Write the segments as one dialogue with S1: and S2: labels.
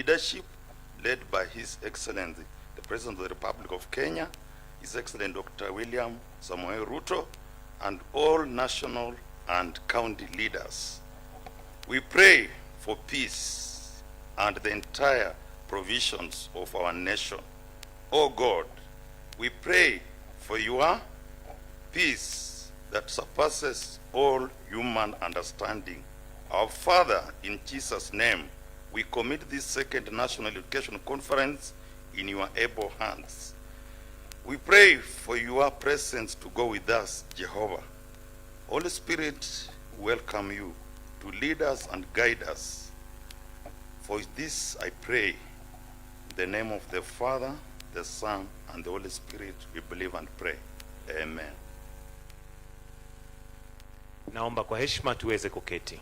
S1: leadership led by His Excellency, the President of the Republic of Kenya, His Excellency Dr. William Samoei Ruto, and all national and county leaders. We pray for peace and the entire provisions of our nation. Oh God, we pray for your peace that surpasses all human understanding. Our Father, in Jesus' name, we commit this second National Education Conference in your able hands. We pray for your presence to go with us, Jehovah. Holy Spirit, welcome you to lead us and guide us. For this I pray, in the name of the Father, the Son, and the Holy Spirit, we believe and pray. Amen.
S2: Naomba kwa heshima tuweze kuketi.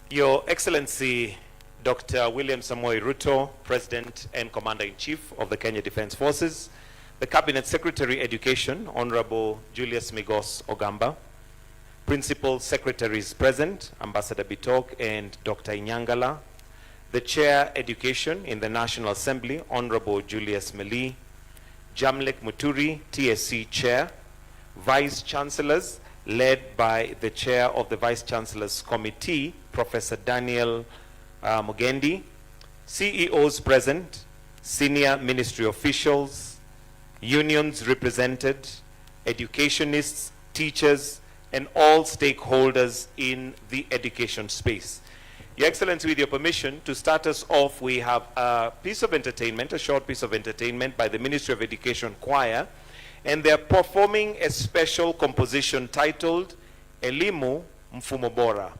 S2: Your Excellency Dr. William Samoei Ruto, President and Commander-in-Chief of the Kenya Defence Forces, the Cabinet Secretary Education, Honorable Julius Migos Ogamba, Principal Secretaries present, Ambassador Bitok and Dr. Inyangala, the Chair Education in the National Assembly, Honorable Julius Meli, Jamlek Muturi, TSC Chair, Vice Chancellors, led by the Chair of the Vice Chancellors Committee, Professor Daniel Mugendi, CEOs present, senior ministry officials, unions represented, educationists, teachers, and all stakeholders in the education space. Your Excellency, with your permission, to start us off, we have a piece of entertainment, a short piece of entertainment by the Ministry of Education Choir, and they're performing a special composition titled Elimu Mfumo Bora.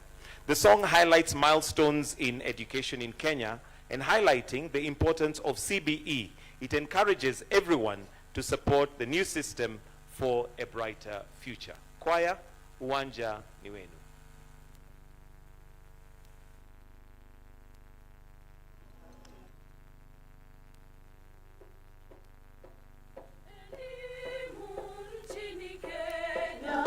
S2: The song highlights milestones in education in Kenya and highlighting the importance of CBE. It encourages everyone to support the new system for a brighter future. Choir, uwanja ni wenu.
S3: Elimu nchini Kenya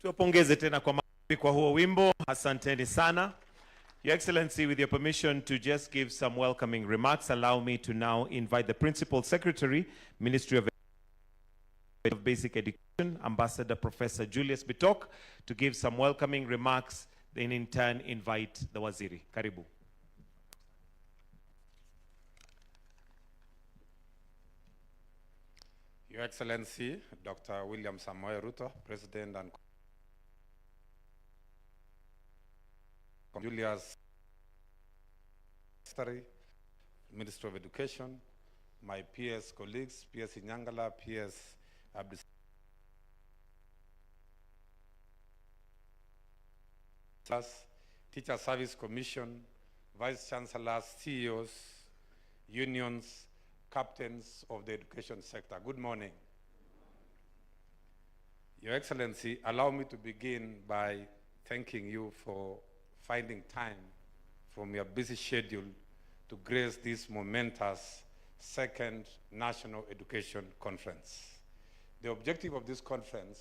S2: Tuwapongeze tena kwa makofi kwa huo wimbo. Asanteni sana. Your Excellency, with your permission to just give some welcoming remarks, allow me to now invite the Principal Secretary, Ministry of Basic Education, Ambassador Professor Julius Bitok, to give some welcoming remarks, then in turn invite the Waziri. Karibu.
S3: Your Excellency, Dr. William Samoei Ruto, President and Julius Secretary, Minister of Education, my PS colleagues, PS Inyangala, PS Abdis, Teacher Service Commission, Vice Chancellors, CEOs, unions, captains of the education sector. Good morning. Your Excellency, allow me to begin by thanking you for finding time from your busy schedule to grace this momentous second National Education Conference. The objective of this conference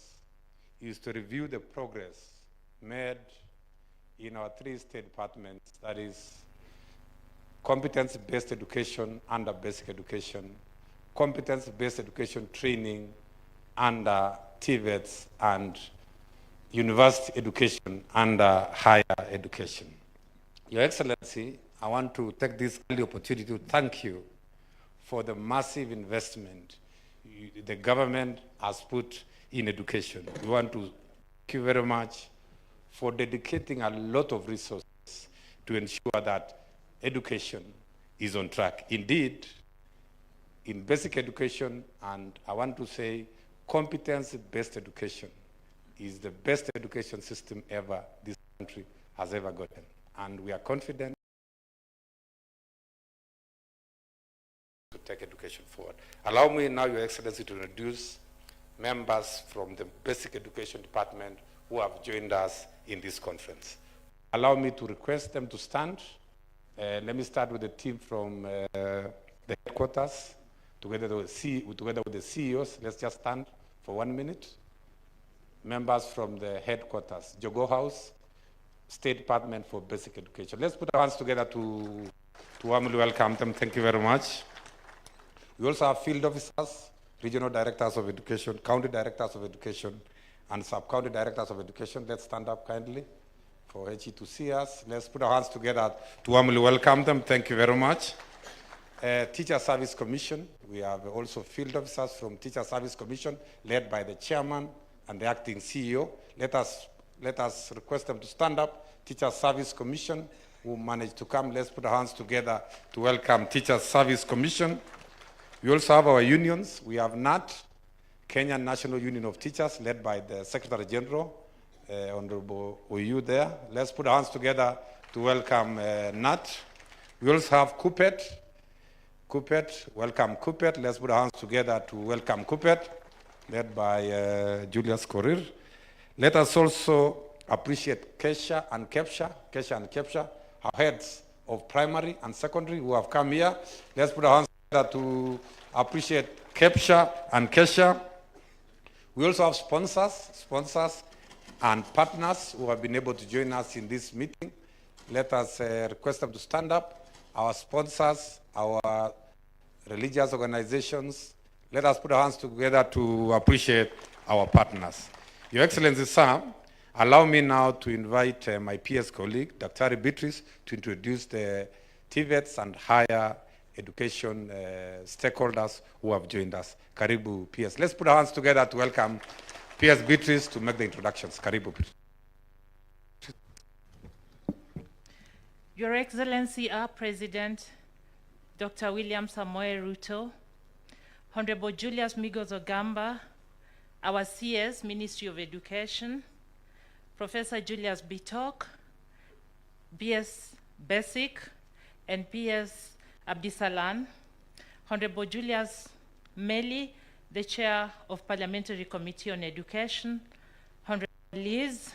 S3: is to review the progress made in our three state departments, that is competence-based education under basic education, competence-based education training under TVETs, and university education under higher education. Your Excellency, I want to take this early opportunity to thank you for the massive investment the government has put in education. We want to thank you very much for dedicating a lot of resources to ensure that education is on track. Indeed, in basic education, and I want to say competence-based education is the best education system ever this country has ever gotten. And we are confident to take education forward. Allow me now, Your Excellency, to introduce members from the Basic Education Department who have joined us in this conference. Allow me to request them to stand. Let me start with the team from the headquarters, together with the CEOs. Let's just stand for 1 minute. Members from the headquarters, Jogo House, State Department for Basic Education. Let's put our hands together to warmly welcome them. Thank you very much. We also have field officers, regional directors of education, county directors of education, and sub-county directors of education. Let's stand up kindly for HE to see us. Let's put our hands together to warmly welcome them. Thank you very much. Teacher Service Commission. We have also field officers from Teacher Service Commission, led by the chairman and the acting CEO. Let us request them to stand up. Teacher Service Commission, who managed to come. Let's put our hands together to welcome Teacher Service Commission. We also have our unions. We have NAT, Kenyan National Union of Teachers, led by the Secretary General, Honorable Oyu there. Let's put our hands together to welcome NAT. We also have KUPET. KUPET, welcome KUPET. Let's put our hands together to welcome KUPET, led by Julius Korir. Let us also appreciate Kesha and Kepsha, our heads of primary and secondary who have come here. Let's put our hands together to appreciate Kepsha and Kesha. We also have sponsors and partners who have been able to join us in this meeting. Let us request them to stand up. Our sponsors, our religious organizations. Let us put our hands together to appreciate our partners. Your Excellency, sir, allow me now to invite my PS colleague, Dr. Beatrice, to introduce the TVETs and higher education stakeholders who have joined us. Karibu, PS. Let's put our hands together to welcome PS Beatrice to make the introductions. Karibu.
S4: Your Excellency, our President, Dr. William Samoei Ruto, Honorable Julius Migos Ogamba, our CS, Ministry of Education, Professor Julius Bitok, BS Basic, and PS Abdisalan, Honorable Julius Meli, the Chair of Parliamentary Committee on Education, Honorable Liz,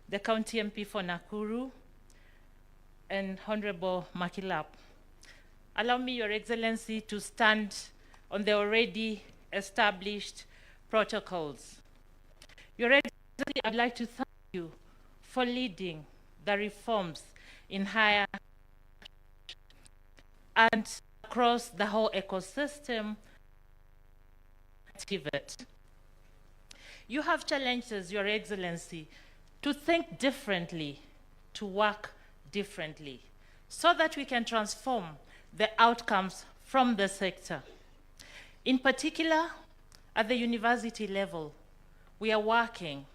S4: the County MP for Nakuru, and Honorable Makilap. Allow me, Your Excellency, to stand on the already established protocols. Your Excellency, I'd like to thank you for leading the reforms in higher and across the whole ecosystem. You have challenged us, Your Excellency, to think differently, to work differently, so that we can transform the outcomes from the sector. In particular, at the university level, we are working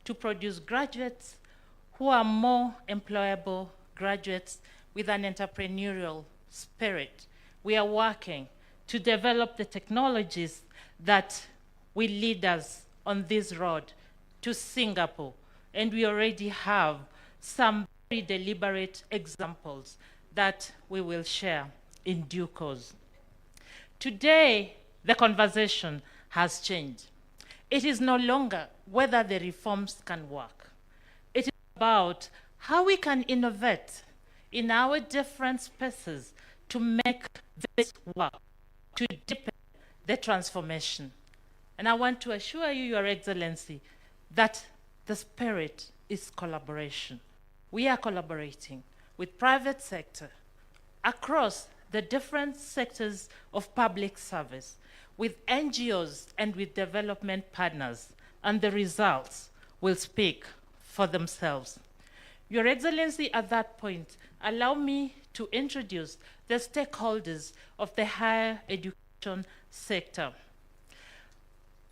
S4: to produce graduates who are more employable graduates with an entrepreneurial spirit. We are working to develop the technologies that will lead us on this road to Singapore. And we already have some very deliberate examples that we will share in due course. Today, the conversation has changed. It is no longer whether the reforms can work. It is about how we can innovate in our different spaces to make this work, to deepen the transformation. And I want to assure you, Your Excellency, that the spirit is collaboration. We are collaborating with private sector across the different sectors of public service, with NGOs and with development partners, and the results will speak for themselves. Your Excellency, at that point, allow me to introduce the stakeholders of the higher education sector.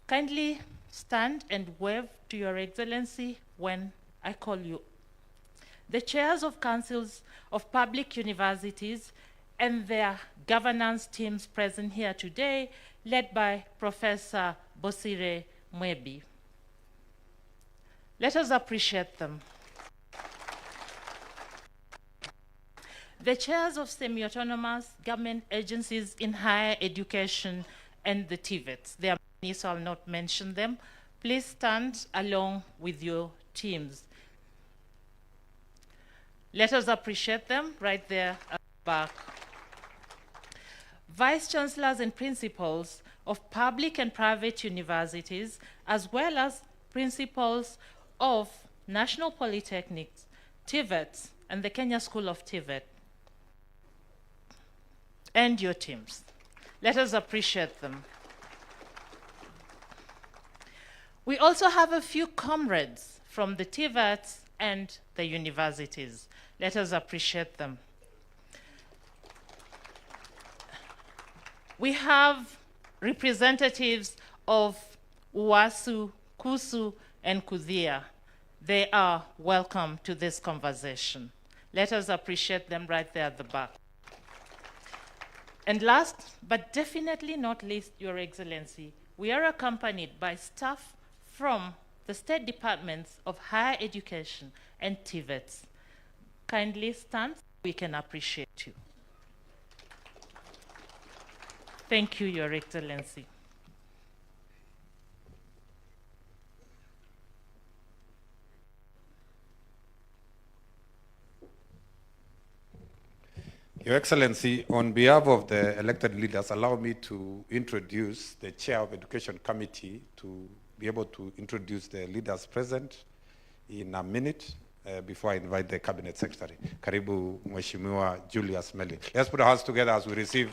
S4: Kindly stand and wave to Your Excellency when I call you. The chairs of councils of public universities and their governance teams present here today, led by Professor Bosire Mwebi. Let us appreciate them. The chairs of semi-autonomous government agencies in higher education and the TVETs. There are many, so I'll not mention them. Please stand along with your teams. Let us appreciate them right there at the back. Vice chancellors and principals of public and private universities, as well as principals of national polytechnics, TVETs, and the Kenya School of TVET, and your teams. Let us appreciate them. We also have a few comrades from the TVETs and the universities. Let us appreciate them. We have representatives of UASU, KUSU, and KUDHIA. They are welcome to this conversation. Let us appreciate them right there at the back. And last, but definitely not least, Your Excellency, we are accompanied by staff from the State Departments of Higher Education and TVETs. Kindly stand so we can appreciate you. Thank you, Your Excellency.
S3: Your Excellency, on behalf of the elected leaders, allow me to introduce the Chair of Education Committee to be able to introduce the leaders present in a minute before I invite the Cabinet Secretary. Karibu Mheshimiwa Julius Meli. Let's put our hands together as we receive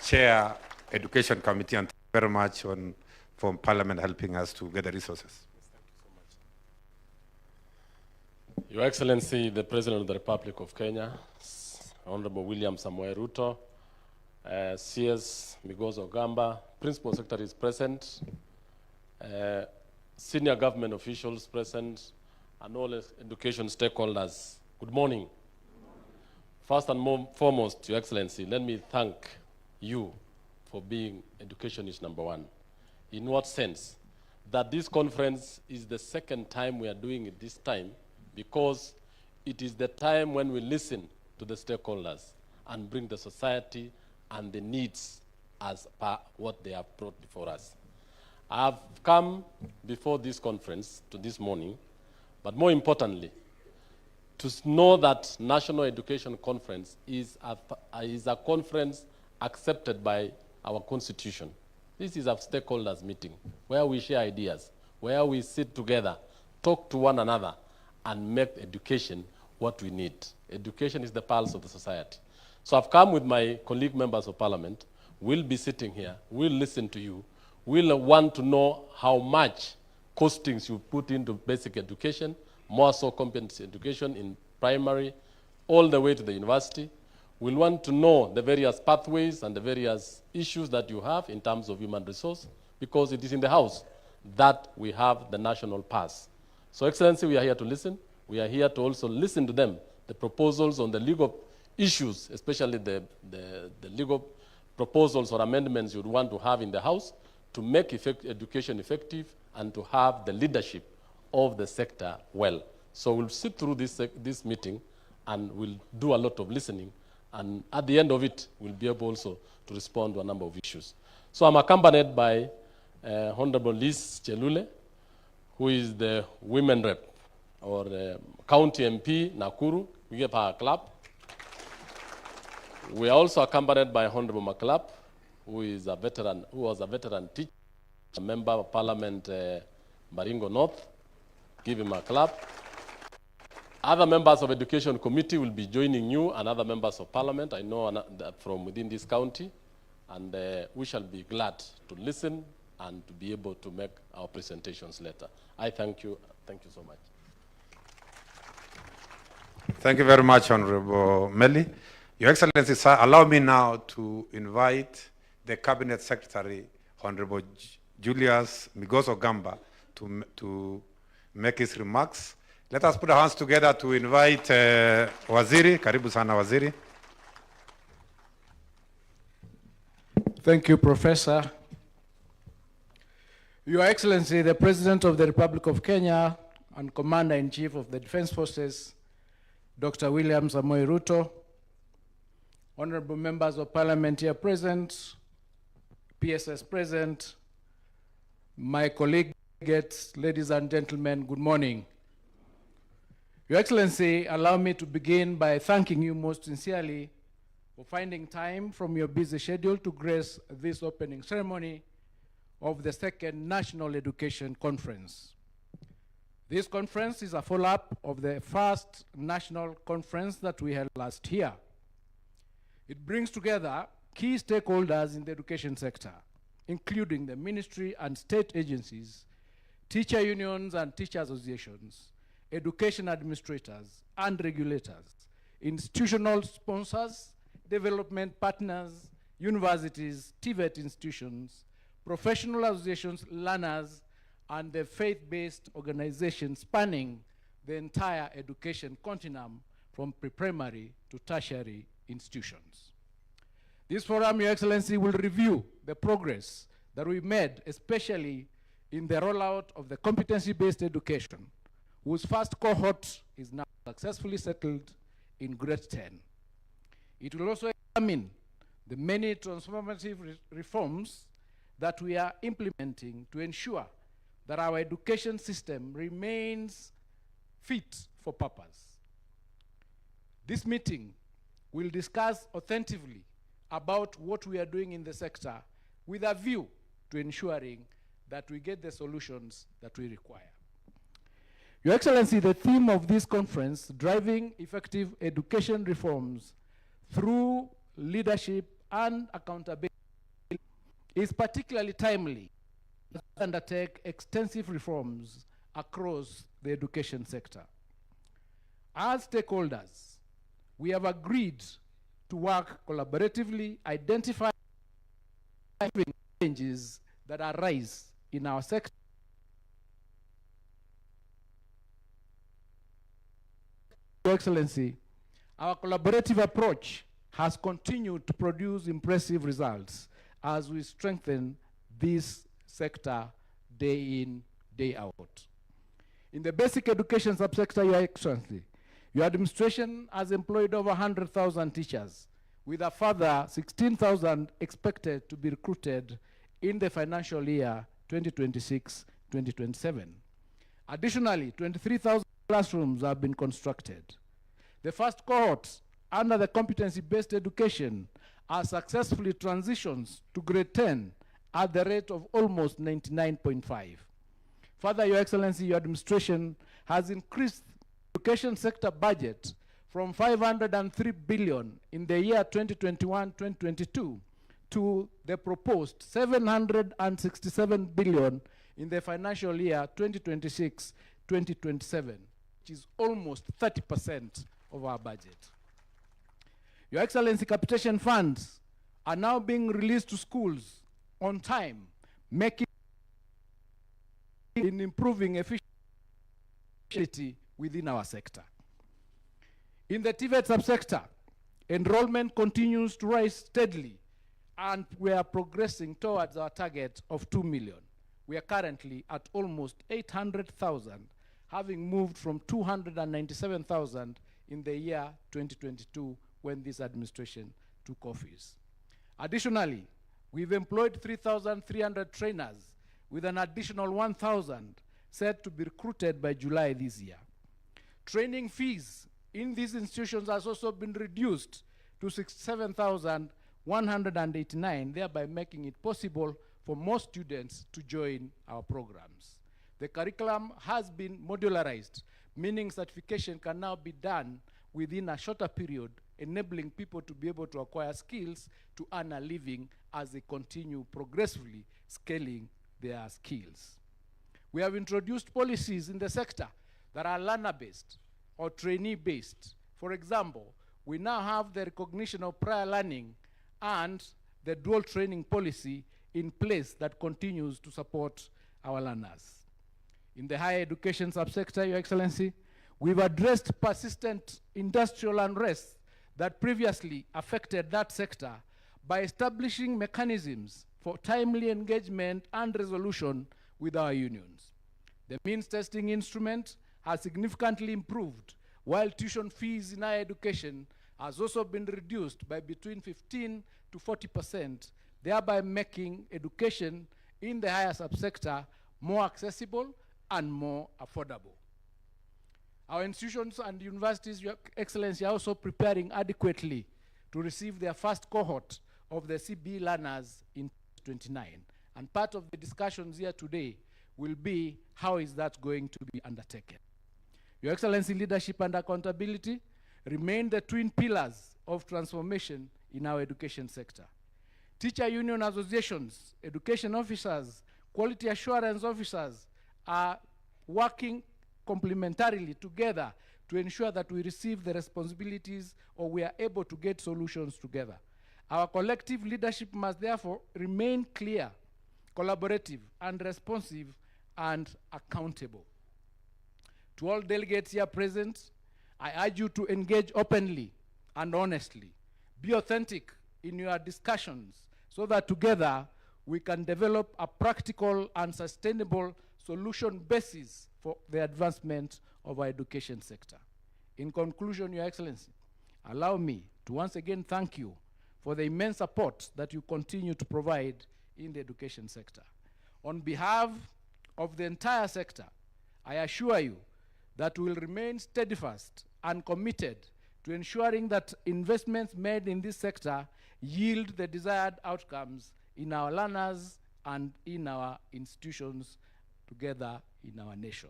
S3: Chair Education Committee, and thank you very much from Parliament helping us to get the resources.
S5: Your Excellency, the President of the Republic of Kenya, Honorable William Samoei Ruto, CS Migozo Ogamba, Principal Secretary is present, senior government officials present, and all education stakeholders. Good morning. First and foremost, Your Excellency, let me thank you for being education is number one. In what sense? That this conference is the second time we are doing it this time, because it is the time when we listen to the stakeholders and bring the society and the needs as per what they have brought before us. I have come before this conference to this morning, but more importantly, to know that National Education Conference is a conference accepted by our Constitution. This is a stakeholders meeting where we share ideas, where we sit together, talk to one another, and make education what we need. Education is the pulse of the society. So I've come with my colleague members of parliament. We'll be sitting here, we'll listen to you, we'll want to know how much costings you put into basic education, more so competency education in primary, all the way to the university. We'll want to know the various pathways and the various issues that you have in terms of human resource, because it is in the House that we have the national pass. So, Excellency, we are here to listen. We are here to also listen to them, the proposals on the legal issues, especially the legal proposals or amendments you'd want to have in the House to make education effective and to have the leadership of the sector well. So we'll sit through this meeting and we'll do a lot of listening, and at the end of it, we'll be able also to respond to a number of issues. So I'm accompanied by Honorable Liz Chelule, who is the women rep, or county MP, Nakuru. We give her a clap. We are also accompanied by Honorable McClap, who is a veteran, who was a veteran teacher, a member of Parliament, Baringo North. Give him a clap. Other members of Education Committee will be joining you, and other members of Parliament, I know from within this county, and we shall be glad to listen and to be able to make our presentations later. I thank you. Thank you so much.
S3: Thank you very much, Honorable Meli. Your Excellency, sir, allow me now to invite the Cabinet Secretary, Honorable Julius Migos Ogamba, to make his remarks. Let us put our hands together to invite Waziri. Karibu sana, Waziri.
S6: Thank you, Professor. Your Excellency, the President of the Republic of Kenya and Commander-in-Chief of the Defense Forces, Dr. William Samoei Ruto, honorable members of Parliament here present, PSS present, my colleagues, ladies and gentlemen, good morning. Your Excellency, allow me to begin by thanking you most sincerely for finding time from your busy schedule to grace this opening ceremony of the second National Education Conference. This conference is a follow-up of the first national conference that we held last year. It brings together key stakeholders in the education sector, including the ministry and state agencies, teacher unions and teacher associations, education administrators and regulators, institutional sponsors, development partners, universities, TVET institutions, professional associations, learners, and the faith-based organizations spanning the entire education continuum from pre-primary to tertiary institutions. This forum, Your Excellency, will review the progress that we made, especially in the rollout of the competency-based education, whose first cohort is now successfully settled in grade 10. It will also examine the many transformative reforms that we are implementing to ensure that our education system remains fit for purpose. This meeting will discuss authentically about what we are doing in the sector with a view to ensuring that we get the solutions that we require. Your Excellency, the theme of this conference, driving effective education reforms through leadership and accountability, is particularly timely as we undertake extensive reforms across the education sector. As stakeholders, we have agreed to work collaboratively, identifying changes that arise in our sector. Your Excellency, our collaborative approach has continued to produce impressive results as we strengthen this sector day in, day out. In the basic education subsector, Your Excellency, your administration has employed over 100,000 teachers, with a further 16,000 expected to be recruited in the financial year 2026-2027. Additionally, 23,000 classrooms have been constructed. The first cohorts under the competency-based education are successfully transitioned to grade 10 at the rate of almost 99.5. Further, Your Excellency, your administration has increased the education sector budget from 503 billion in the year 2021-2022 to the proposed 767 billion in the financial year 2026-2027, which is almost 30% of our budget. Your Excellency, capitation funds are now being released to schools on time, making in improving efficiency within our sector. In the TVET subsector, enrollment continues to rise steadily, and we are progressing towards our target of 2 million. We are currently at almost 800,000, having moved from 297,000 in the year 2022 when this administration took office. Additionally, we've employed 3,300 trainers with an additional 1,000 set to be recruited by July this year. Training fees in these institutions has also been reduced to 67,189, thereby making it possible for more students to join our programs. The curriculum has been modularized, meaning certification can now be done within a shorter period, enabling people to be able to acquire skills to earn a living as they continue progressively scaling their skills. We have introduced policies in the sector that are learner-based or trainee-based. For example, we now have the recognition of prior learning and the dual training policy in place that continues to support our learners. In the higher education subsector, Your Excellency, we've addressed persistent industrial unrest that previously affected that sector by establishing mechanisms for timely engagement and resolution with our unions. The means testing instrument has significantly improved, while tuition fees in higher education has also been reduced by between 15 to 40%, thereby making education in the higher subsector more accessible and more affordable. Our institutions and universities, Your Excellency, are also preparing adequately to receive their first cohort of the CBE learners in 2029. And part of the discussions here today will be how is that going to be undertaken. Your Excellency, leadership and accountability remain the twin pillars of transformation in our education sector. Teacher union associations, education officers, quality assurance officers are working complementarily together to ensure that we receive the responsibilities or we are able to get solutions together. Our collective leadership must therefore remain clear, collaborative, and responsive, and accountable. To all delegates here present, I urge you to engage openly and honestly. Be authentic in your discussions so that together we can develop a practical and sustainable solution basis for the advancement of our education sector. In conclusion, Your Excellency, allow me to once again thank you for the immense support that you continue to provide in the education sector. On behalf of the entire sector, I assure you that we will remain steadfast and committed to ensuring that investments made in this sector yield the desired outcomes in our learners and in our institutions together in our nation.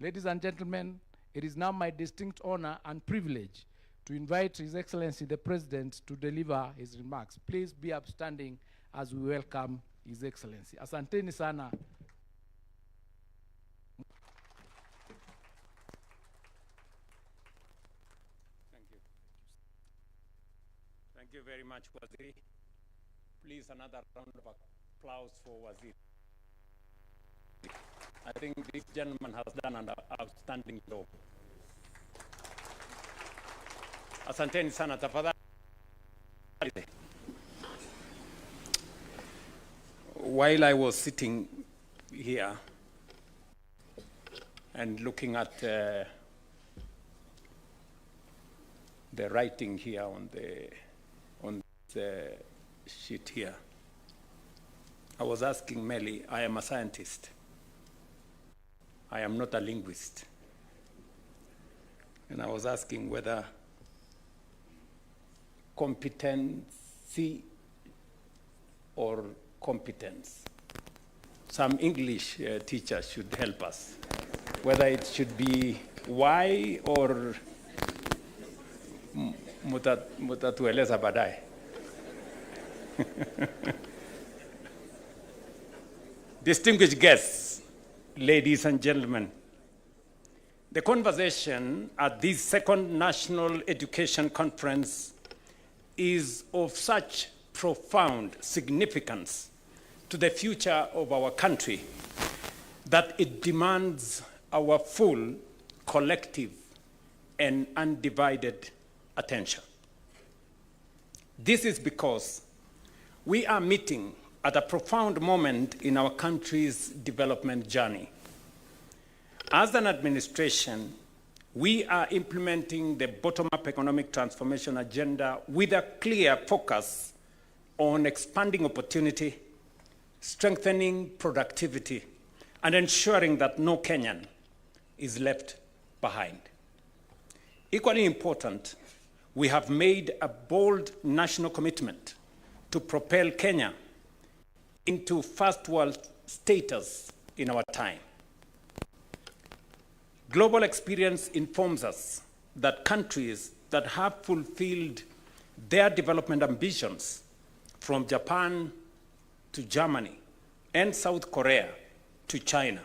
S6: Ladies and gentlemen, it is now my distinct honor and privilege to invite His Excellency the President to deliver his remarks. Please be upstanding as we welcome His Excellency. Asanteni sana.
S7: Thank you. Thank you very much, Waziri. Please, another round of applause for Waziri. I think this gentleman has done an outstanding job. Asanteni sana, tafadhali. While I was sitting here and looking at the writing here on the sheet here, I was asking Melly, I am a scientist. I am not a linguist. And I was asking whether competency or competence. some English teachers should help us, whether it should be why or mutatueleza baadaye. Distinguished guests, ladies and gentlemen, the conversation at this second National Education Conference is of such profound significance to the future of our country that it demands our full, collective, and undivided attention. This is because we are meeting at a profound moment in our country's development journey. As an administration, we are implementing the bottom-up economic transformation agenda with a clear focus on expanding opportunity, strengthening productivity, and ensuring that no Kenyan is left behind. Equally important, we have made a bold national commitment to propel Kenya into first world status in our time. Global experience informs us that countries that have fulfilled their development ambitions, from Japan to Germany and South Korea to China,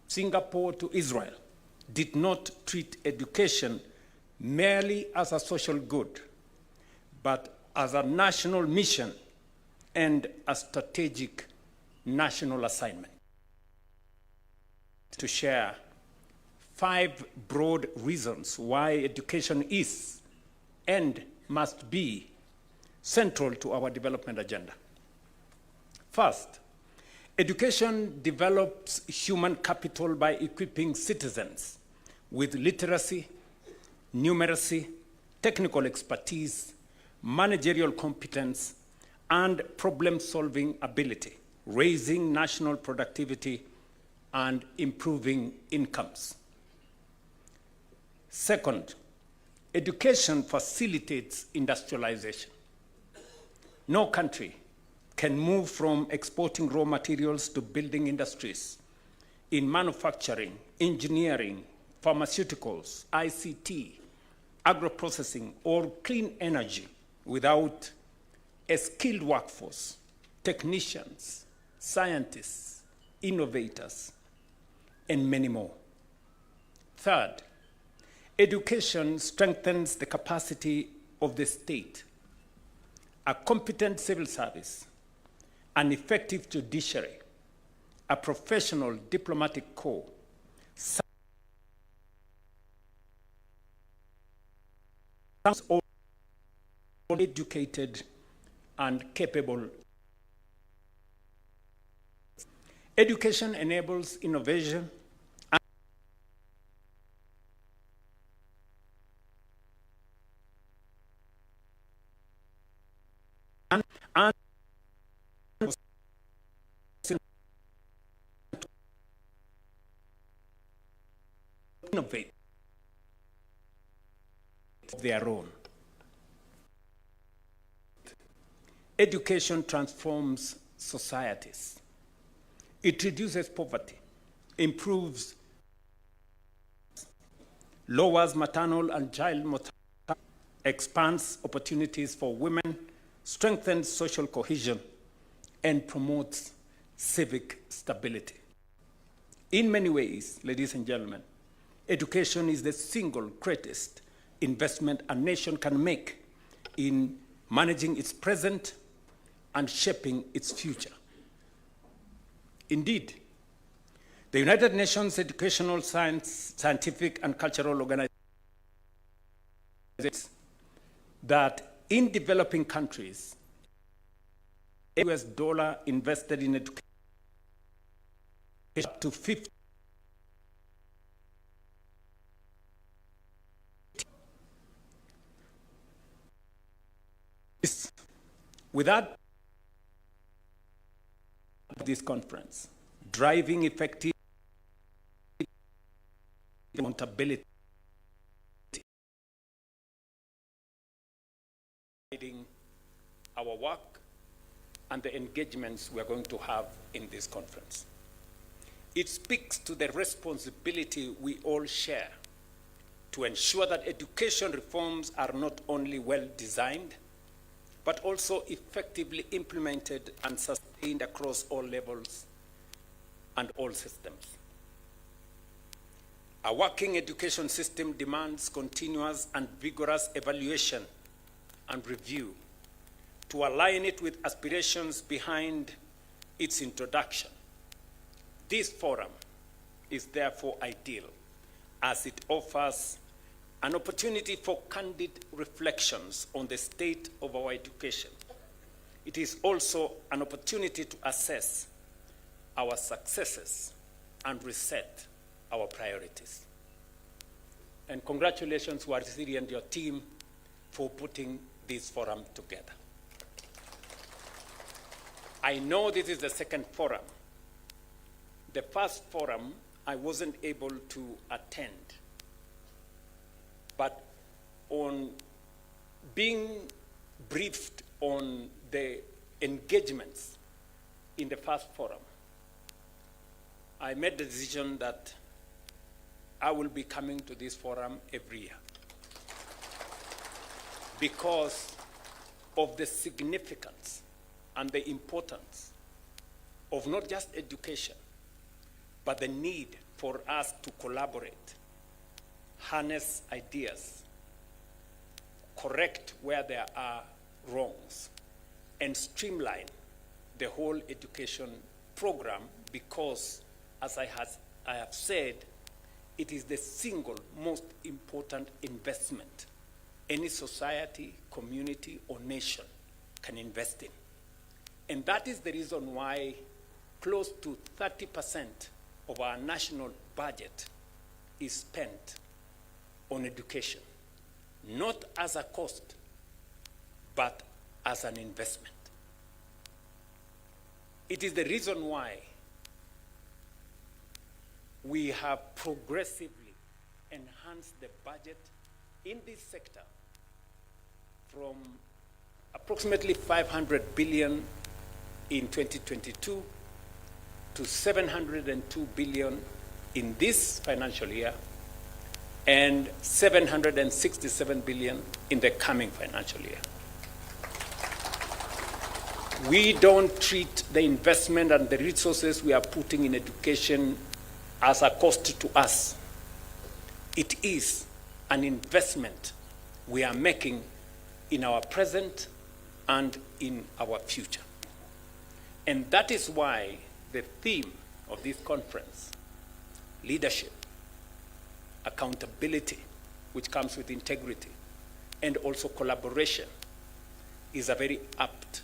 S7: Singapore to Israel, did not treat education merely as a social good, but as a national mission and a strategic national assignment. To share 5 broad reasons why education is and must be central to our development agenda. First, education develops human capital by equipping citizens with literacy, numeracy, technical expertise, managerial competence, and problem-solving ability, raising national productivity and improving incomes. Second, education facilitates industrialization. No country can move from exporting raw materials to building industries in manufacturing, engineering, pharmaceuticals, ICT, agro-processing, or clean energy without a skilled workforce, technicians, scientists, innovators, and many more. Third, education strengthens the capacity of the state. A competent civil service, an effective judiciary, a professional diplomatic corps, all educated and capable. Education enables innovation and innovate of their own. Education transforms societies. It reduces poverty, improves, lowers maternal and child mortality, expands opportunities for women, strengthens social cohesion, and promotes civic stability. In many ways, ladies and gentlemen, education is the single greatest investment a nation can make in managing its present and shaping its future. Indeed, the United Nations Educational, Scientific, and Cultural Organization that in developing countries, US dollar invested in education up to 50. Without this conference, driving effective accountability, our work and the engagements we are going to have in this conference. It speaks to the responsibility we all share to ensure that education reforms are not only well designed, but also effectively implemented and sustained across all levels and all systems. A working education system demands continuous and vigorous evaluation and review to align it with aspirations behind its introduction. This forum is therefore ideal, as it offers an opportunity for candid reflections on the state of our education. It is also an opportunity to assess our successes and reset our priorities. And congratulations, Waziri and your team, for putting this forum together. I know this is the second forum. The first forum, I wasn't able to attend. But on being briefed on the engagements in the first forum, I made the decision that I will be coming to this forum every year because of the significance and the importance of not just education, but the need for us to collaborate, harness ideas, correct where there are wrongs, and streamline the whole education program because, as I have said, it is the single most important investment any society, community, or nation can invest in. And that is the reason why close to 30% of our national budget is spent on education, not as a cost, but as an investment. It is the reason why we have progressively enhanced the budget in this sector from approximately 500 billion in 2022 to 702 billion in this financial year and 767 billion in the coming financial year. We don't treat the investment and the resources we are putting in education as a cost to us. It is an investment we are making in our present and in our future. And that is why the theme of this conference, leadership, accountability, which comes with integrity, and also collaboration, is a very apt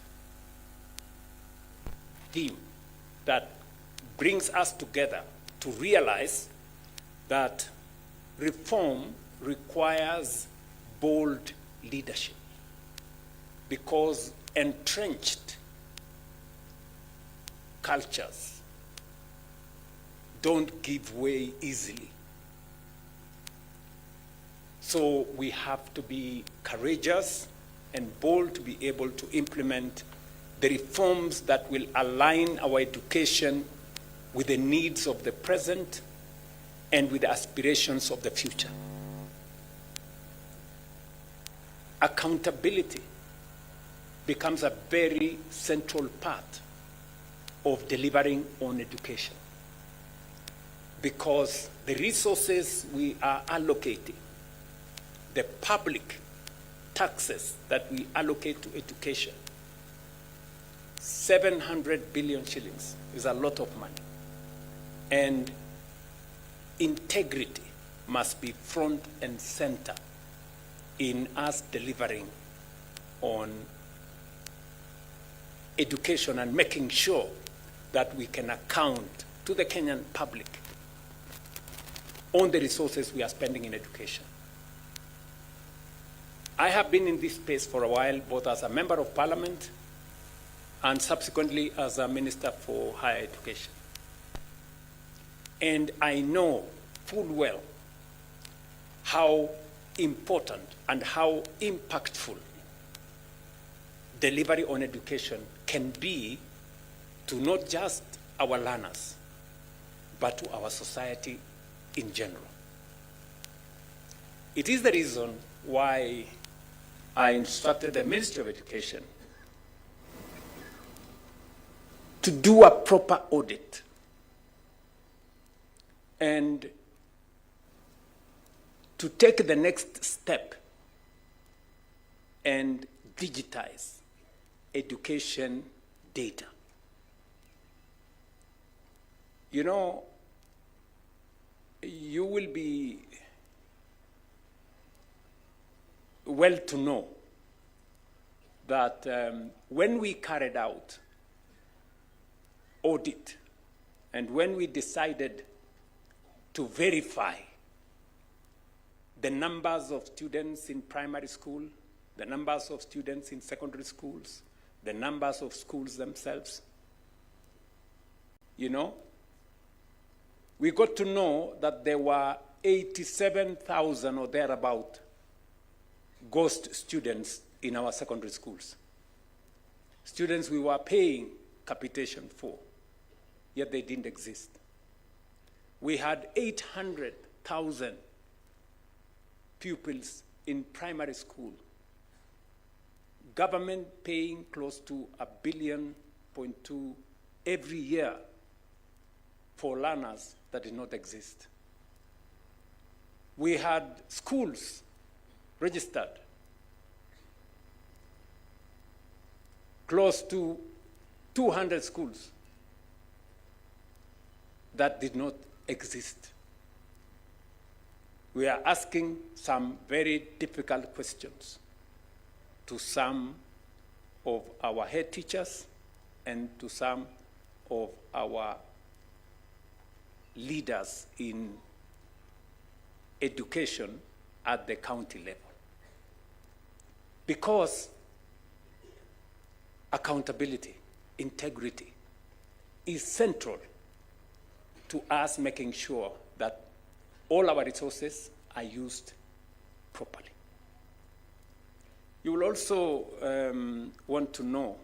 S7: theme that brings us together to realize that reform requires bold leadership because entrenched cultures don't give way easily. So we have to be courageous and bold to be able to implement the reforms that will align our education with the needs of the present and with the aspirations of the future. Accountability becomes a very central part of delivering on education because the resources we are allocating, the public taxes that we allocate to education, 700 billion shillings is a lot of money. And integrity must be front and center in us delivering on education and making sure that we can account to the Kenyan public on the resources we are spending in education. I have been in this space for a while, both as a member of parliament and subsequently as a minister for higher education. And I know full well how important and how impactful delivery on education can be to not just our learners, but to our society in general. It is the reason why I instructed the Ministry of Education to do a proper audit and to take the next step and digitize education data. You know, you will be well to know that when we carried out audit and when we decided to verify the numbers of students in primary school, the numbers of students in secondary schools, the numbers of schools themselves, you know, we got to know that there were 87,000 or thereabout ghost students in our secondary schools. Students we were paying capitation for, yet they didn't exist. We had 800,000 pupils in primary school, government paying close to $1.2 billion every year for learners that did not exist. We had schools registered close to 200 schools that did not exist. We are asking some very difficult questions to some of our head teachers and to some of our leaders in education at the county level. Because accountability, integrity is central to us making sure that all our resources are used properly. You will also want to know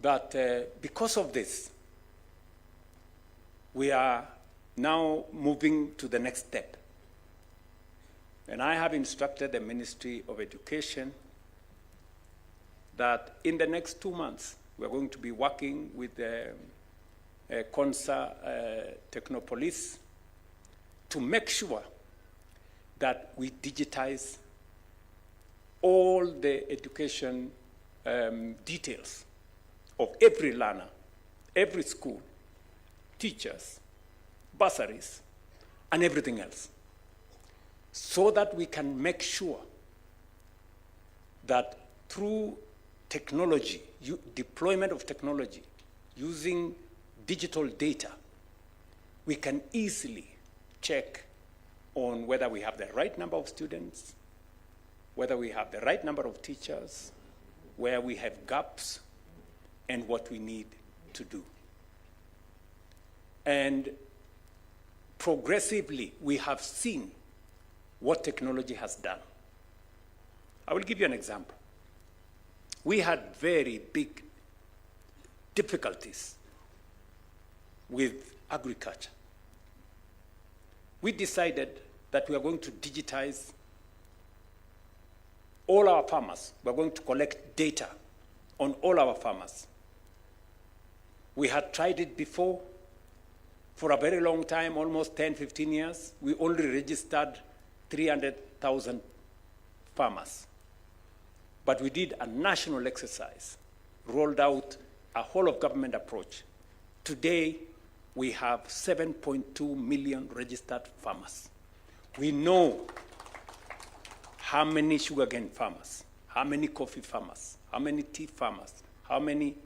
S7: that because of this, we are now moving to the next step. And I have instructed the Ministry of Education that in the next 2 months, we're going to be working with CONSA Technopolis to make sure that we digitize all the education details of every learner, every school, teachers, bursaries, and everything else, so that we can make sure that through technology, deployment of technology, using digital data, we can easily check on whether we have the right number of students, whether we have the right number of teachers, where we have gaps, and what we need to do. And progressively, we have seen what technology has done. I will give you an example. We had very big difficulties with agriculture. We decided that we are going to digitize all our farmers. We are going to collect data on all our farmers. We had tried it before for a very long time, almost 10, 15 years. We only registered 300,000 farmers. But we did a national exercise, rolled out a whole of government approach. Today, we have 7.2 million registered farmers. We know how many sugarcane farmers, how many coffee farmers, how many tea farmers, how many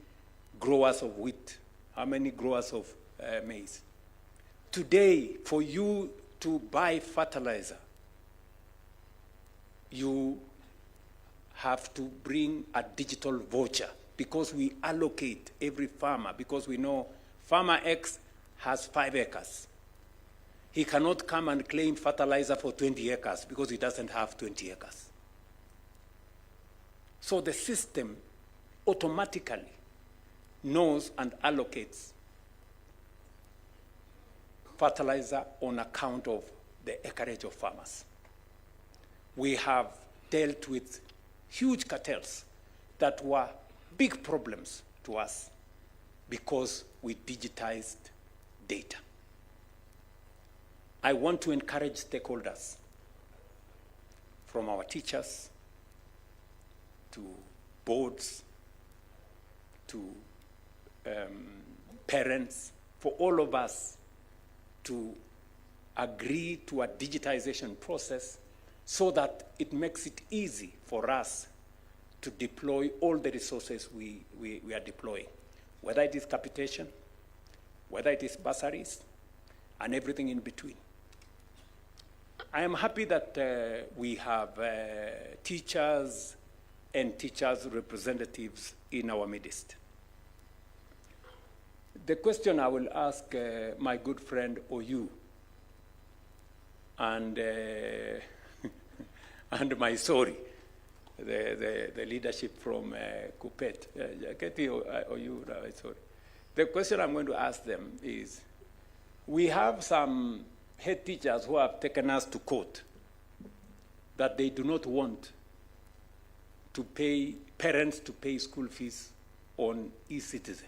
S7: growers of wheat, how many growers of maize. Today, for you to buy fertilizer, you have to bring a digital voucher because we allocate every farmer, because we know farmer X has 5 acres. He cannot come and claim fertilizer for 20 acres because he doesn't have 20 acres. So the system automatically knows and allocates fertilizer on account of the acreage of farmers. We have dealt with huge cartels that were big problems to us because we digitized data. I want to encourage stakeholders, from our teachers to boards to parents, for all of us to agree to a digitization process so that it makes it easy for us to deploy all the resources we are deploying, whether it is capitation, whether it is bursaries, and everything in between. I am happy that we have teachers and teachers' representatives in our midst. The question I will ask my good friend Oyu and and my sorry, the leadership from Kupet, Oyu, sorry. The question I'm going to ask them is, we have some head teachers who have taken us to court that they do not want to pay parents to pay school fees on e-citizen.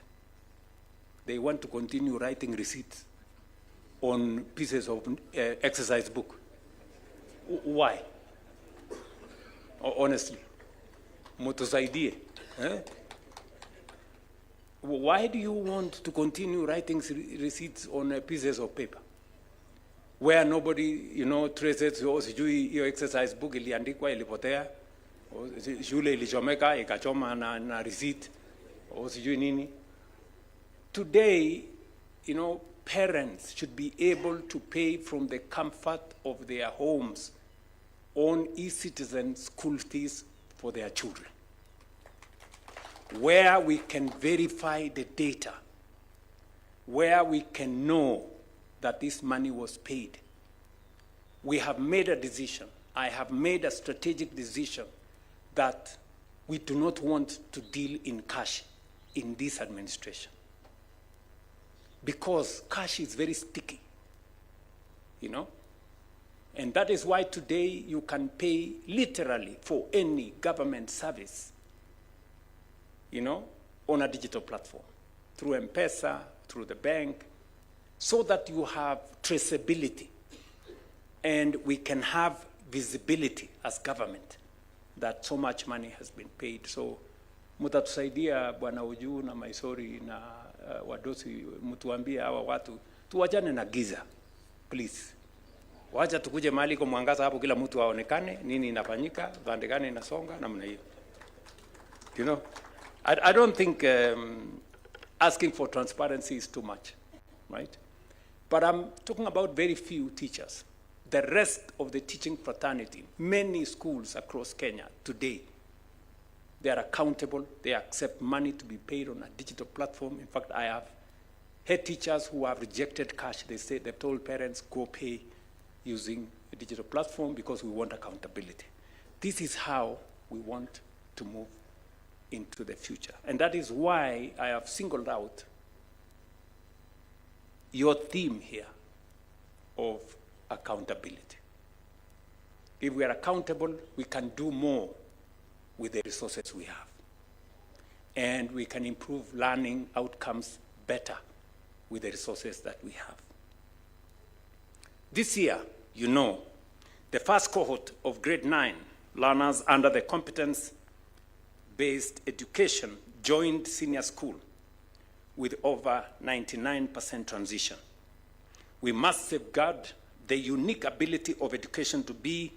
S7: They want to continue writing receipts on pieces of exercise book. Why? Honestly, mutusaidie. Why do you want to continue writing receipts on pieces of paper where nobody, traces, your exercise book iliandikwa ilipotea, shule ilichomeka ikachoma na receipt, sijui nini? Today, parents should be able to pay from the comfort of their homes on e-citizen school fees for their children, where we can verify the data, where we can know that this money was paid. We have made a decision. I have made a strategic decision that we do not want to deal in cash in this administration, because cash is very sticky, And that is why today you can pay literally for any government service, on a digital platform, through M-Pesa, through the bank, so that you have traceability and we can have visibility as government that so much money has been paid. So, mutatusaidia Bwana Uju na Maisori na wadosi, mtuambie hawa watu tuwajane na giza, please. Wacha tukuje mahali kwa mwangaza hapo, kila mtu aonekane nini inafanyika, pande gani inasonga namna hiyo. I don't think asking for transparency is too much, right? But I'm talking about very few teachers. The rest of the teaching fraternity, many schools across Kenya today, they are accountable. They accept money to be paid on a digital platform. In fact, I have head teachers who have rejected cash. They've told parents, go pay using a digital platform because we want accountability. This is how we want to move into the future. And that is why I have singled out your theme here of accountability. If we are accountable, we can do more with the resources we have. And we can improve learning outcomes better with the resources that we have. This year, the first cohort of grade 9 learners under the competence-based education joined senior school with over 99% transition. We must safeguard the unique ability of education to be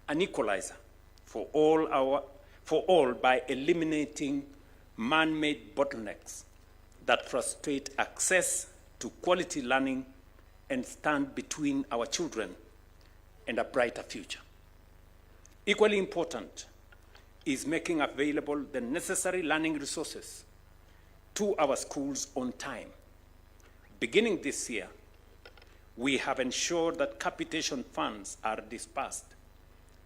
S7: an equalizer for all by eliminating man-made bottlenecks that frustrate access to quality learning and stand between our children and a brighter future. Equally important is making available the necessary learning resources to our schools on time. Beginning this year, we have ensured that capitation funds are dispersed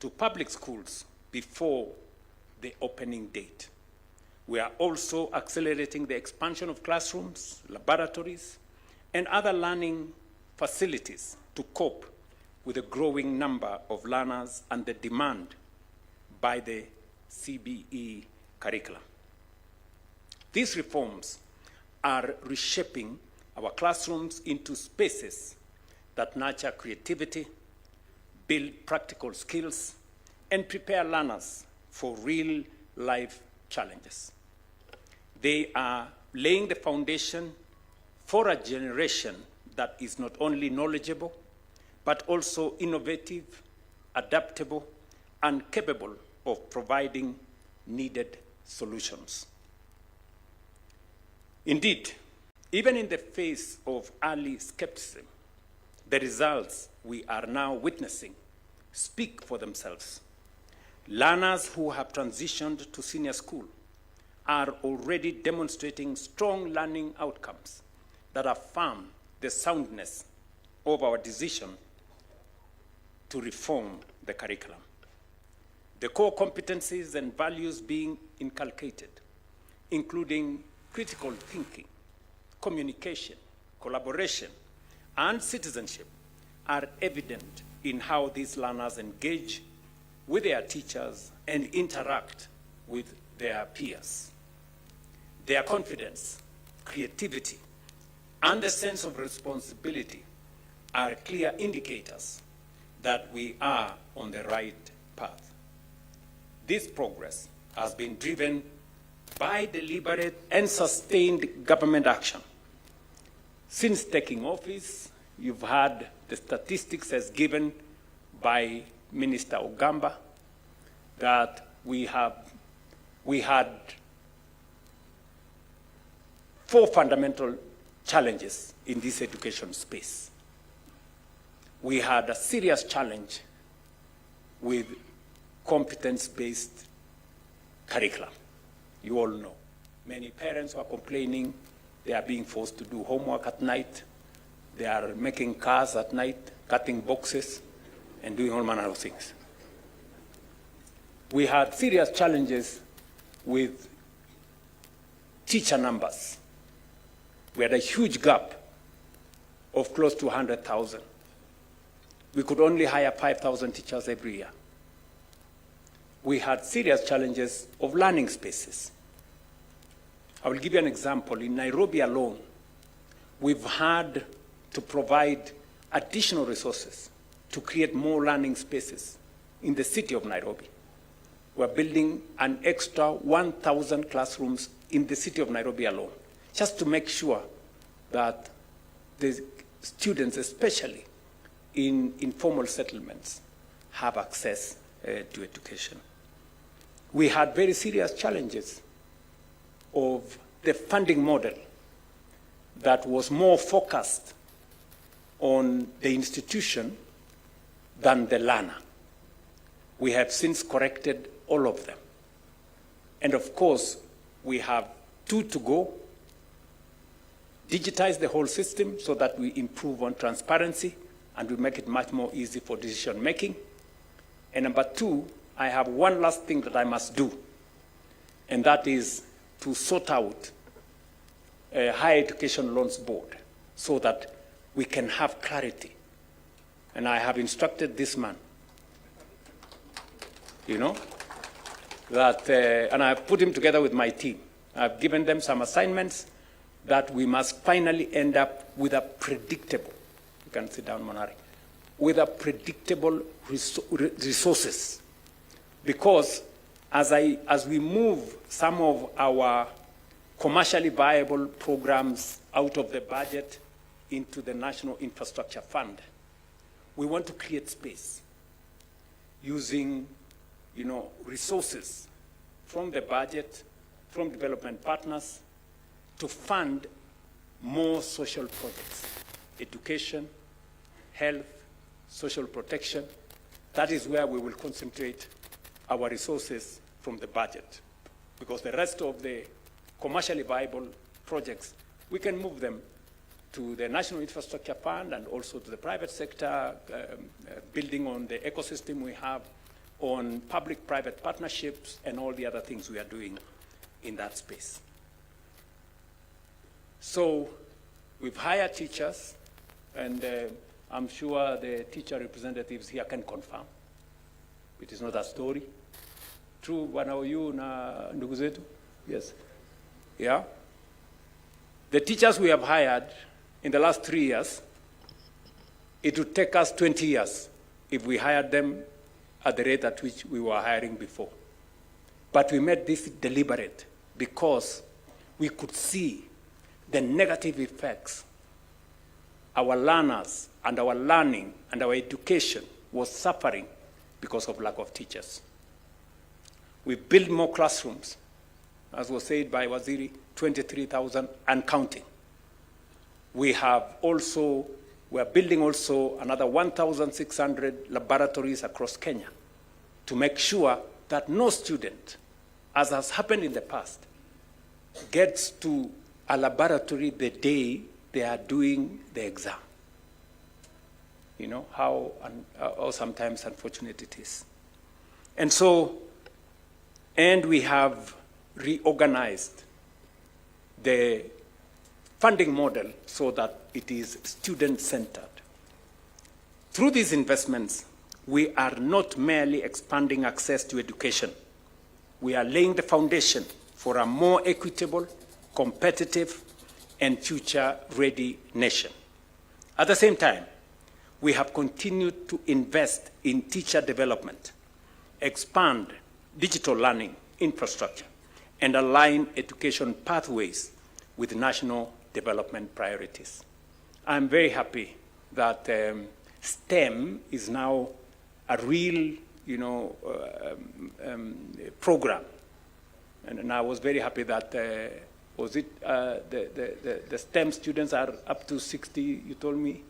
S7: to public schools before the opening date. We are also accelerating the expansion of classrooms, laboratories, and other learning facilities to cope with the growing number of learners and the demand by the CBE curriculum. These reforms are reshaping our classrooms into spaces that nurture creativity, build practical skills, and prepare learners for real-life challenges. They are laying the foundation for a generation that is not only knowledgeable, but also innovative, adaptable, and capable of providing needed solutions. Indeed, even in the face of early skepticism, the results we are now witnessing speak for themselves. Learners who have transitioned to senior school are already demonstrating strong learning outcomes that affirm the soundness of our decision to reform the curriculum. The core competencies and values being inculcated, including critical thinking, communication, collaboration, and citizenship, are evident in how these learners engage with their teachers and interact with their peers. Their confidence, creativity, and the sense of responsibility are clear indicators that we are on the right path. This progress has been driven by deliberate and sustained government action. Since taking office, you've had the statistics as given by Minister Ogamba that we had 4 fundamental challenges in this education space. We had a serious challenge with competence-based curriculum. You all know. Many parents were complaining they are being forced to do homework at night. They are making cars at night, cutting boxes, and doing all manner of things. We had serious challenges with teacher numbers. We had a huge gap of close to 100,000. We could only hire 5,000 teachers every year. We had serious challenges of learning spaces. I will give you an example. In Nairobi alone, we've had to provide additional resources to create more learning spaces in the city of Nairobi. We're building an extra 1,000 classrooms in the city of Nairobi alone, just to make sure that the students, especially in informal settlements, have access to education. We had very serious challenges of the funding model that was more focused on the institution than the learner. We have since corrected all of them. And of course, we have 2 to go. Digitize the whole system so that we improve on transparency and we make it much more easy for decision making. And number 2, I have one last thing that I must do, and that is to sort out a higher education loans board so that we can have clarity. And I have instructed this man, that, and I've put him together with my team. I've given them some assignments that we must finally end up with a predictable, you can sit down, Monari, with a predictable resources. Because as we move some of our commercially viable programs out of the budget into the National Infrastructure Fund, we want to create space using, resources from the budget, from development partners, to fund more social projects, education, health, social protection. That is where we will concentrate our resources from the budget, because the rest of the commercially viable projects, we can move them to the National Infrastructure Fund and also to the private sector, building on the ecosystem we have, on public-private partnerships and all the other things we are doing in that space. So we've hired teachers, and I'm sure the teacher representatives here can confirm. It is not a story. True, bwana huyu na ndugu zetu? Yes. Yeah. The teachers we have hired in the last 3 years, it would take us 20 years if we hired them at the rate at which we were hiring before. But we made this deliberate because we could see the negative effects our learners and our learning and our education was suffering because of lack of teachers. We built more classrooms, as was said by Waziri, 23,000 and counting. We are building also another 1,600 laboratories across Kenya to make sure that no student, as has happened in the past, gets to a laboratory the day they are doing the exam. You know, how sometimes unfortunate it is. And we have reorganized the funding model so that it is student-centered. Through these investments, we are not merely expanding access to education. We are laying the foundation for a more equitable, competitive, and future-ready nation. At the same time, we have continued to invest in teacher development, expand digital learning infrastructure, and align education pathways with national development priorities. I'm very happy that STEM is now a real, program. And I was very happy that, the STEM students are up to 60, you told me?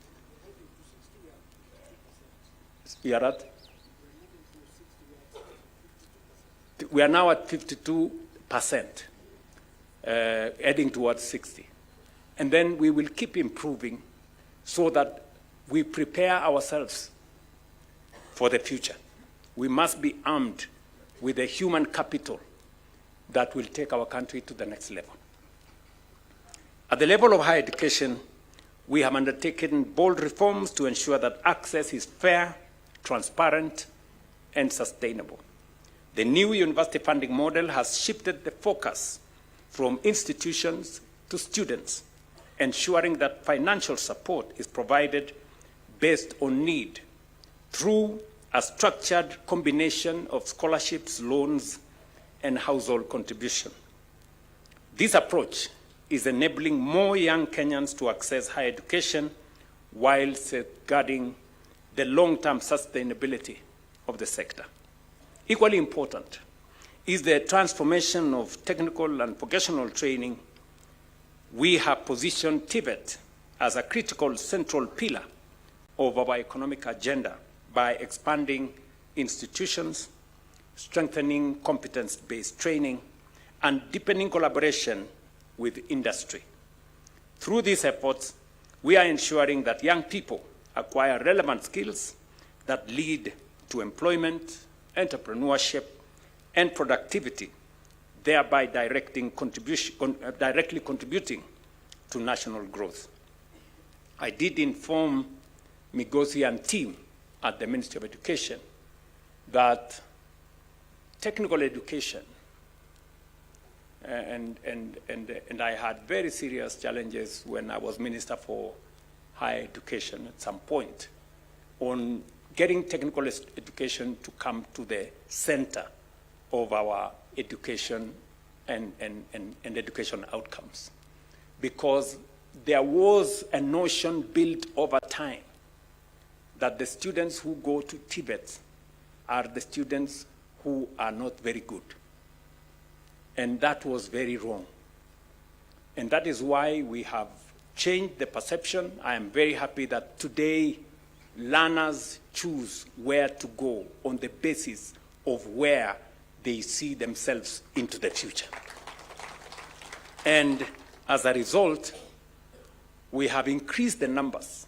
S7: We are at? We are now at 52%, heading towards 60. And then we will keep improving so that we prepare ourselves for the future. We must be armed with the human capital that will take our country to the next level. At the level of higher education, we have undertaken bold reforms to ensure that access is fair, transparent, and sustainable. The new university funding model has shifted the focus from institutions to students, ensuring that financial support is provided based on need through a structured combination of scholarships, loans, and household contribution. This approach is enabling more young Kenyans to access higher education while safeguarding the long-term sustainability of the sector. Equally important is the transformation of technical and vocational training. We have positioned TVET as a critical central pillar of our economic agenda by expanding institutions, strengthening competence-based training, and deepening collaboration with industry. Through these efforts, we are ensuring that young people acquire relevant skills that lead to employment, entrepreneurship, and productivity, thereby directly contributing to national growth. I did inform Migosi and team at the Ministry of Education that technical education, and I had very serious challenges when I was Minister for Higher Education at some point on getting technical education to come to the center of our education and education outcomes. Because there was a notion built over time that the students who go to Tibet are the students who are not very good. And that was very wrong. And that is why we have changed the perception. I am very happy that today learners choose where to go on the basis of where they see themselves into the future. And as a result, we have increased the numbers.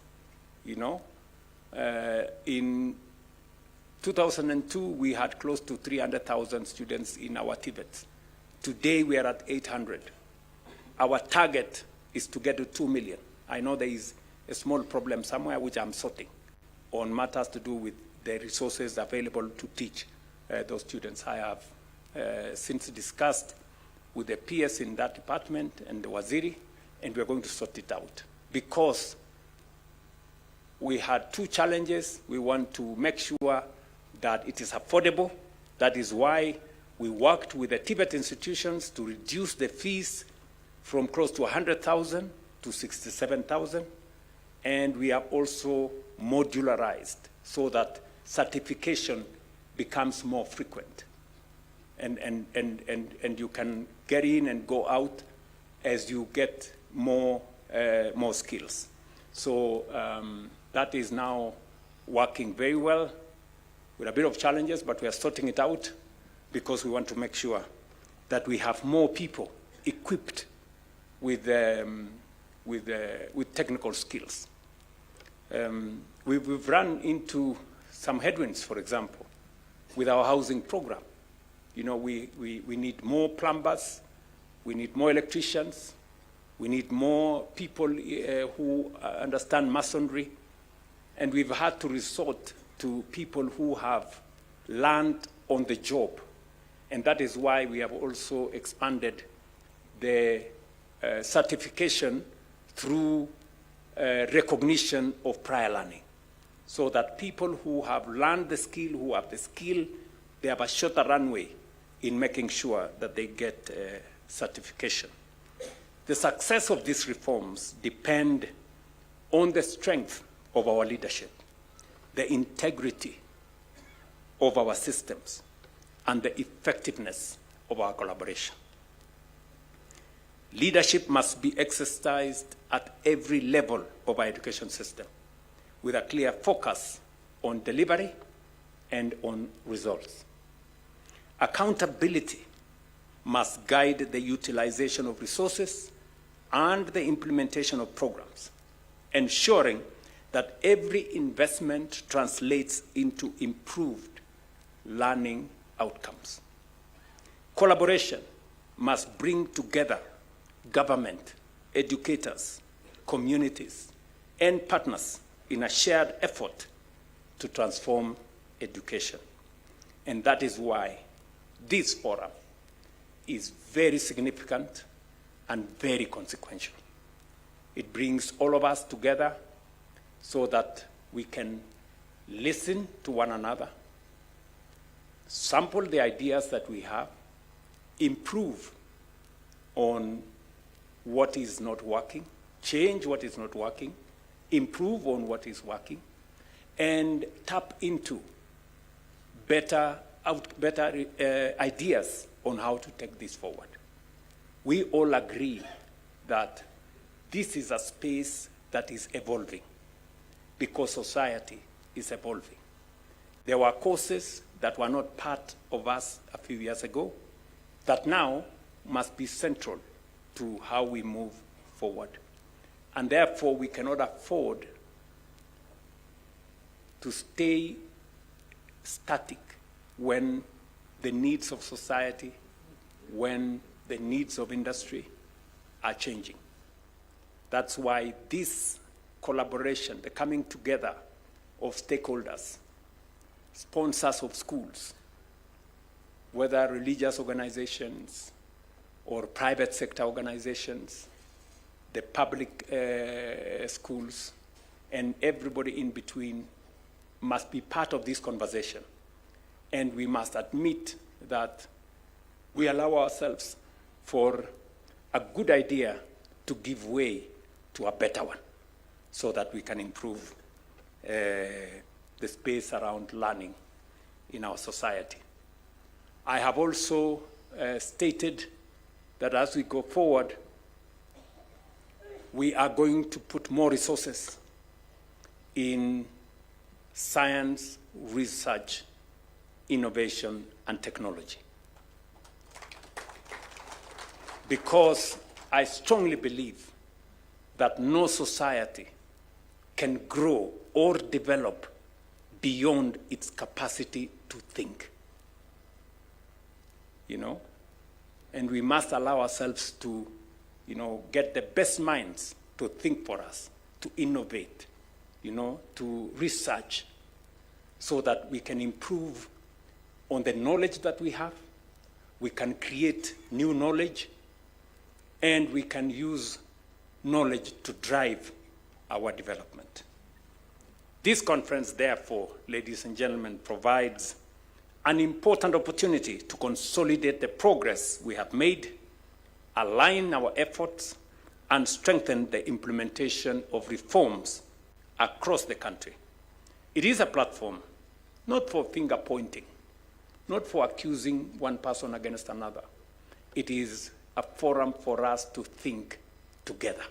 S7: In 2002, we had close to 300,000 students in our TVET. Today we are at 800. Our target is to get to 2 million. I know there is a small problem somewhere which I'm sorting on matters to do with the resources available to teach those students. I have since discussed with the PS in that department and the Waziri, and we're going to sort it out. Because we had two challenges. We want to make sure that it is affordable. That is why we worked with the Tibet institutions to reduce the fees from close to 100,000 to 67,000. And we have also modularized so that certification becomes more frequent. And you can get in and go out as you get more skills. So that is now working very well with a bit of challenges, but we are sorting it out because we want to make sure that we have more people equipped with technical skills. We've run into some headwinds, for example, with our housing program. You know, we need more plumbers, we need more electricians, we need more people who understand masonry, and we've had to resort to people who have learned on the job. And that is why we have also expanded the certification through recognition of prior learning, so that people who have learned the skill, who have the skill, they have a shorter runway in making sure that they get certification. The success of these reforms depend on the strength of our leadership, the integrity of our systems, and the effectiveness of our collaboration. Leadership must be exercised at every level of our education system with a clear focus on delivery and on results. Accountability must guide the utilization of resources and the implementation of programs, ensuring that every investment translates into improved learning outcomes. Collaboration must bring together government, educators, communities, and partners in a shared effort to transform education. And that is why this forum is very significant and very consequential. It brings all of us together so that we can listen to one another, sample the ideas that we have, improve on what is not working, change what is not working, improve on what is working, and tap into better ideas on how to take this forward. We all agree that this is a space that is evolving because society is evolving. There were courses that were not part of us a few years ago that now must be central to how we move forward. And therefore, we cannot afford to stay static when the needs of society, when the needs of industry are changing. That's why this collaboration, the coming together of stakeholders, sponsors of schools, whether religious organizations or private sector organizations, the public schools, and everybody in between must be part of this conversation. And we must admit that we allow ourselves for a good idea to give way to a better one so that we can improve the space around learning in our society. I have also stated that as we go forward, we are going to put more resources in science, research, innovation, and technology. Because I strongly believe that no society can grow or develop beyond its capacity to think. You know, And we must allow ourselves to, get the best minds to think for us, to innovate, to research, so that we can improve on the knowledge that we have, we can create new knowledge, and we can use knowledge to drive our development. This conference, therefore, ladies and gentlemen, provides an important opportunity to consolidate the progress we have made, align our efforts, and strengthen the implementation of reforms across the country. It is a platform not for finger pointing, not for accusing one person against another. It is a forum for us to think together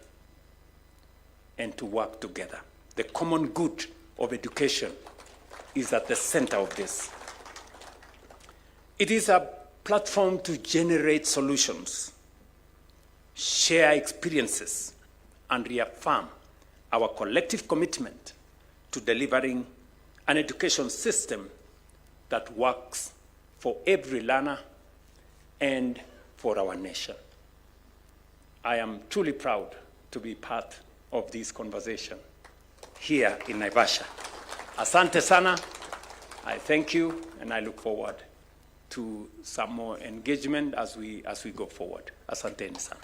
S7: and to work together. The common good of education is at the center of this. It is a platform to generate solutions, share experiences, and reaffirm our collective commitment to delivering an education system that works for every learner and for our nation. I am truly proud to be part of this conversation here in Naivasha. Asante sana. I thank you, and I look forward to some more engagement as we go forward. Asante sana.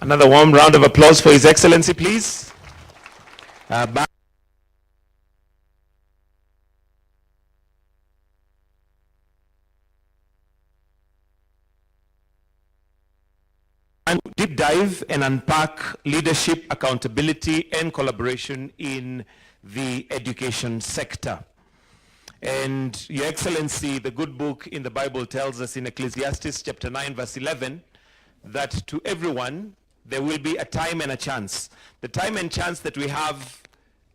S2: Another warm round of applause for His Excellency, please. And deep dive and unpack leadership, accountability, and collaboration in the education sector. And Your Excellency, the good book in the Bible tells us in Ecclesiastes chapter 9, verse 11, that to everyone there will be a time and a chance. The time and chance that we have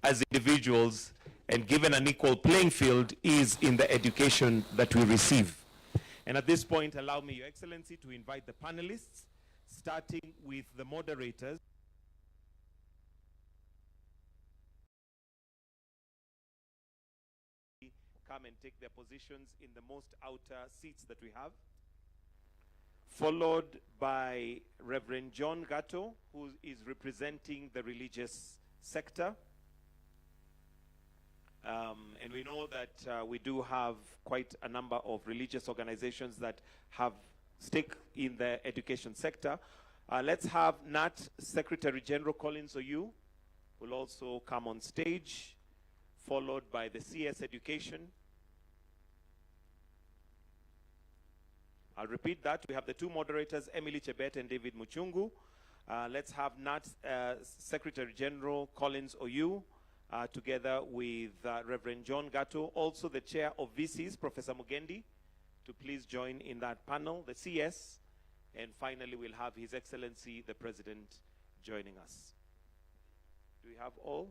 S2: as individuals and given an equal playing field is in the education that we receive. And at this point, allow me, Your Excellency, to invite the panelists, starting with the moderators. Come and take their positions in the most outer seats that we have. Followed by Reverend John Gatto, who is representing the religious sector. And we know that we do have quite a number of religious organizations that have stake in the education sector. Let's have NAT Secretary General Collins Oyu will also come on stage, followed by the CS Education. I'll repeat that. We have the two moderators, Emily Chebet and David Muchungu. Let's have NAT Secretary General Collins Oyu, together with Reverend John Gatto, also the Chair of VCs, Professor Mugendi, to please join in that panel, the CS. And finally, we'll have His Excellency, the President, joining us. Do we have all?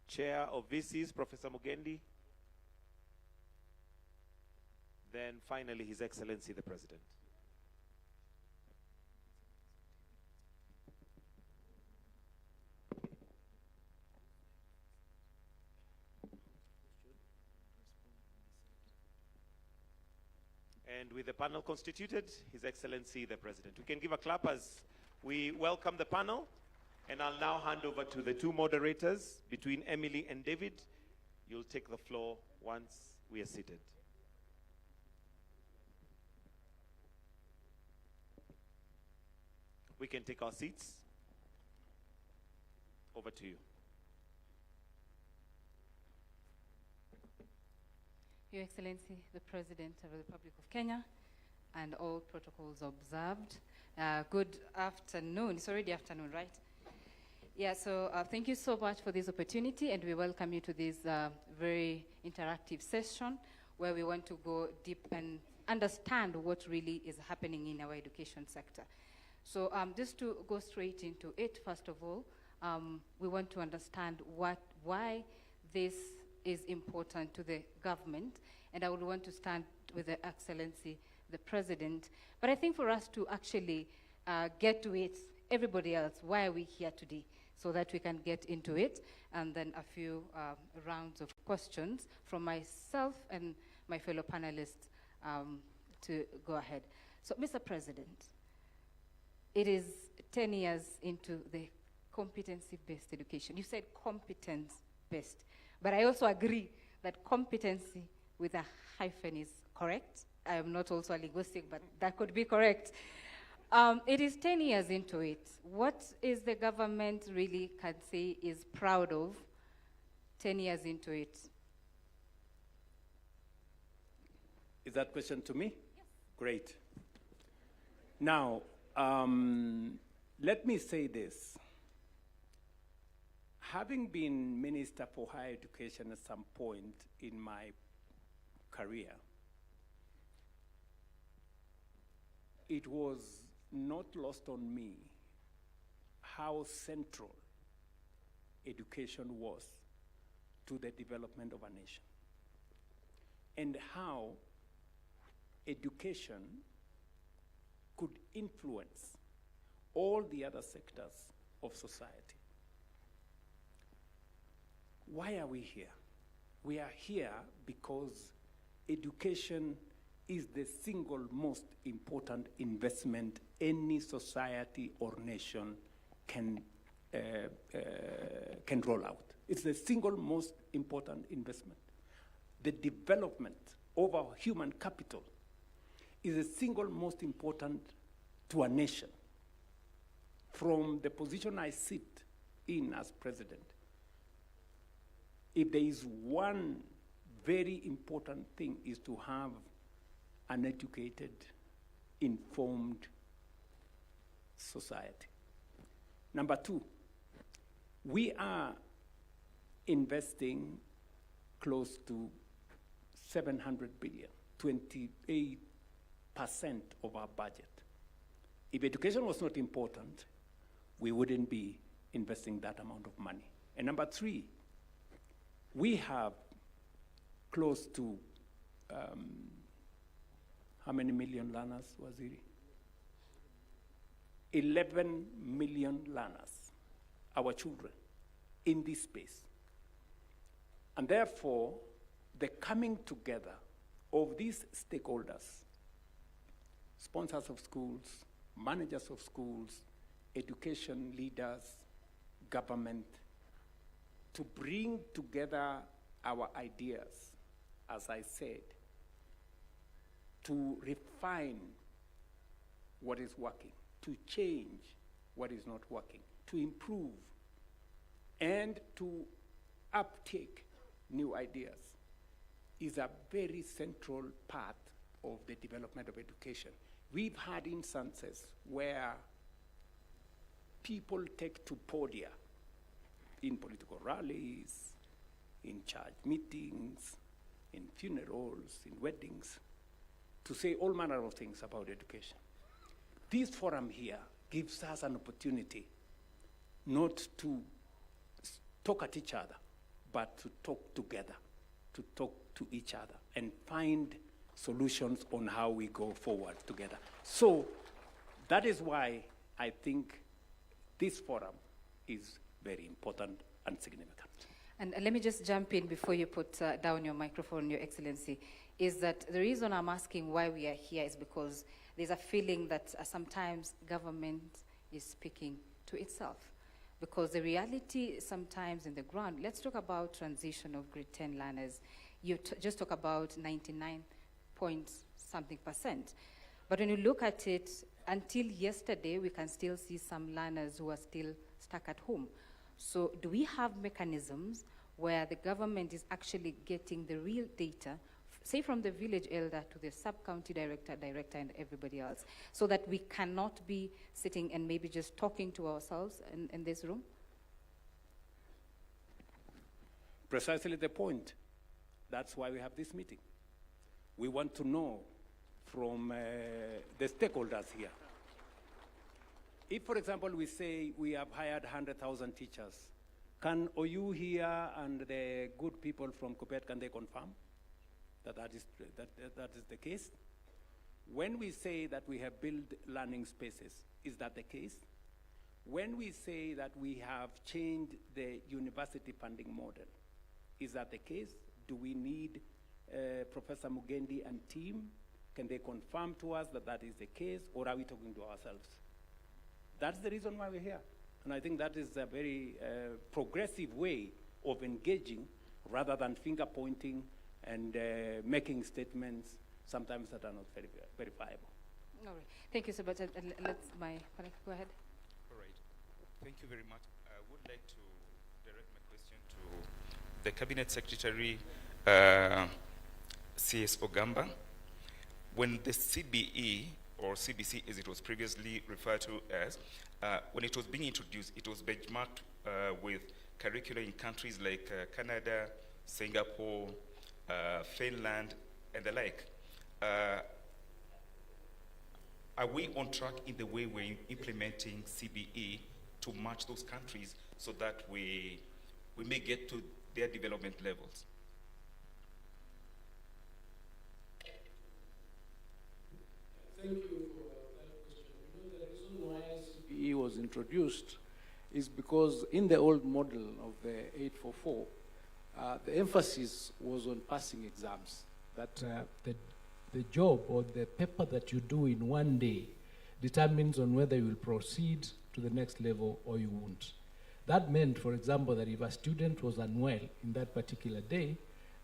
S2: Chair of VCs, Professor Mugendi. Then finally, His Excellency, the President. And with the panel constituted, His Excellency, the President. We can give a clap as we welcome the panel. And I'll now hand over to the two moderators. Between Emily and David, you'll take the floor once we are seated. We can take our seats. Over to you.
S8: Your Excellency, the President of the Republic of Kenya, and all protocols observed. Good afternoon. It's already afternoon, right? Yeah, so thank you so much for this opportunity, and we welcome you to this very interactive session where we want to go deep and understand what really is happening in our education sector. So just to go straight into it, first of all, we want to understand why this is important to the government, and I would want to start with the Excellency, the President. But I think for us to actually get to it, everybody else, why are we here today? so that we can get into it, and then a few rounds of questions from myself and my fellow panelists to go ahead. So, Mr. President, it is 10 years into the competency-based education. You said competence-based, but I also agree that competency with a hyphen is correct. I am not also a linguistic, but that could be correct. It is 10 years into it. What is the government really can say is proud of 10 years into it?
S7: Is that question to me? Yes. Great. Now, let me say this. Having been Minister for Higher Education at some point in my career, it was not lost on me how central education was to the development of a nation, and how education could influence all the other sectors of society. Why are we here? We are here because education is the single most important investment any society or nation can roll out. It's the single most important investment. The development of our human capital is the single most important to a nation. From the position I sit in as president, if there is one very important thing, is to have an educated, informed society. Number two, we are investing close to 700 billion, 28% of our budget. If education was not important, we wouldn't be investing that amount of money. And number three, we have close to, how many million learners, Waziri? 11 million learners, our children, in this space. And therefore, the coming together of these stakeholders, sponsors of schools, managers of schools, education leaders, government, to bring together our ideas, as I said, to refine what is working, to change what is not working, to improve, and to uptake new ideas is a very central part of the development of education. We've had instances where people take to podia in political rallies, in church meetings, in funerals, in weddings, to say all manner of things about education. This forum here gives us an opportunity not to talk at each other, but to talk together, to talk to each other and find solutions on how we go forward together. So that is why I think this forum is very important and significant.
S8: And let me just jump in before you put down your microphone, Your Excellency, is that the reason I'm asking why we are here is because there's a feeling that sometimes government is speaking to itself. Because the reality sometimes in the ground, let's talk about transition of grade 10 learners. You just talk about 99 point something %. But when you look at it, until yesterday, we can still see some learners who are still stuck at home. So do we have mechanisms where the government is actually getting the real data, say from the village elder to the sub-county director, and everybody else, so that we cannot be sitting and maybe just talking to ourselves in this room?
S7: Precisely the point. That's why we have this meeting. We want to know from the stakeholders here. If, for example, we say we have hired 100,000 teachers, can OU here and the good people from Kuppet, can they confirm that that is the case? When we say that we have built learning spaces, is that the case? When we say that we have changed the university funding model, is that the case? Do we need Professor Mugendi and team? Can they confirm to us that that is the case, or are we talking to ourselves? That's the reason why we're here. And I think that is a very progressive way of engaging rather than finger pointing and making statements sometimes that are not verifiable.
S8: All right. Thank you so much. And let's go ahead.
S9: All right. Thank you very much. I would like to direct my question to the Cabinet Secretary, CS Ogamba. When the CBE, or CBC as it was previously referred to as, when it was being introduced, it was benchmarked with curricula in countries like Canada, Singapore, Finland, and the like. Are we on track in the way we're implementing CBE to match those countries so that we may get to their development levels?
S6: Thank you for that question. You know, the reason why CBE was introduced is because in the old model of the 844, the emphasis was on passing exams. That the job or the paper that you do in one day determines on whether you will proceed to the next level or you won't. That meant, for example, that if a student was unwell in that particular day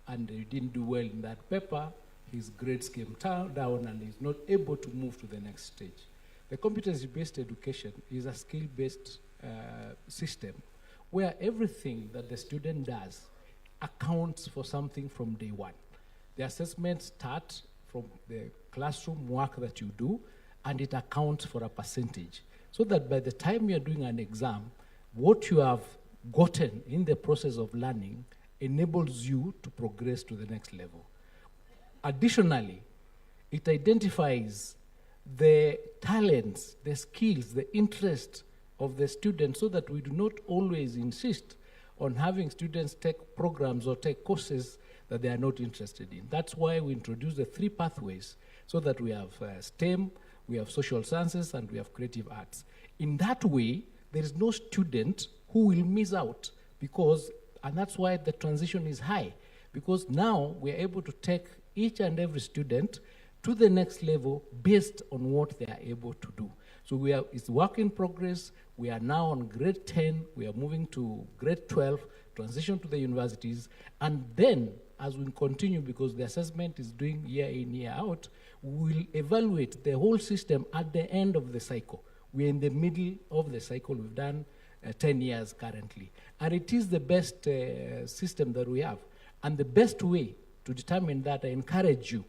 S6: and he didn't do well in that paper, his grades came down and he's not able to move to the next stage. The competency-based education is a skill-based system where everything that the student does accounts for something from day one. The assessments start from the classroom work that you do, and it accounts for a percentage. So that by the time you're doing an exam, what you have gotten in the process of learning enables you to progress to the next level. Additionally, it identifies the talents, the skills, the interest of the students so that we do not always insist on having students take programs or take courses that they are not interested in. That's why we introduce the 3 pathways so that we have STEM, we have social sciences, and we have creative arts. In that way, there is no student who will miss out and that's why the transition is high, because now we are able to take each and every student to the next level based on what they are able to do. So it's work in progress. We are now on grade 10. We are moving to grade 12, transition to the universities. And then, as we continue, because the assessment is doing year in, year out, we will evaluate the whole system at the end of the cycle. We're in the middle of the cycle. We've done 10 years currently. And it is the best system that we have. And the best way to determine that, I encourage you,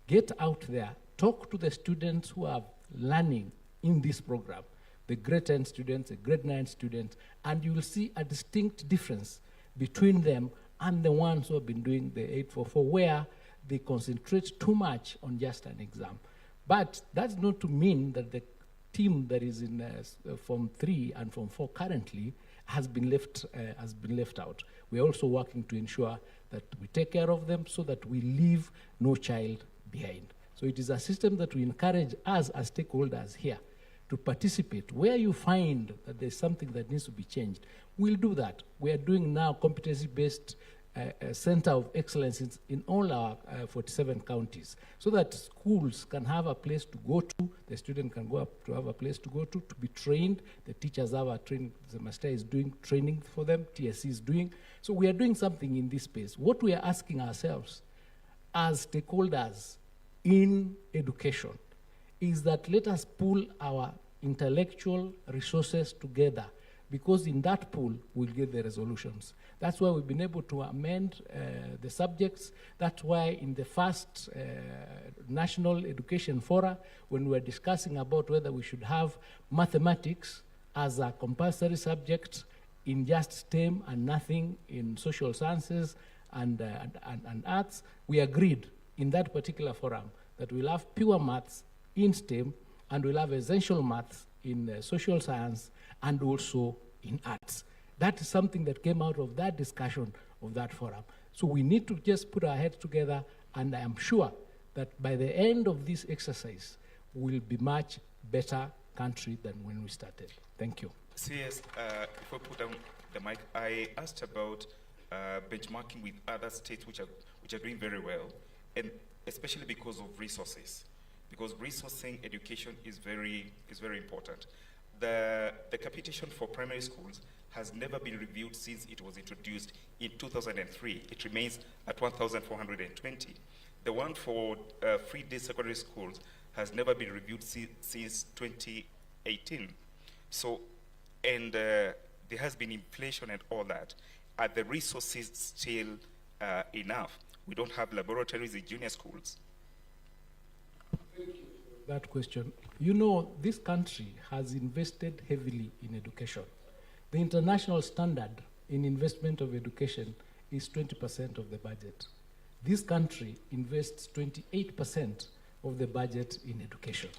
S6: get out there, talk to the students who are learning in this program, the grade 10 students, the grade 9 students, and you will see a distinct difference between them and the ones who have been doing the 844, where they concentrate too much on just an exam. But that's not to mean that the team that is in Form 3 and Form 4 currently has been left out. We're also working to ensure that we take care of them so that we leave no child behind. So it is a system that we encourage us as stakeholders here to participate. Where you find that there's something that needs to be changed, we'll do that. We are doing now competency-based center of excellence in all our 47 counties, so that schools can have a place to go to, the student can go up to have a place to go to be trained, the teachers have a training, the master is doing training for them, TSC is doing. So we are doing something in this space. What we are asking ourselves as stakeholders in education is that let us pull our intellectual resources together, because in that pool we'll get the resolutions. That's why we've been able to amend the subjects. That's why in the first National Education Forum, when we were discussing about whether we should have mathematics as a compulsory subject in just STEM and nothing in social sciences and arts, we agreed in that particular forum that we'll have pure maths in STEM and we'll have essential maths in social science and also in arts. That is something that came out of that discussion of that forum. So we need to just put our heads together, and I am sure that by the end of this exercise, we'll be much better country than when we started. Thank you.
S9: CS, before I put down the mic, I asked about benchmarking with other states which are doing very well, and especially because of resources. Because resourcing education is very important. The capitation for primary schools has never been reviewed since it was introduced in 2003. It remains at 1,420. The one for free day secondary schools has never been reviewed since 2018. So, and there has been inflation and all that. Are the resources still enough? We don't have laboratories in junior schools.
S6: That question. You know, this country has invested heavily in education. The international standard in investment of education is 20% of the budget. This country invests 28% of the budget in education.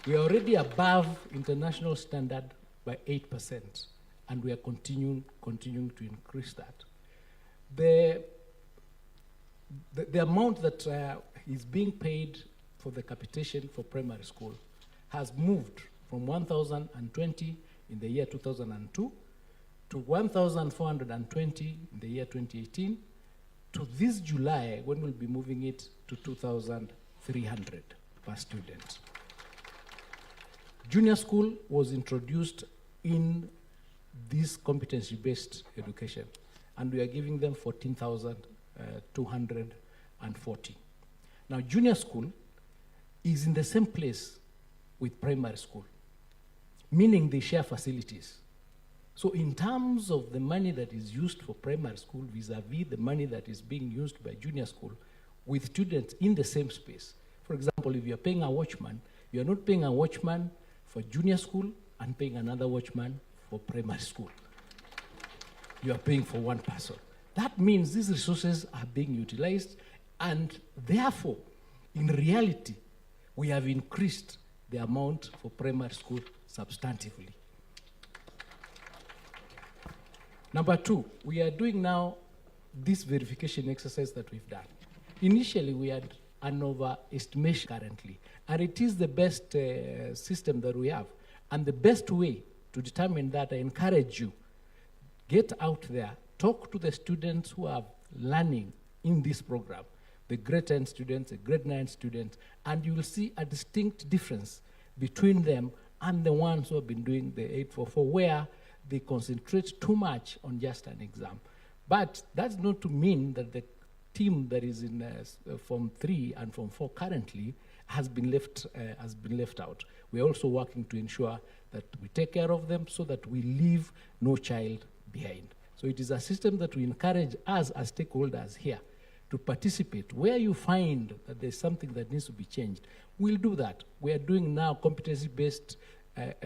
S6: We are already above international standard by 8%, and we are continuing to increase that. The amount that is being paid for the capitation for primary school has moved from 1,020 in the year 2002 to 1,420 in the year 2018 to this July, when we'll be moving it to 2,300 per student. Junior school was introduced in this competency-based education, and we are giving them 14,240. Now, junior school is in the same place with primary school, meaning they share facilities. So in terms of the money that is used for primary school vis-a-vis the money that is being used by junior school with students in the same space. For example, if you're paying a watchman, you're not paying a watchman for junior school and paying another watchman for primary school. You are paying for one person. That means these resources are being utilized, and therefore, in reality, we have increased the amount for primary school substantively. Number two, we are doing now this verification exercise that we've done. Initially, we had an overestimation currently, and it is the best system that we have. And the best way to determine that, I encourage you, get out there, talk to the students who are learning in this program, the grade 10 students, the grade 9 students, and you will see a distinct difference between them and the ones who have been doing the 844, where they concentrate too much on just an exam. But that's not to mean that the team that is in Form 3 and Form 4 currently has been left out. We're also working to ensure that we take care of them so that we leave no child behind. So it is a system that we encourage us as stakeholders here to participate. Where you find that there's something that needs to be changed, we'll do that. We are doing now competency-based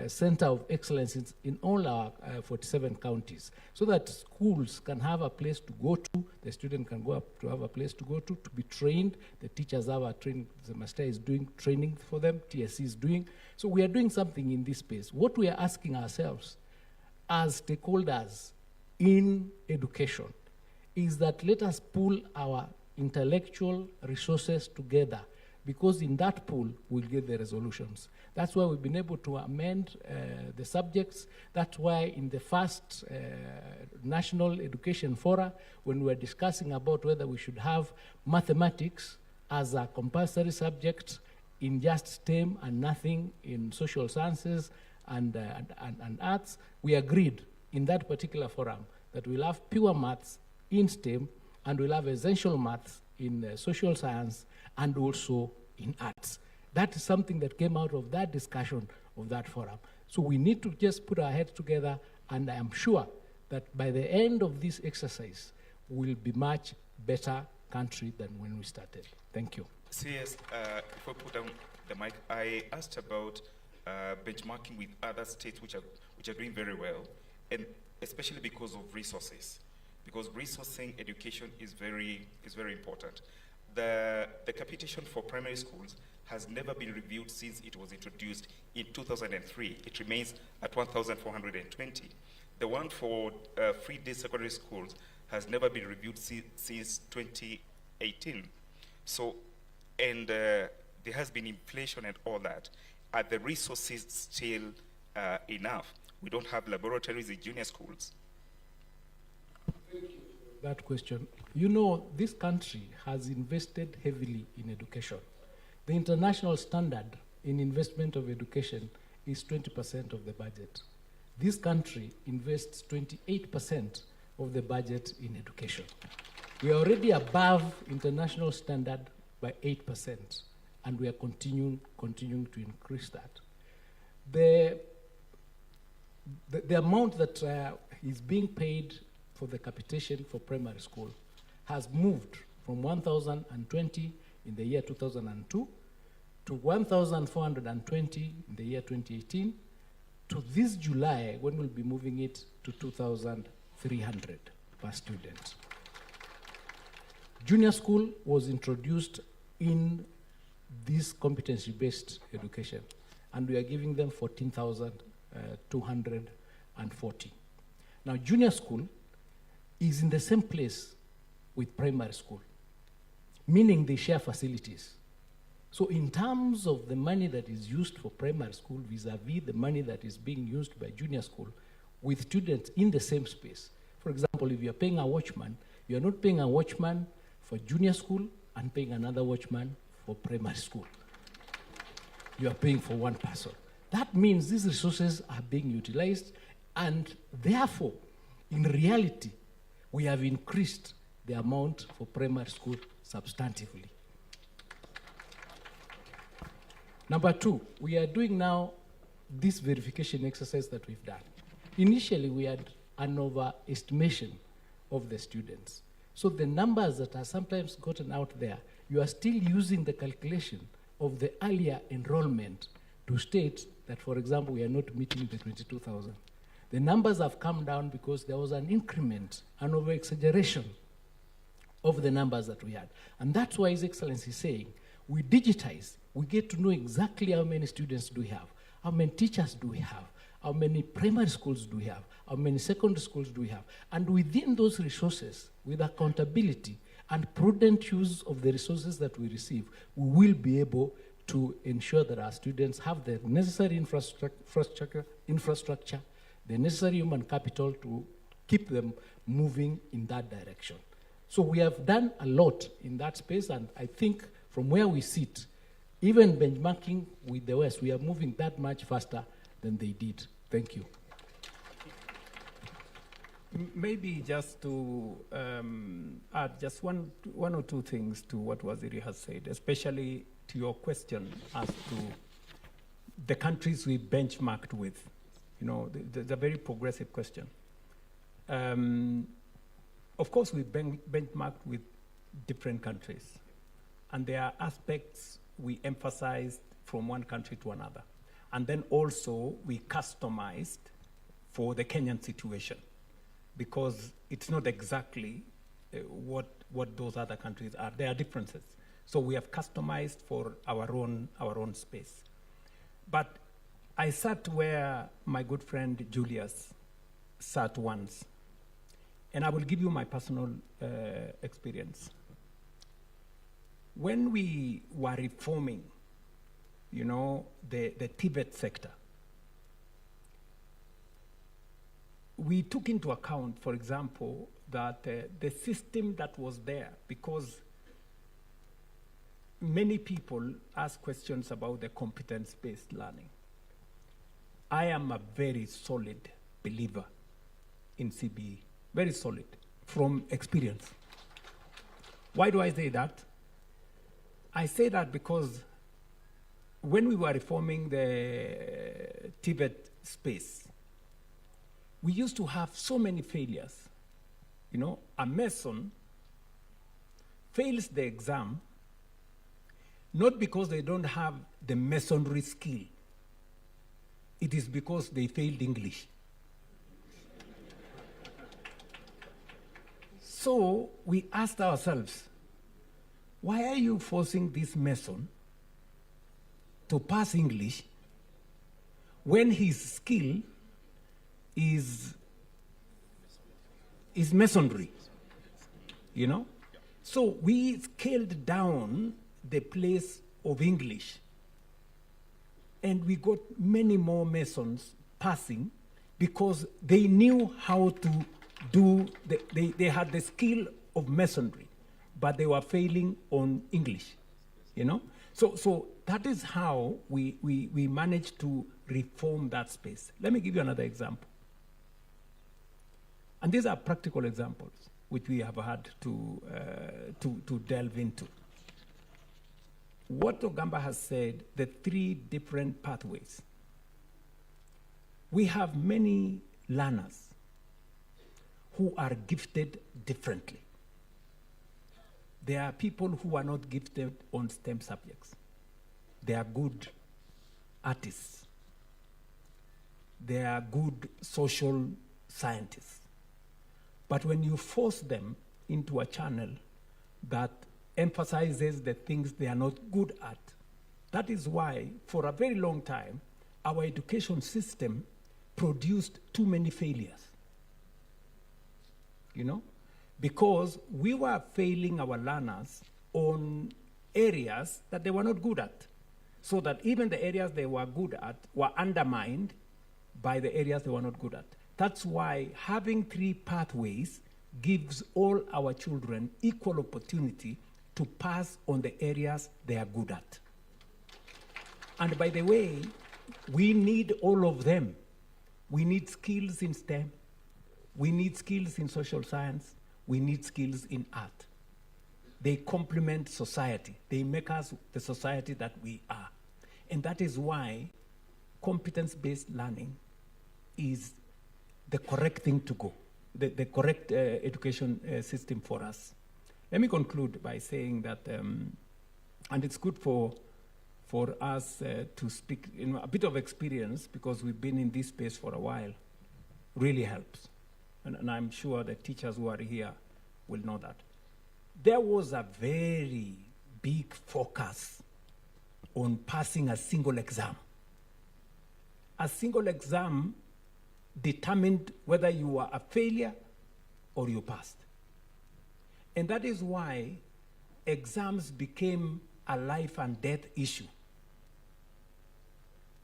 S6: center of excellence in all our 47 counties, so that schools can have a place to go to, the student can go up to have a place to go to be trained, the teachers have a training, the master is doing training for them, TSC is doing. So we are doing something in this space. What we are asking ourselves as stakeholders in education is that let us pool our intellectual resources together, because in that pool, we'll get the resolutions. That's why we've been able to amend the subjects. That's why in the first National Education Forum, when we were discussing about whether we should have mathematics as a compulsory subject in just STEM and nothing in social sciences and arts, we agreed in that particular forum that we'll have pure maths in STEM and we'll have essential maths in social science and also in arts. That is something that came out of that discussion of that forum. So we need to just put our heads together, and I am sure that by the end of this exercise, we'll be much better country than when we started. Thank you.
S9: CS, before I put down the mic, I asked about benchmarking with other states which are doing very well, and especially because of resources. Because resourcing education is very important. The capitation for primary schools has never been reviewed since it was introduced in 2003. It remains at 1,420. The one for free day secondary schools has never been reviewed since 2018. So, and there has been inflation and all that. are the resources still enough? We don't have laboratories in junior schools.
S6: That question. You know, this country has invested heavily in education. The international standard in investment of education is 20% of the budget. This country invests 28% of the budget in education. We are already above international standard by 8%, and we are continuing to increase that. The amount that is being paid for the capitation for primary school has moved from 1,020 in the year 2002 to 1,420 in the year 2018 to this July, when we'll be moving it to 2,300 per student. Junior school was introduced in this competency-based education, and we are giving them 14,240. Now, junior school is in the same place with primary school, meaning they share facilities. So in terms of the money that is used for primary school vis-a-vis the money that is being used by junior school with students in the same space. For example, if you're paying a watchman, you're not paying a watchman for junior school and paying another watchman for primary school. You are paying for one person. That means these resources are being utilized, and therefore, in reality, we have increased the amount for primary school substantively. Number two, we are doing now this verification exercise that we've done. Initially, we had an overestimation of the students. So the numbers that are sometimes gotten out there, you are still using the calculation of the earlier enrollment to state that, for example, we are not meeting the 22,000. The numbers have come down because there was an increment, an over-exaggeration of the numbers that we had. And that's why His Excellency is saying, we digitize, we get to know exactly how many students do we have, how many teachers do we have, how many primary schools do we have, how many secondary schools do we have. And within those resources, with accountability and prudent use of the resources that we receive, we will be able to ensure that our students have the necessary infrastructure, the necessary human capital to keep them moving in that direction. So we have done a lot in that space, and I think from where we sit, even benchmarking with the West, we are moving that much faster than they did. Thank you.
S7: Maybe just to add just one or two things to what Waziri has said, especially to your question as to the countries we benchmarked with. You know, the very progressive question. Of course, we benchmarked with different countries, and there are aspects we emphasized from one country to another. And then also we customized for the Kenyan situation, because it's not exactly what those other countries are. There are differences. So we have customized for our own space. But I sat where my good friend Julius sat once, and I will give you my personal experience. When we were reforming, you know, the Tibet sector, we took into account, for example, that the system that was there, because many people ask questions about the competence-based learning. I am a very solid believer in CBE, very solid, from experience. Why do I say that? I say that because when we were reforming the Tibet space, we used to have so many failures. You know, a mason fails the exam not because they don't have the masonry skill. It is because they failed English. So we asked ourselves, why are you forcing this mason to pass English when his skill is masonry, you know? So we scaled down the place of English And we got many more Masons passing because they knew how to do, they had the skill of Masonry, but they were failing on English, you know? So that is how we managed to reform that space. Let me give you another example. And these are practical examples which we have had to delve into. What Ogamba has said, the 3 different pathways. We have many learners who are gifted differently. There are people who are not gifted on STEM subjects. They are good artists. They are good social scientists. But when you force them into a channel that emphasizes the things they are not good at, that is why, for a very long time, our education system produced too many failures. You know? Because we were failing our learners on areas that they were not good at. So that even the areas they were good at were undermined by the areas they were not good at. That's why having 3 pathways gives all our children equal opportunity to pass on the areas they are good at. And by the way, we need all of them. We need skills in STEM. We need skills in social science. We need skills in art. They complement society. They make us the society that we are. And that is why competence-based learning is the correct thing to go, the correct education system for us. Let me conclude by saying that, and it's good for us to speak, a bit of experience, because we've been in this space for a while, really helps. And I'm sure the teachers who are here will know that. There was a very big focus on passing a single exam. A single exam determined whether you were a failure or you passed. And that is why exams became a life and death issue.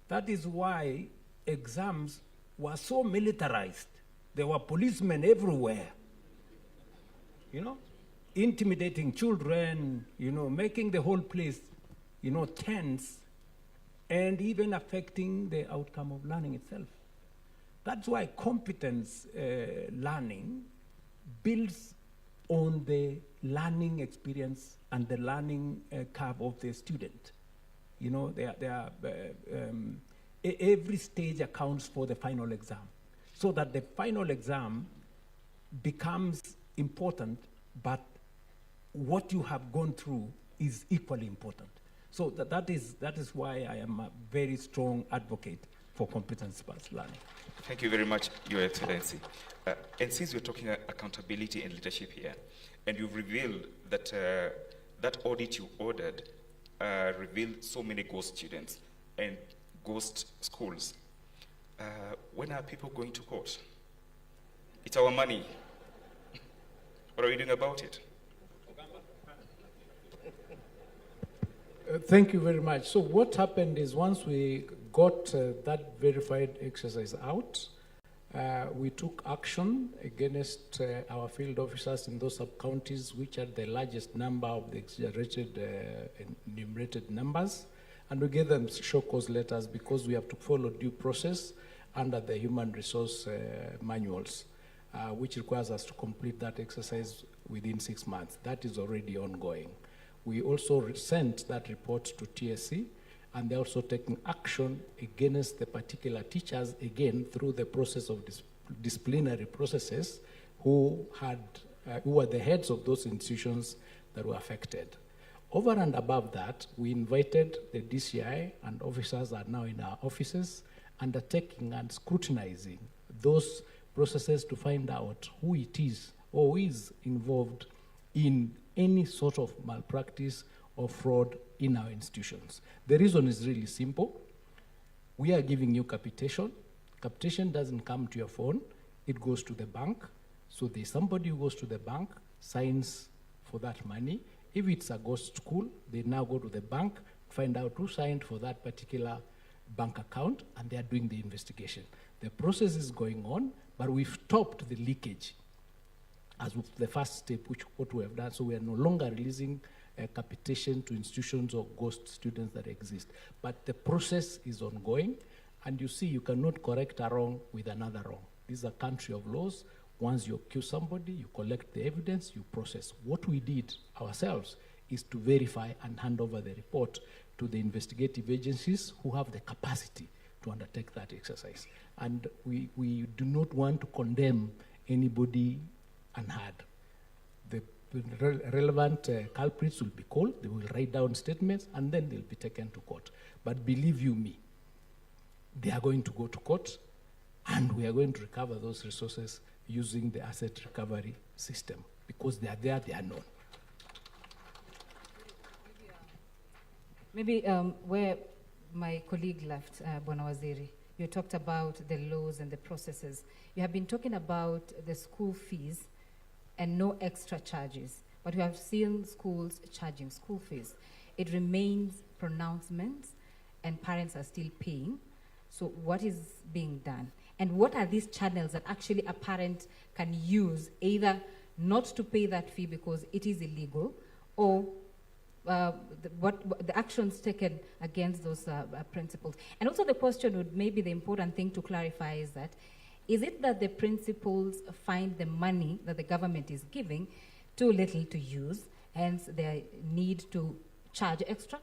S7: That is why exams were so militarized. There were policemen everywhere, intimidating children, making the whole place, tense, and even affecting the outcome of learning itself. That's why competence learning builds on the learning experience and the learning curve of the student. Every stage accounts for the final exam, so that the final exam becomes important, but what you have gone through is equally important. So that is why I am a very strong advocate for competence-based learning.
S9: Thank you very much, Your Excellency. And since we're talking accountability and leadership here, and you've revealed that that audit you ordered revealed so many ghost students and ghost schools, when are people going to court? It's our money. What are we doing about it?
S6: Thank you very much. So what happened is, once we got that verified exercise out, we took action against our field officers in those sub-counties which had the largest number of the exaggerated enumerated numbers, and we gave them show cause letters because we have to follow due process under the human resource manuals, which requires us to complete that exercise within 6 months. That is already ongoing. We also sent that report to TSC, and they're also taking action against the particular teachers, again, through the process of disciplinary processes, who were the heads of those institutions that were affected. Over and above that, we invited the DCI, and officers are now in our offices, undertaking and scrutinizing those processes to find out who it is or who is involved in any sort of malpractice or fraud in our institutions. The reason is really simple. We are giving you capitation. Capitation doesn't come to your phone, it goes to the bank. So there's somebody who goes to the bank, signs for that money. If it's a ghost school, they now go to the bank, find out who signed for that particular bank account, and they are doing the investigation. The process is going on, but we've stopped the leakage as the first step, which what we have done. So we are no longer releasing capitation to institutions or ghost students that exist. But the process is ongoing, and you see, you cannot correct a wrong with another wrong. This is a country of laws. Once you accuse somebody, you collect the evidence, you process. What we did ourselves is to verify and hand over the report to the investigative agencies who have the capacity to undertake that exercise. And we do not want to condemn anybody unheard. The relevant culprits will be called, they will write down statements, and then they'll be taken to court. But believe you me, they are going to go to court, and we are going to recover those resources using the asset recovery system, because they are there, they are known.
S8: Maybe where my colleague left, Bwana Waziri, you talked about the laws and the processes. You have been talking about the school fees and no extra charges, but we have seen schools charging school fees. It remains pronouncements, and parents are still paying. So what is being done? And what are these channels that actually a parent can use, either not to pay that fee because it is illegal, or the actions taken against those principals? And also the question would, maybe the important thing to clarify is that, is it that the principals find the money that the government is giving too little to use, hence their need to charge extra?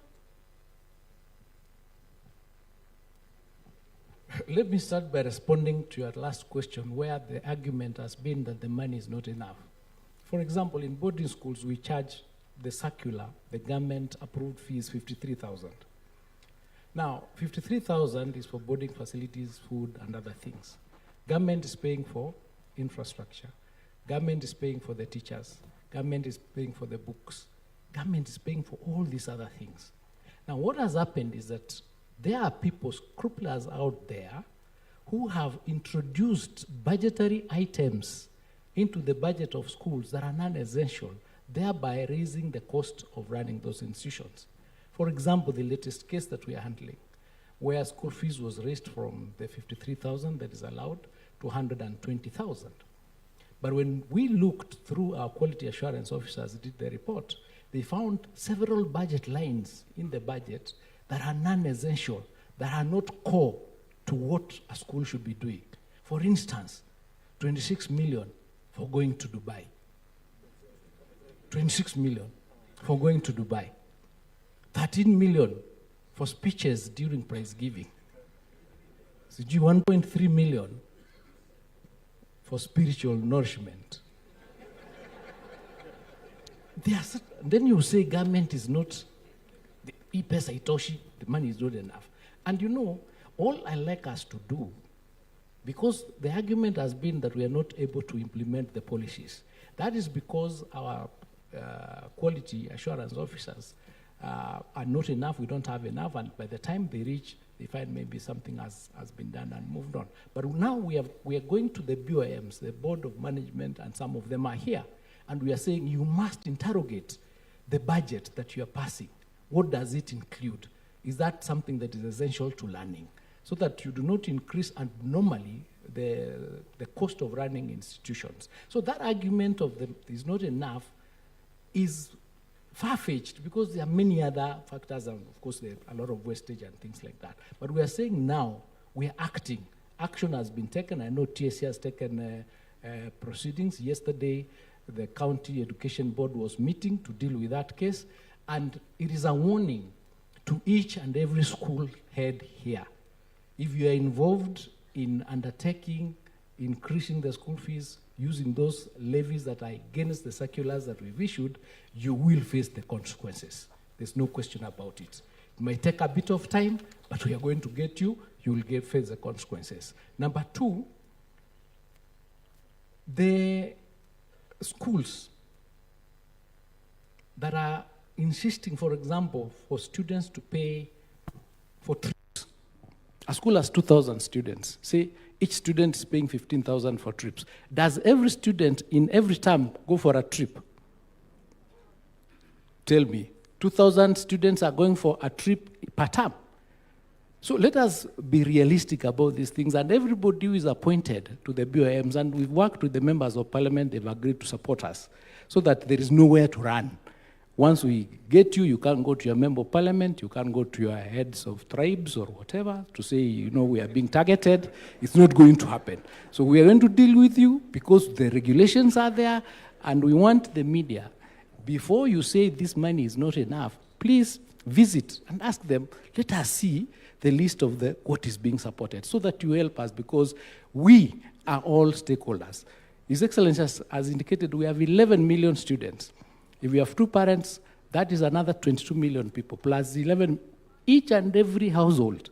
S6: Let me start by responding to your last question, where the argument has been that the money is not enough. For example, in boarding schools, we charge the circular, the government-approved fee is 53,000. Now, 53,000 is for boarding facilities, food, and other things. Government is paying for infrastructure. Government is paying for the teachers. Government is paying for the books. Government is paying for all these other things. Now, what has happened is that there are people, scrupulous out there, who have introduced budgetary items into the budget of schools that are non-essential, thereby raising the cost of running those institutions. For example, the latest case that we are handling, where school fees was raised from the 53,000 that is allowed to 120,000. But when we looked through, our quality assurance officers did the report, they found several budget lines in the budget that are non-essential, that are not core to what a school should be doing. For instance, 26 million for going to Dubai. 26 million for going to Dubai. 13 million for speeches during prize giving. So 1.3 million for spiritual nourishment. Then you say government is not, the money is not enough. And you know, all I like us to do, because the argument has been that we are not able to implement the policies. That is because our quality assurance officers are not enough, we don't have enough, and by the time they reach, they find maybe something has been done and moved on. But now we are going to the BOMs, the Board of Management, and some of them are here, and we are saying you must interrogate the budget that you are passing. What does it include? Is that something that is essential to learning? So that you do not increase abnormally the cost of running institutions. So that argument of is not enough is far-fetched, because there are many other factors, and of course there are a lot of wastage and things like that. But we are saying now, we are acting. Action has been taken. I know TSC has taken proceedings. Yesterday, the County Education Board was meeting to deal with that case, and it is a warning to each and every school head here. If you are involved in undertaking, increasing the school fees, using those levies that are against the circulars that we've issued, you will face the consequences. There's no question about it. It might take a bit of time, but we are going to get you. You will face the consequences. Number two, the schools that are insisting, for example, for students to pay for trips. A school has 2,000 students. Say each student is paying 15,000 for trips. Does every student in every term go for a trip? Tell me. 2,000 students are going for a trip per term. So let us be realistic about these things, and everybody who is appointed to the BOMs, and we've worked with the members of parliament, they've agreed to support us, so that there is nowhere to run. Once we get you, you can't go to your member of parliament, you can't go to your heads of tribes or whatever to say, you know, we are being targeted. It's not going to happen. So we are going to deal with you because the regulations are there, and we want the media, before you say this money is not enough, please visit and ask them, let us see the list of what is being supported, so that you help us, because we are all stakeholders. His Excellency has indicated we have 11 million students. If we have 2 parents, that is another 22 million people, plus 11. Each and every household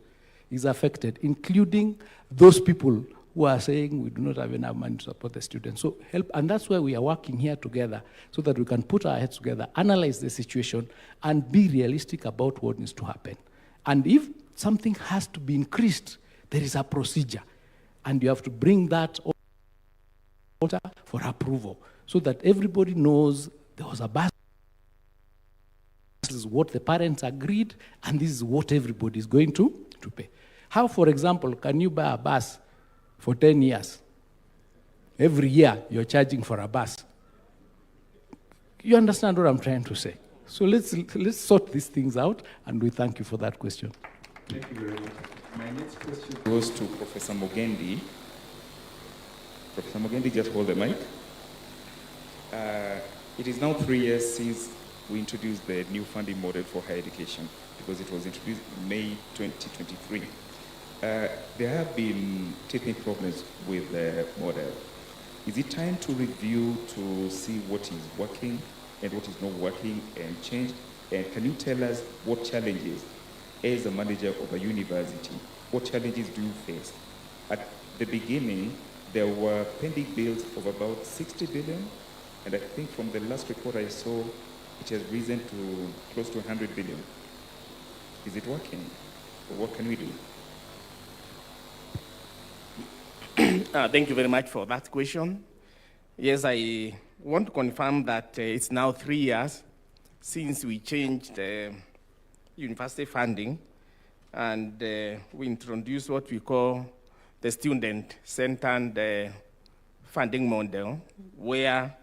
S6: is affected, including those people who are saying we do not have enough money to support the students. So help, and that's why we are working here together, so that we can put our heads together, analyze the situation, and be realistic about what needs to happen. And if something has to be increased, there is a procedure, and you have to bring that order for approval, so that everybody knows there was a bus. This is what the parents agreed, and this is what everybody is going to pay. How, for example, can you buy a bus for 10 years? Every year you're charging for a bus. You understand what I'm trying to say? So let's sort these things out, and we thank you for that question.
S10: Thank you very much. My next question goes to Professor Mugendi. Professor Mugendi, just hold the mic. It is now 3 years since we introduced the new funding model for higher education, because it was introduced in May 2023. There have been teething problems with the model. Is it time to review to see what is working and what is not working and change? And can you tell us what challenges, as a manager of a university, what challenges do you face? At the beginning, there were pending bills of about 60 billion, and I think from the last report I saw, it has risen to close to 100 billion. Is it working? Or what can we do?
S11: Thank you very much for that question. Yes, I want to confirm that it's now 3 years since we changed university funding, and we introduced what we call the student-centered funding model, where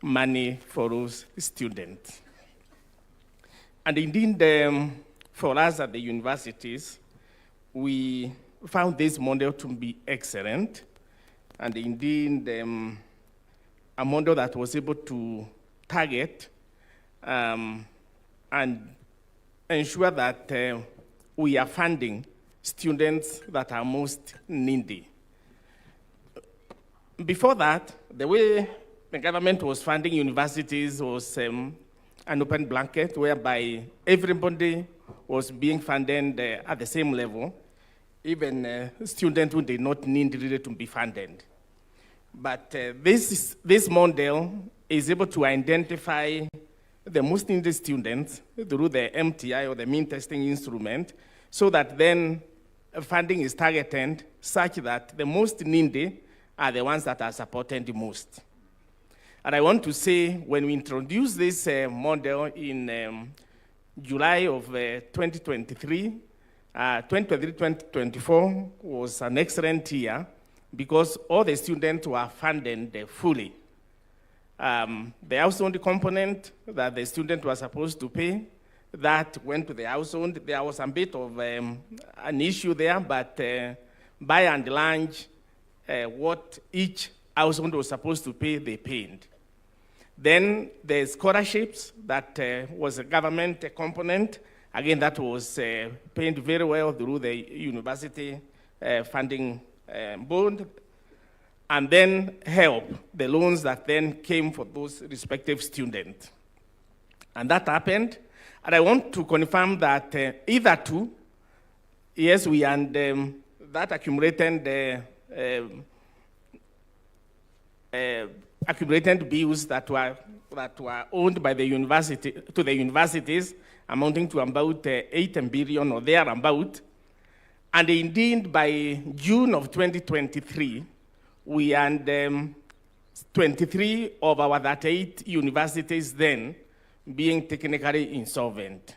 S11: money follows students. And indeed, for us at the universities, we found this model to be excellent, and indeed a model that was able to target and ensure that we are funding students that are most needy. Before that, the way the government was funding universities was an open blanket, whereby everybody was being funded at the same level, even students who did not need really to be funded. But this model is able to identify the most needy students through the MTI, or the mean testing instrument, so that then funding is targeted such that the most needy are the ones that are supported the most. And I want to say, when we introduced this model in July of 2023, 2023-2024 was an excellent year, because all the students were funded fully. The household component that the student was supposed to pay, that went to the household. There was a bit of an issue there, but by and large, what each household was supposed to pay, they paid. Then the scholarships, that was a government component. Again, that was paid very well through the university funding board. And then help, the loans that then came for those respective students. And that happened. And I want to confirm that either two, yes, we and that accumulated bills that were owned by the university to the universities, amounting to about 8 billion or thereabout. And indeed, by June of 2023, we and 23 of our 38 universities then being technically insolvent.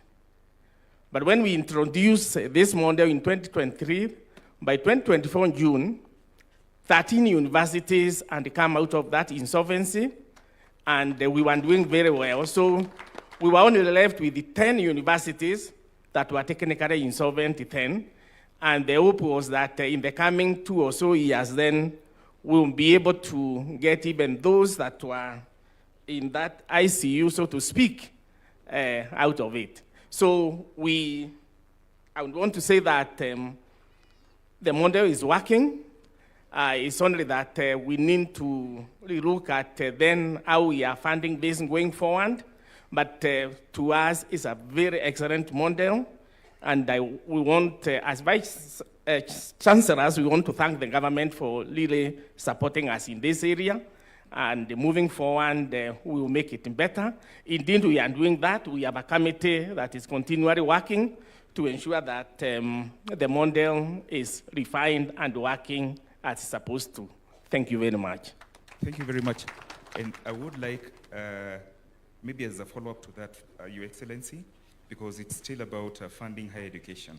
S11: But when we introduced this model in 2023, by 2024 June, 13 universities had come out of that insolvency, and we were doing very well. So we were only left with the 10 universities that were technically insolvent, 10. And the hope was that in the coming 2 or so years, then we'll be able to get even those that were in that ICU, so to speak, out of it. So I would want to say that the model is working. It's only that we need to look at then how we are funding this going forward. But to us, it's a very excellent model. And we want, as Vice Chancellors, we want to thank the government for really supporting us in this area. And moving forward, we will make it better. Indeed, we are doing that. We have a committee that is continually working to ensure that the model is refined and working as it's supposed to. Thank you very much.
S10: Thank you very much. And I would like, maybe as a follow-up to that, Your Excellency, because it's still about funding higher education.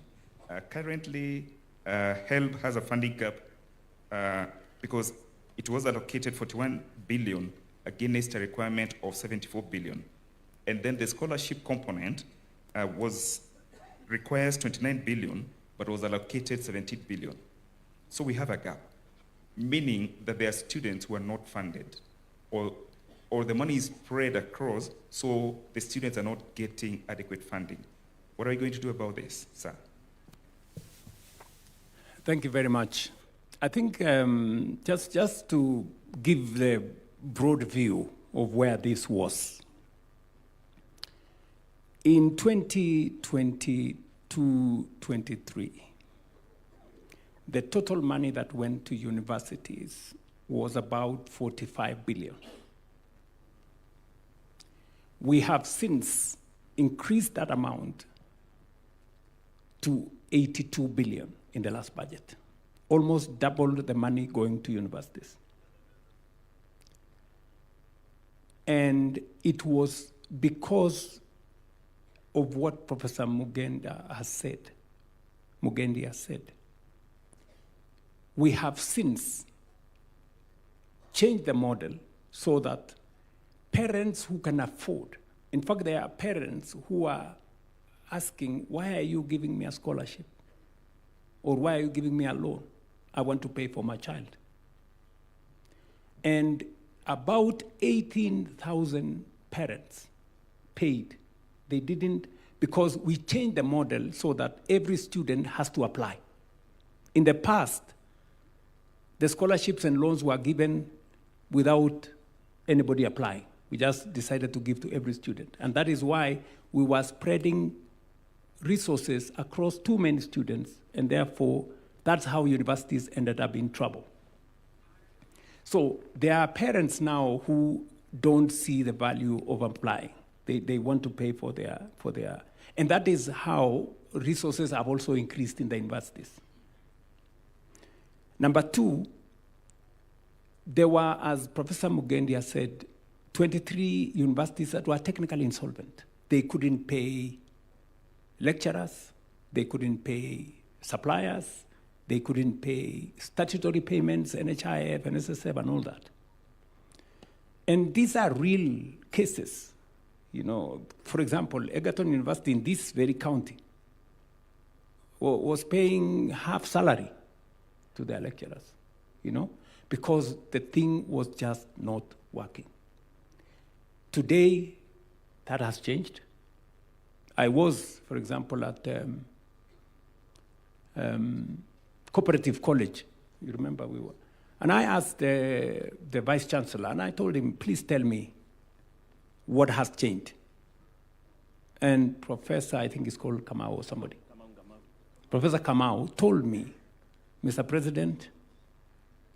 S10: Currently, HELB has a funding gap because it was allocated 41 billion against a requirement of 74 billion. And then the scholarship component requires 29 billion, but was allocated 17 billion. So we have a gap, meaning that there are students who are not funded, or the money is spread across, so the students are not getting adequate funding. What are you going to do about this, sir?
S7: Thank you very much. I think just to give the broad view of where this was. In 2022-23, the total money that went to universities was about 45 billion. We have since increased that amount to 82 billion in the last budget, almost doubled the money going to universities. And it was because of what Professor Mugendi has said. We have since changed the model so that parents who can afford, in fact, there are parents who are asking, why are you giving me a scholarship? Or why are you giving me a loan? I want to pay for my child. And about 18,000 parents paid. They didn't, because we changed the model so that every student has to apply. In the past, the scholarships and loans were given without anybody applying. We just decided to give to every student. And that is why we were spreading resources across too many students, and therefore, that's how universities ended up in trouble. So there are parents now who don't see the value of applying. They want to pay for their, and that is how resources have also increased in the universities. Number two, there were, as Professor Mugendi has said, 23 universities that were technically insolvent. They couldn't pay lecturers, they couldn't pay suppliers, they couldn't pay statutory payments, NHIF, NSSF, and all that. And these are real cases. You know, for example, Egerton University in this very county was paying half salary to their lecturers, you know, because the thing was just not working. Today, that has changed. I was, for example, at Cooperative College. You remember we were. And I asked the Vice Chancellor, and I told him, please tell me what has changed. And Professor, I think it's called Kamau or somebody. Professor Kamau told me, Mr. President,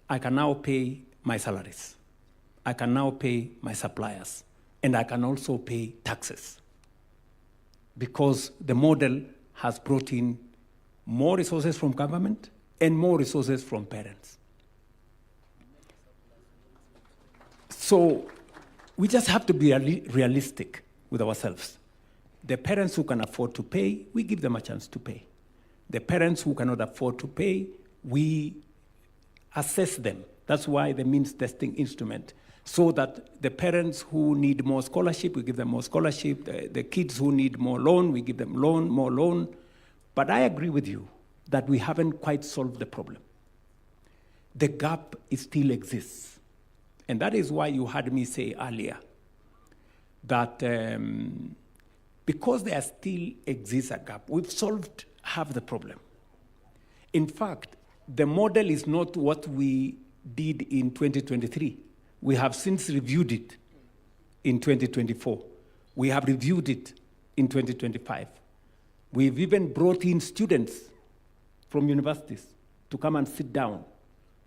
S7: I can now pay my salaries. I can now pay my suppliers. And I can also pay taxes. Because the model has brought in more resources from government and more resources from parents. So we just have to be realistic with ourselves. The parents who can afford to pay, we give them a chance to pay. The parents who cannot afford to pay, we assess them. That's why the means testing instrument, so that the parents who need more scholarship, we give them more scholarship. The kids who need more loan, we give them more loan. But I agree with you that we haven't quite solved the problem. The gap still exists. And that is why you heard me say earlier that because there still exists a gap, we've solved half the problem. In fact, the model is not what we did in 2023. We have since reviewed it in 2024. We have reviewed it in 2025. We've even brought in students from universities to come and sit down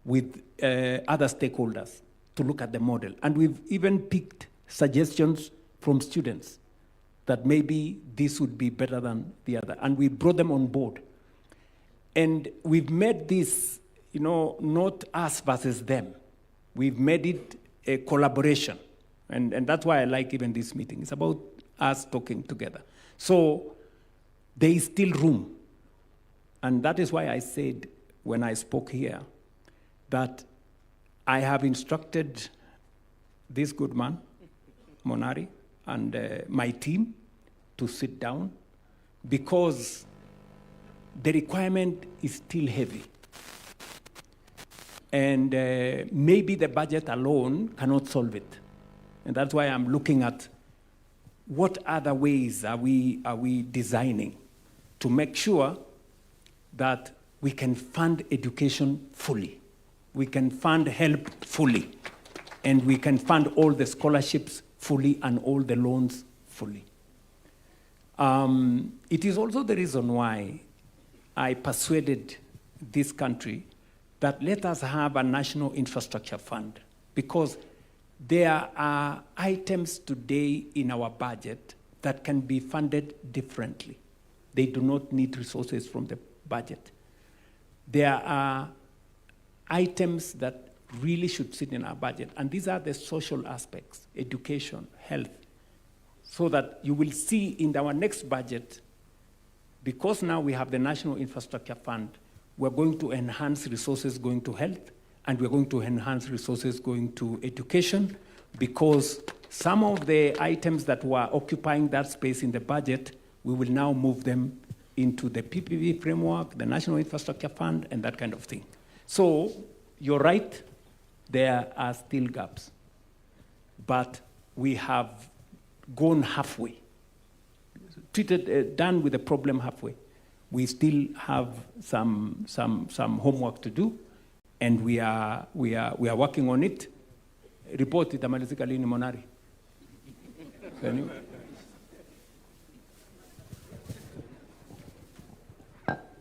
S7: with other stakeholders to look at the model. And we've even picked suggestions from students that maybe this would be better than the other. And we brought them on board. And we've made this, not us versus them. We've made it a collaboration. And that's why I like even this meeting. It's about us talking together. So there is still room. And that is why I said when I spoke here that I have instructed this good man, Monari, and my team to sit down because the requirement is still heavy. And maybe the budget alone cannot solve it. And that's why I'm looking at what other ways are we designing to make sure that we can fund education fully, we can fund help fully, and we can fund all the scholarships fully and all the loans fully. It is also the reason why I persuaded this country that let us have a national infrastructure fund, because there are items today in our budget that can be funded differently. They do not need resources from the budget. There are items that really should sit in our budget, and these are the social aspects, education, health, so that you will see in our next budget, because now we have the National Infrastructure Fund, we're going to enhance resources going to health, and we're going to enhance resources going to education, because some of the items that were occupying that space in the budget, we will now move them into the PPP framework, the National Infrastructure Fund, and that kind of thing. So you're right, there are still gaps, but we have gone halfway, done with the problem halfway. We still have some homework to do, and we are working on it. Report itamalizika lini Monari?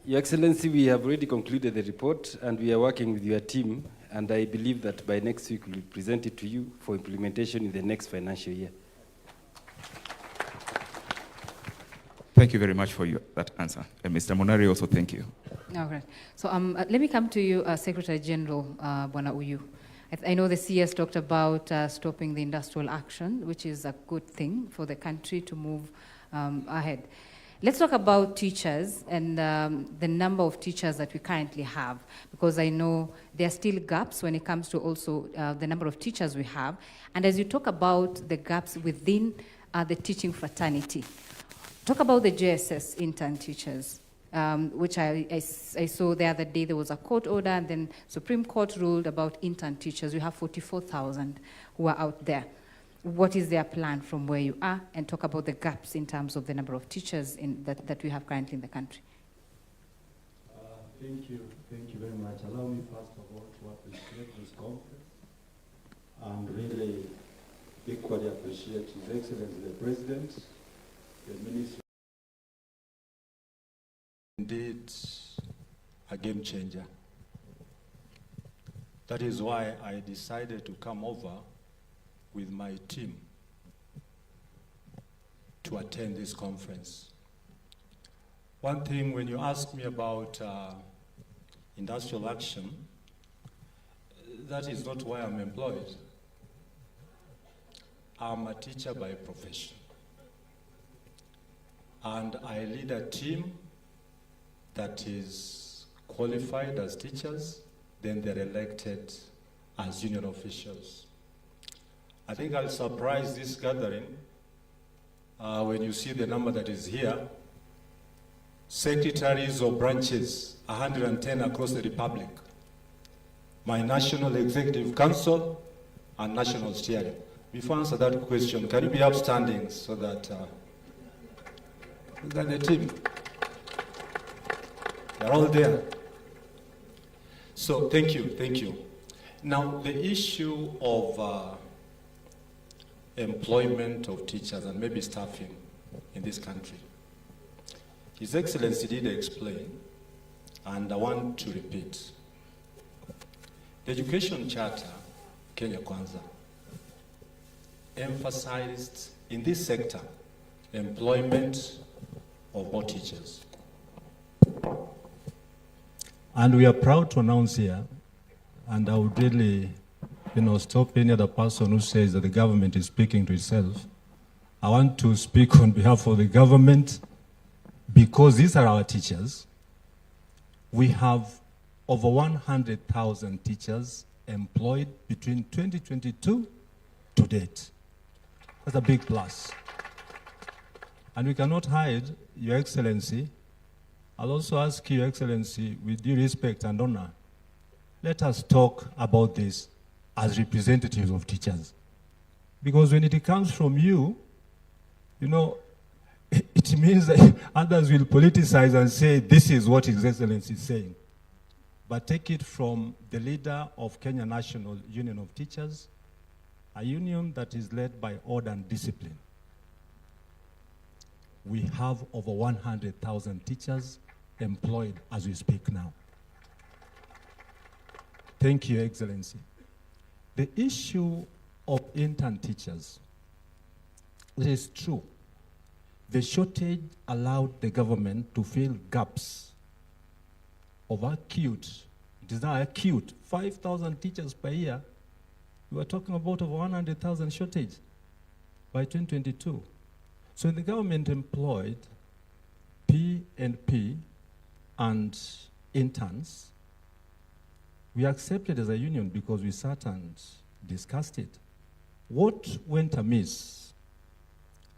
S12: Your Excellency, we have already concluded the report, and we are working with your team, and I believe that by next week we'll present it to you for implementation in the next financial year.
S10: Thank you very much for that answer. And Mr. Monari, also thank you.
S8: All right. So let me come to you, Secretary General Bwana Uyu. I know the CS talked about stopping the industrial action, which is a good thing for the country to move ahead. Let's talk about teachers and the number of teachers that we currently have, because I know there are still gaps when it comes to also the number of teachers we have. And as you talk about the gaps within the teaching fraternity, talk about the JSS intern teachers, which I saw the other day. There was a court order, and then Supreme Court ruled about intern teachers. We have 44,000 who are out there. What is their plan from where you are? And talk about the gaps in terms of the number of teachers that we have currently in the country.
S13: Thank you very much. Allow me first of all to appreciate this conference and really equally appreciate His Excellency the President, the Minister. Indeed, a game changer. That is why I decided to come over with my team to attend this conference. One thing, when you ask me about industrial action, that is not why I'm employed. I'm a teacher by profession. and I lead a team that is qualified as teachers, then they're elected as union officials. I think I'll surprise this gathering when you see the number that is here. Secretaries of branches, 110 across the Republic. My National Executive Council and National Steering. Before I answer that question, can you be upstanding so that look at the team. They're all there. So thank you. Now the issue of employment of teachers and maybe staffing in this country. His Excellency did explain, and I want to repeat. The Education Charter, Kenya Kwanza, emphasized in this sector employment of more teachers.
S14: And we are proud to announce here, and I would really stop any other person who says that the government is speaking to itself. I want to speak on behalf of the government because these are our teachers. We have over 100,000 teachers employed between 2022 to date. That's a big plus. And we cannot hide, Your Excellency. I'll also ask Your Excellency, with due respect and honor, let us talk about this as representatives of teachers. Because when it comes from you, it means that others will politicize and say, this is what His Excellency is saying. But take it from the leader of Kenya National Union of Teachers, a union that is led by order and discipline. We have over 100,000 teachers employed as we speak now. Thank you, Your Excellency. The issue of intern teachers, it is true. The shortage allowed the government to fill gaps of acute, it is now acute, 5,000 teachers per year. We are talking about over 100,000 shortage by 2022. So the government employed P&P and interns. We accepted as a union because we sat and discussed it. What went amiss?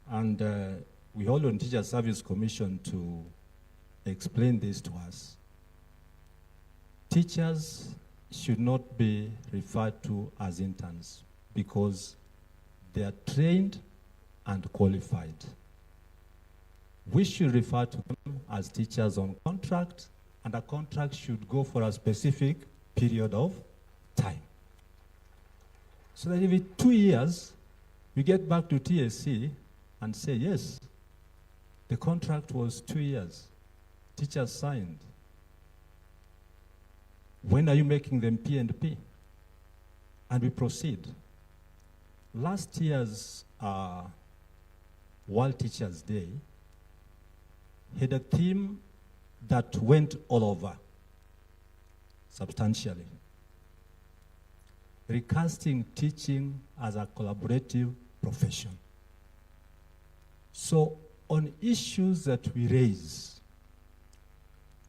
S14: And we hold on Teacher Service Commission to explain this to us. Teachers should not be referred to as interns because they are trained and qualified. We should refer to them as teachers on contract, and a contract should go for a specific period of time. So that every 2 years, we get back to TSC and say, yes, the contract was 2 years. Teachers signed. When are you making them P&P? And we proceed. Last year's World Teachers' Day had a theme that went all over substantially. Recasting teaching as a collaborative profession. So on issues that we raise,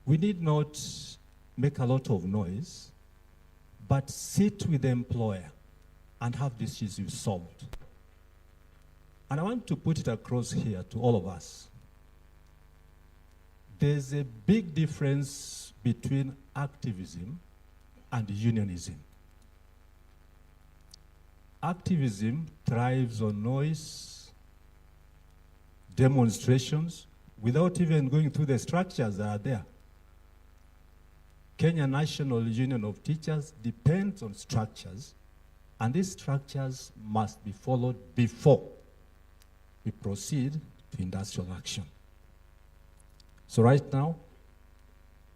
S14: we need not make a lot of noise, but sit with the employer and have this issue solved. And I want to put it across here to all of us. There's a big difference between activism and unionism. Activism thrives on noise, demonstrations, without even going through the structures that are there. Kenya National Union of Teachers depends on structures, and these structures must be followed before we proceed to industrial action. So right now,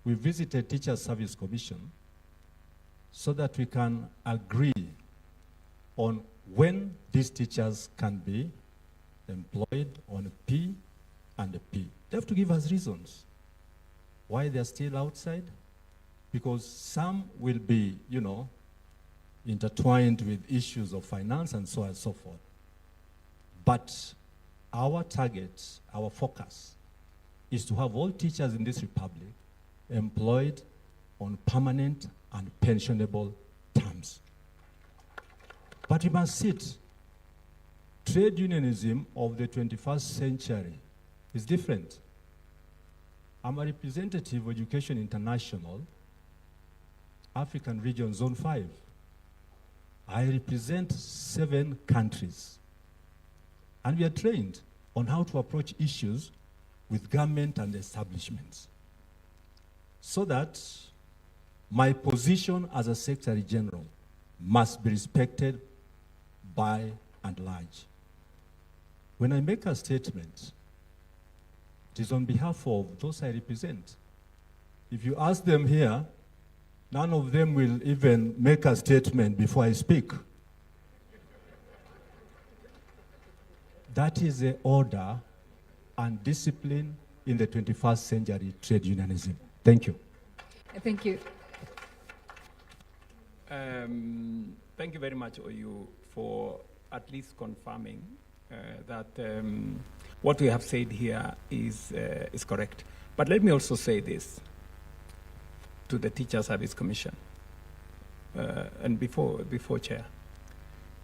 S14: we visited Teacher Service Commission so that we can agree on when these teachers can be employed on a P and a P. They have to give us reasons why they're still outside, because some will be, intertwined with issues of finance and so on and so forth. But our target, our focus, is to have all teachers in this republic employed on permanent and pensionable terms. But we must see it. Trade unionism of the 21st century is different. I'm a representative of Education International, African Region Zone 5. I represent 7 countries. And we are trained on how to approach issues with government and establishments, so that my position as a Secretary General must be respected by and large. When I make a statement, it is on behalf of those I represent. If you ask them here, none of them will even make a statement before I speak. That is the order and discipline in the 21st century trade unionism. Thank you.
S8: Thank you.
S7: Thank you very much, Oyu, for at least confirming that what we have said here is correct. But let me also say this to the Teacher Service Commission, and before Chair.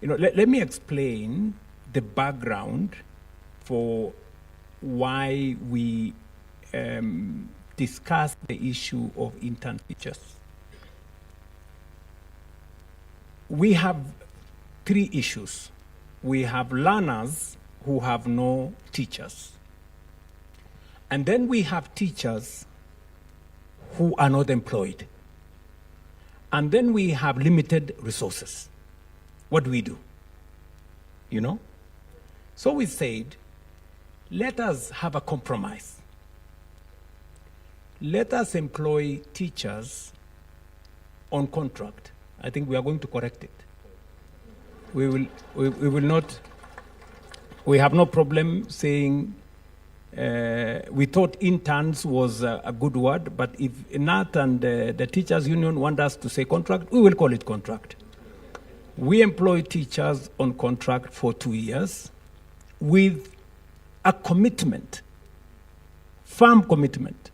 S7: Let me explain the background for why we discuss the issue of intern teachers. We have 3 issues. We have learners who have no teachers. And then we have teachers who are not employed. And then we have limited resources. What do we do? So we said, let us have a compromise. Let us employ teachers on contract. I think we are going to correct it. We will not. We have no problem saying. We thought interns was a good word, but if Nat and the teachers union want us to say contract, we will call it contract. We employ teachers on contract for 2 years with a commitment, firm commitment,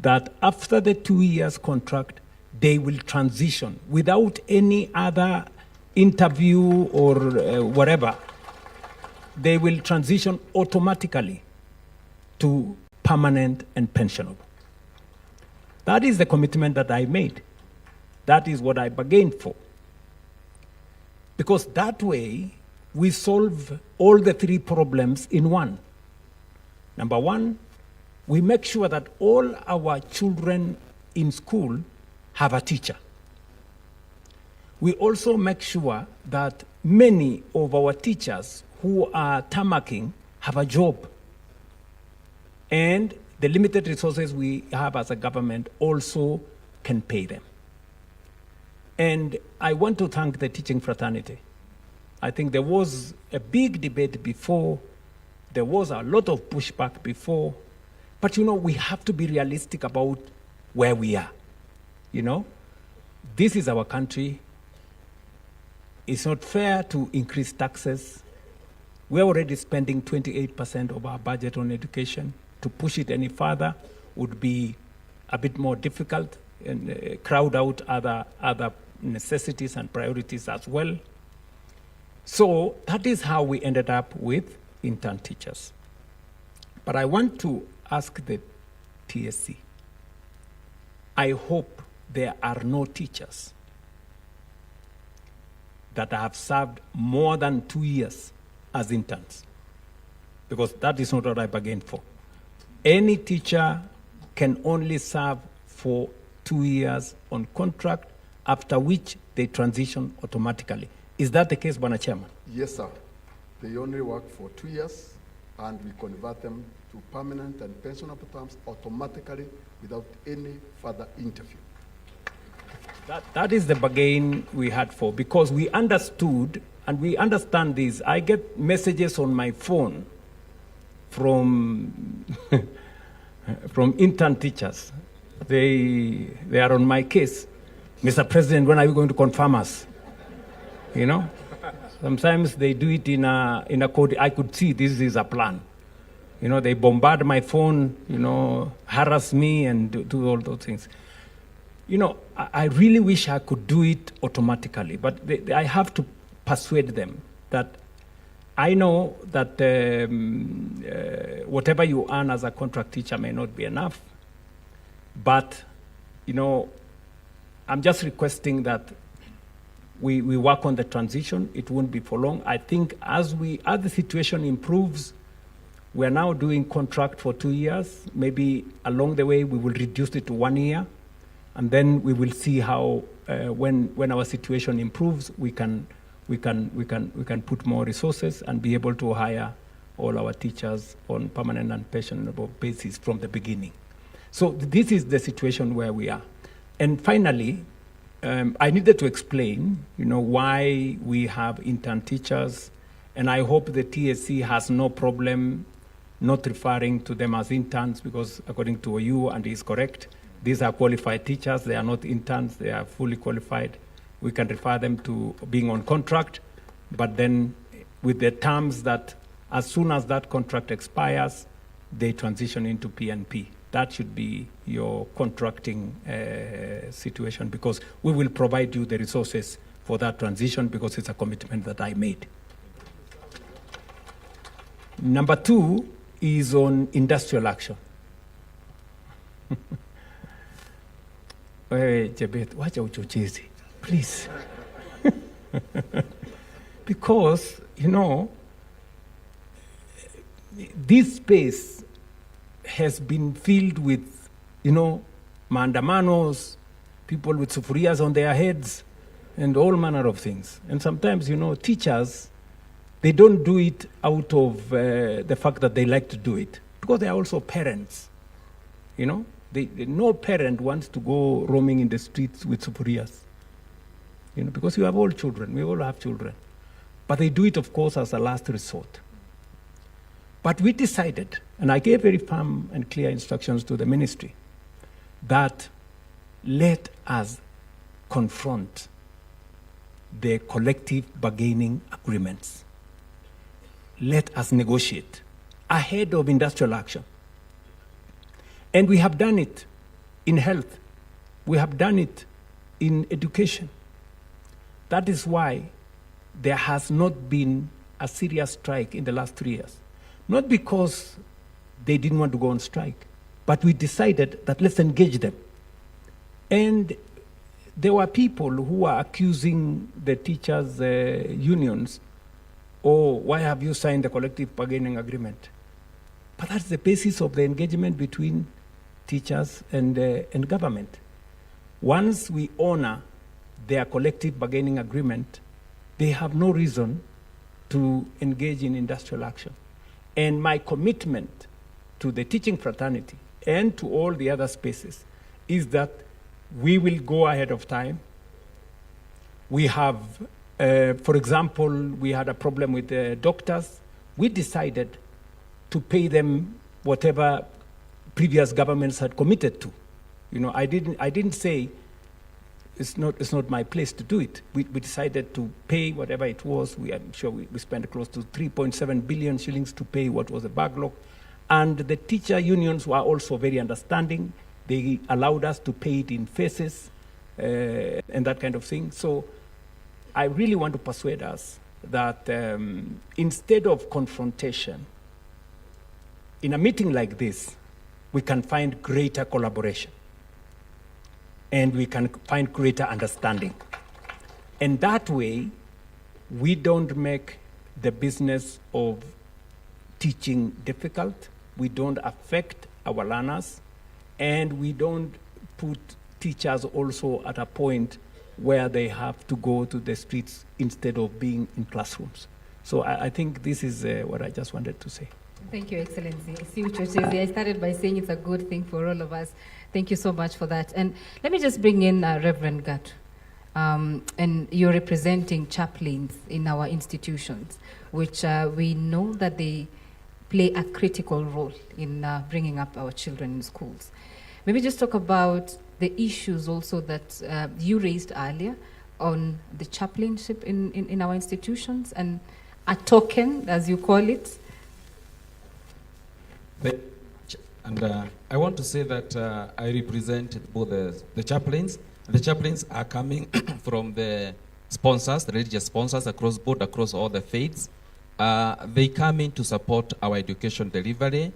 S7: that after the 2 years contract, they will transition without any other interview or whatever. They will transition automatically to permanent and pensionable. That is the commitment that I made. That is what I bargained for. Because that way, we solve all the 3 problems in one. Number 1, we make sure that all our children in school have a teacher. We also make sure that many of our teachers who are tamarking have a job. And the limited resources we have as a government also can pay them. And I want to thank the teaching fraternity. I think there was a big debate before. There was a lot of pushback before. But we have to be realistic about where we are. This is our country. It's not fair to increase taxes. We're already spending 28% of our budget on education. To push it any further would be a bit more difficult and crowd out other necessities and priorities as well. So that is how we ended up with intern teachers. But I want to ask the TSC. I hope there are no teachers that have served more than 2 years as interns, because that is not what I bargained for. Any teacher can only serve for 2 years on contract, after which they transition automatically. Is that the case, Bwana Chairman?
S15: Yes, sir. They only work for 2 years, and we convert them to permanent and pensionable terms automatically without any further interview.
S7: That is the bargain we had for, because we understood, and we understand this. I get messages on my phone from from intern teachers. They are on my case. Mr. President, when are you going to confirm us? Sometimes they do it in a code. I could see this is a plan. You know, they bombard my phone, you know, harass me and do all those things. You know, I really wish I could do it automatically, but I have to persuade them that I know that whatever you earn as a contract teacher may not be enough, but, you know, I'm just requesting that we work on the transition. It won't be for long. I think as the situation improves, we are now doing contract for 2 years. Maybe along the way we will reduce it to 1 year, and then we will see how when our situation improves, we can put more resources and be able to hire all our teachers on permanent and pensionable basis from the beginning. So this is the situation where we are. And finally, I needed to explain, you know, why we have intern teachers, and I hope the TSC has no problem not referring to them as interns, because according to OU, and he is correct, these are qualified teachers. They are not interns. They are fully qualified. We can refer them to being on contract, but then with the terms that as soon as that contract expires, they transition into PNP. That should be your contracting situation, because we will provide you the resources for that transition, because it's a commitment that I made. Number 2 is on industrial action. Jebet, wacha uchochezi, please. Because, you know, this space has been filled with, you know, maandamanos, people with sufurias on their heads, and all manner of things. And sometimes, you know, teachers, they don't do it out of the fact that they like to do it, because they are also parents. You know, no parent wants to go roaming in the streets with sufurias. You know, because you have all children, we all have children. But they do it, of course, as a last resort. But we decided, and I gave very firm and clear instructions to the ministry, that let us confront the collective bargaining agreements. Let us negotiate ahead of industrial action. And we have done it in health. We have done it in education. That is why there has not been a serious strike in the last 3 years. Not because they didn't want to go on strike, but we decided that let's engage them. And there were people who were accusing the teachers' unions, oh, why have you signed the collective bargaining agreement? But that's the basis of the engagement between teachers and government. Once we honor their collective bargaining agreement, they have no reason to engage in industrial action. And my commitment to the teaching fraternity and to all the other spaces is that we will go ahead of time. We have, for example, we had a problem with the doctors. We decided to pay them whatever previous governments had committed to. You know, I didn't say it's not my place to do it. We decided to pay whatever it was. I'm sure we spent close to 3.7 billion shillings to pay what was the backlog. And the teacher unions were also very understanding. They allowed us to pay it in phases and that kind of thing. So I really want to persuade us that instead of confrontation, in a meeting like this, we can find greater collaboration and we can find greater understanding. And that way, we don't make the business of teaching difficult, we don't affect our learners, and we don't put teachers also at a point where they have to go to the streets instead of being in classrooms. So I think this is what I just wanted to say.
S8: Thank you, Excellency. I started by saying it's a good thing for all of us. Thank you so much for that. And let me just bring in Reverend Gatu. And you're representing chaplains in our institutions, which we know that they play a critical role in bringing up our children in schools. Maybe just talk about the issues also that you raised earlier on the chaplainship in our institutions and a token, as you call it.
S16: And I want to say that I represent both the chaplains. The chaplains are coming from the sponsors, the religious sponsors across board, across all the faiths. They come in to support our education delivery.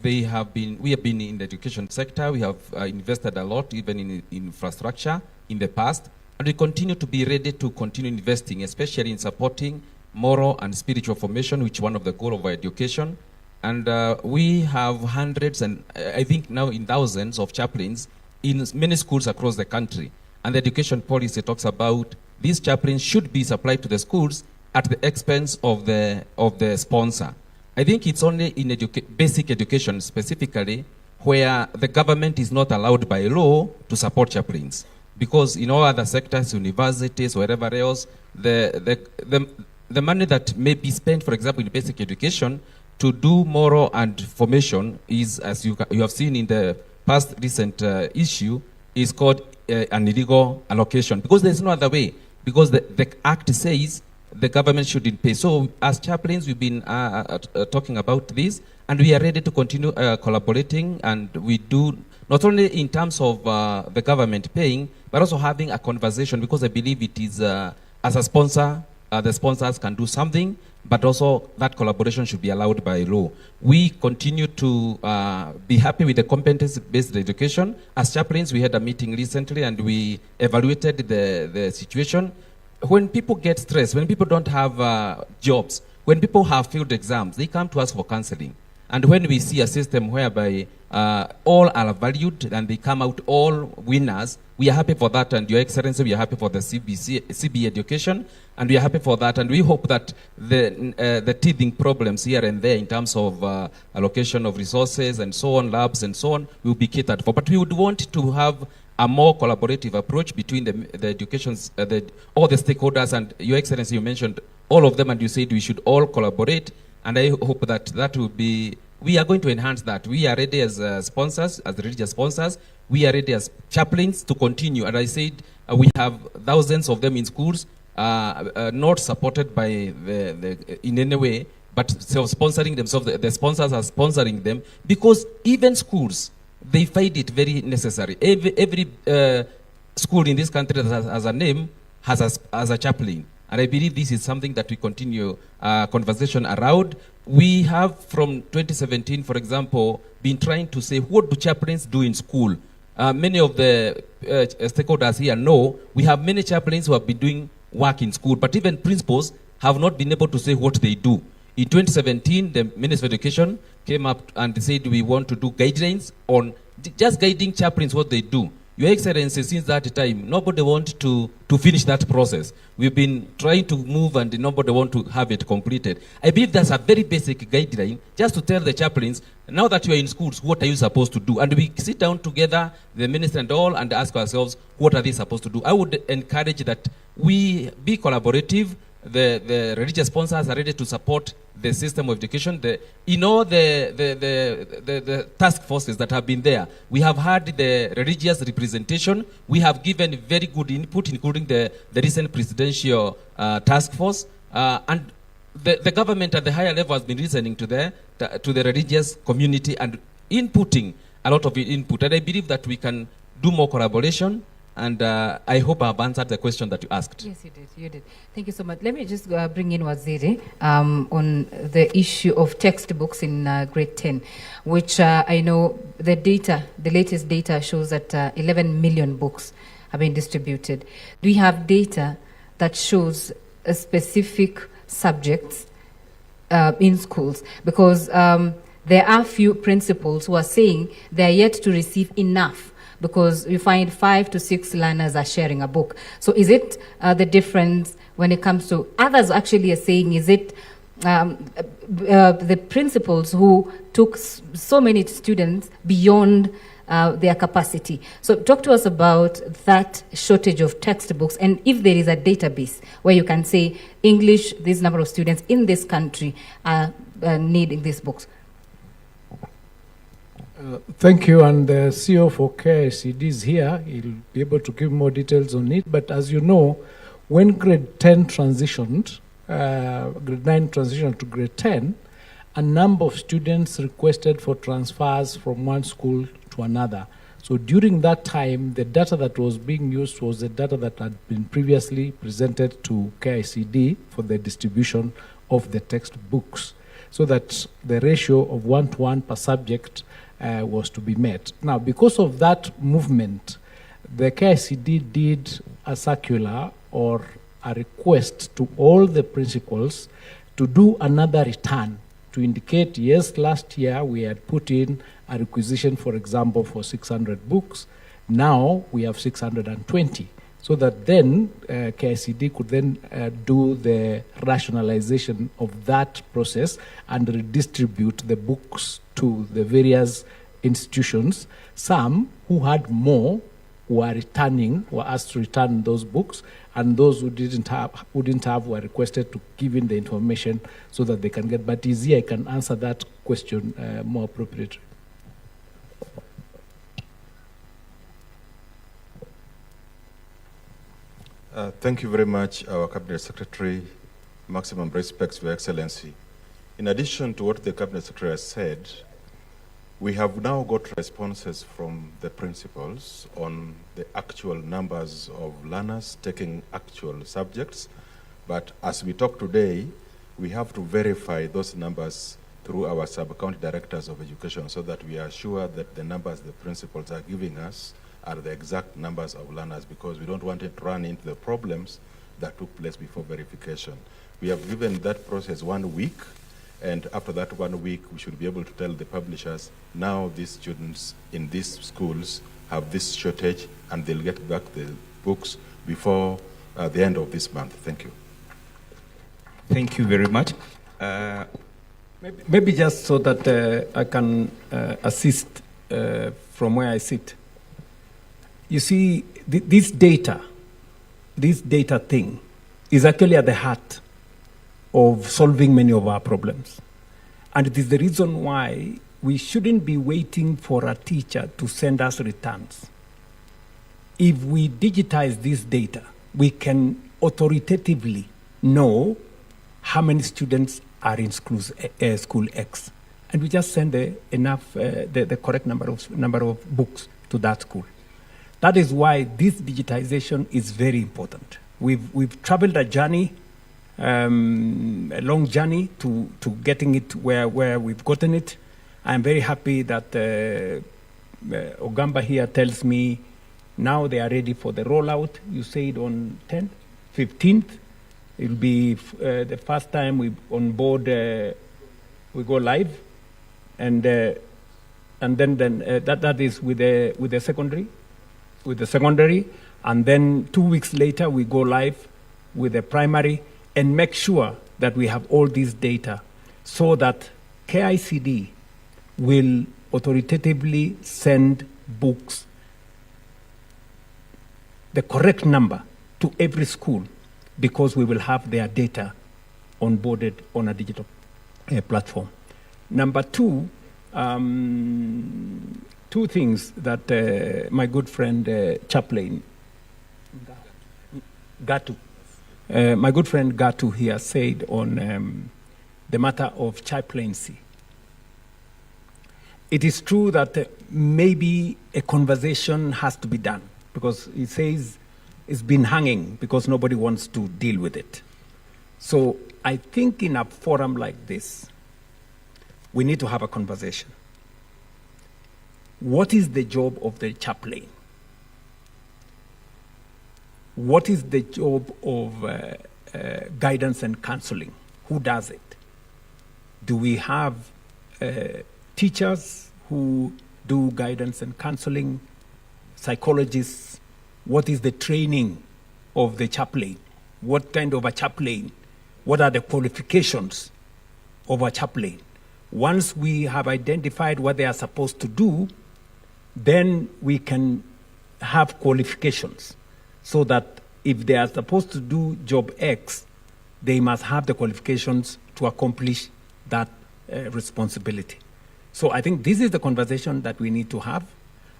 S16: We have been in the education sector. We have invested a lot, even in infrastructure in the past. And we continue to be ready to continue investing, especially in supporting moral and spiritual formation, which is one of the goals of our education. And we have hundreds and I think now in thousands of chaplains in many schools across the country. And the education policy talks about these chaplains should be supplied to the schools at the expense of the sponsor. I think it's only in basic education specifically where the government is not allowed by law to support chaplains. Because in all other sectors, universities, wherever else, the money that may be spent, for example, in basic education to do moral and formation is, as you have seen in the past recent issue, is called an illegal allocation. Because there's no other way. Because the Act says the government shouldn't pay. So as chaplains, we've been talking about this, and we are ready to continue collaborating, and we do, not only in terms of the government paying, but also having a conversation, because I believe it is, as a sponsor, the sponsors can do something, but also that collaboration should be allowed by law. We continue to be happy with the competence-based education. As chaplains, we had a meeting recently, and we evaluated the situation. When people get stressed, when people don't have jobs, when people have failed exams, they come to us for counseling. And when we see a system whereby all are valued and they come out all winners, we are happy for that. And Your Excellency, we are happy for the CBE education, and we are happy for that. And we hope that the teething problems here and there in terms of allocation of resources and so on, labs and so on, will be catered for. But we would want to have a more collaborative approach between the educations, all the stakeholders. And Your Excellency, you mentioned all of them, and you said we should all collaborate. And I hope that that will be, we are going to enhance that. We are ready as sponsors, as religious sponsors. We are ready as chaplains to continue. And I said we have thousands of them in schools, not supported by in any way, but self-sponsoring themselves. The sponsors are sponsoring them, because even schools, they find it very necessary. Every school in this country that has a name has a chaplain. And I believe this is something that we continue conversation around. We have from 2017, for example, been trying to say, what do chaplains do in school? Many of the stakeholders here know we have many chaplains who have been doing work in school, but even principals have not been able to say what they do. In 2017, the Minister of Education came up and said we want to do guidelines on just guiding chaplains what they do. Your Excellency, since that time, nobody wants to finish that process. We've been trying to move, and nobody wants to have it completed. I believe that's a very basic guideline, just to tell the chaplains, now that you are in schools, what are you supposed to do? And we sit down together, the minister and all, and ask ourselves, what are they supposed to do? I would encourage that we be collaborative. The religious sponsors are ready to support the system of education. The task forces that have been there, we have had the religious representation. We have given very good input, including the recent presidential task force. And the government at the higher level has been listening to the religious community and inputting a lot of input. And I believe that we can do more collaboration. And I hope I've answered the question that you asked.
S8: Yes, you did. You did. Thank you so much. Let me just bring in Waziri on the issue of textbooks in grade 10, which I know the latest data shows that 11 million books have been distributed. Do we have data that shows specific subjects in schools? Because there are few principals who are saying they are yet to receive enough, because you find 5 to 6 learners are sharing a book. So is it the difference when it comes to, others actually are saying, is it the principals who took so many students beyond their capacity? So talk to us about that shortage of textbooks, and if there is a database where you can say English, this number of students in this country are needing these books.
S6: Thank you, and the CEO for KICD is here. He'll be able to give more details on it. But as you know, when grade 10 transitioned, grade 9 transitioned to grade 10, a number of students requested for transfers from one school to another. So during that time, the data that was being used was the data that had been previously presented to KICD for the distribution of the textbooks, so that the ratio of 1-to-1 per subject was to be met. Now, because of that movement, the KICD did a circular or a request to all the principals to do another return to indicate, yes, last year we had put in a requisition, for example, for 600 books. Now we have 620. So that then KICD could then do the rationalization of that process and redistribute the books to the various institutions. Some who had more were asked to return those books, and those who wouldn't have were requested to give in the information so that they can get. But easier, I can answer that question more appropriately.
S17: Thank you very much, our Cabinet Secretary. Maximum respects, Your Excellency. In addition to what the Cabinet Secretary has said, we have now got responses from the principals on the actual numbers of learners taking actual subjects. But as we talk today, we have to verify those numbers through our sub-county directors of education so that we are sure that the numbers the principals are giving us are the exact numbers of learners, because we don't want it to run into the problems that took place before verification. We have given that process 1 week, and after that 1 week, we should be able to tell the publishers, now these students in these schools have this shortage, and they'll get back the books before the end of this month. Thank you.
S7: Thank you very much. Maybe just so that I can assist from where I sit. You see, this data thing is actually at the heart of solving many of our problems. And it is the reason why we shouldn't be waiting for a teacher to send us returns. If we digitize this data, we can authoritatively know how many students are in school X. And we just send the correct number of books to that school. That is why this digitization is very important. We've traveled a journey, a long journey to getting it where we've gotten it. I'm very happy that Ogamba here tells me now they are ready for the rollout. You said on 10th, 15th. It'll be the first time we on board, we go live, and then that is with the secondary, and then 2 weeks later we go live with the primary, and make sure that we have all this data so that KICD will authoritatively send books, the correct number, to every school, because we will have their data onboarded on a digital platform. Number two, two things that my good friend Chaplain my good friend Gatu here said on the matter of chaplaincy. It is true that maybe a conversation has to be done, because he says it's been hanging because nobody wants to deal with it. So I think in a forum like this, we need to have a conversation. What is the job of the chaplain? What is the job of guidance and counseling? Who does it? Do we have teachers who do guidance and counseling, psychologists? What is the training of the chaplain? What kind of a chaplain? What are the qualifications of a chaplain? Once we have identified what they are supposed to do, then we can have qualifications, so that if they are supposed to do job X, they must have the qualifications to accomplish that responsibility. So I think this is the conversation that we need to have.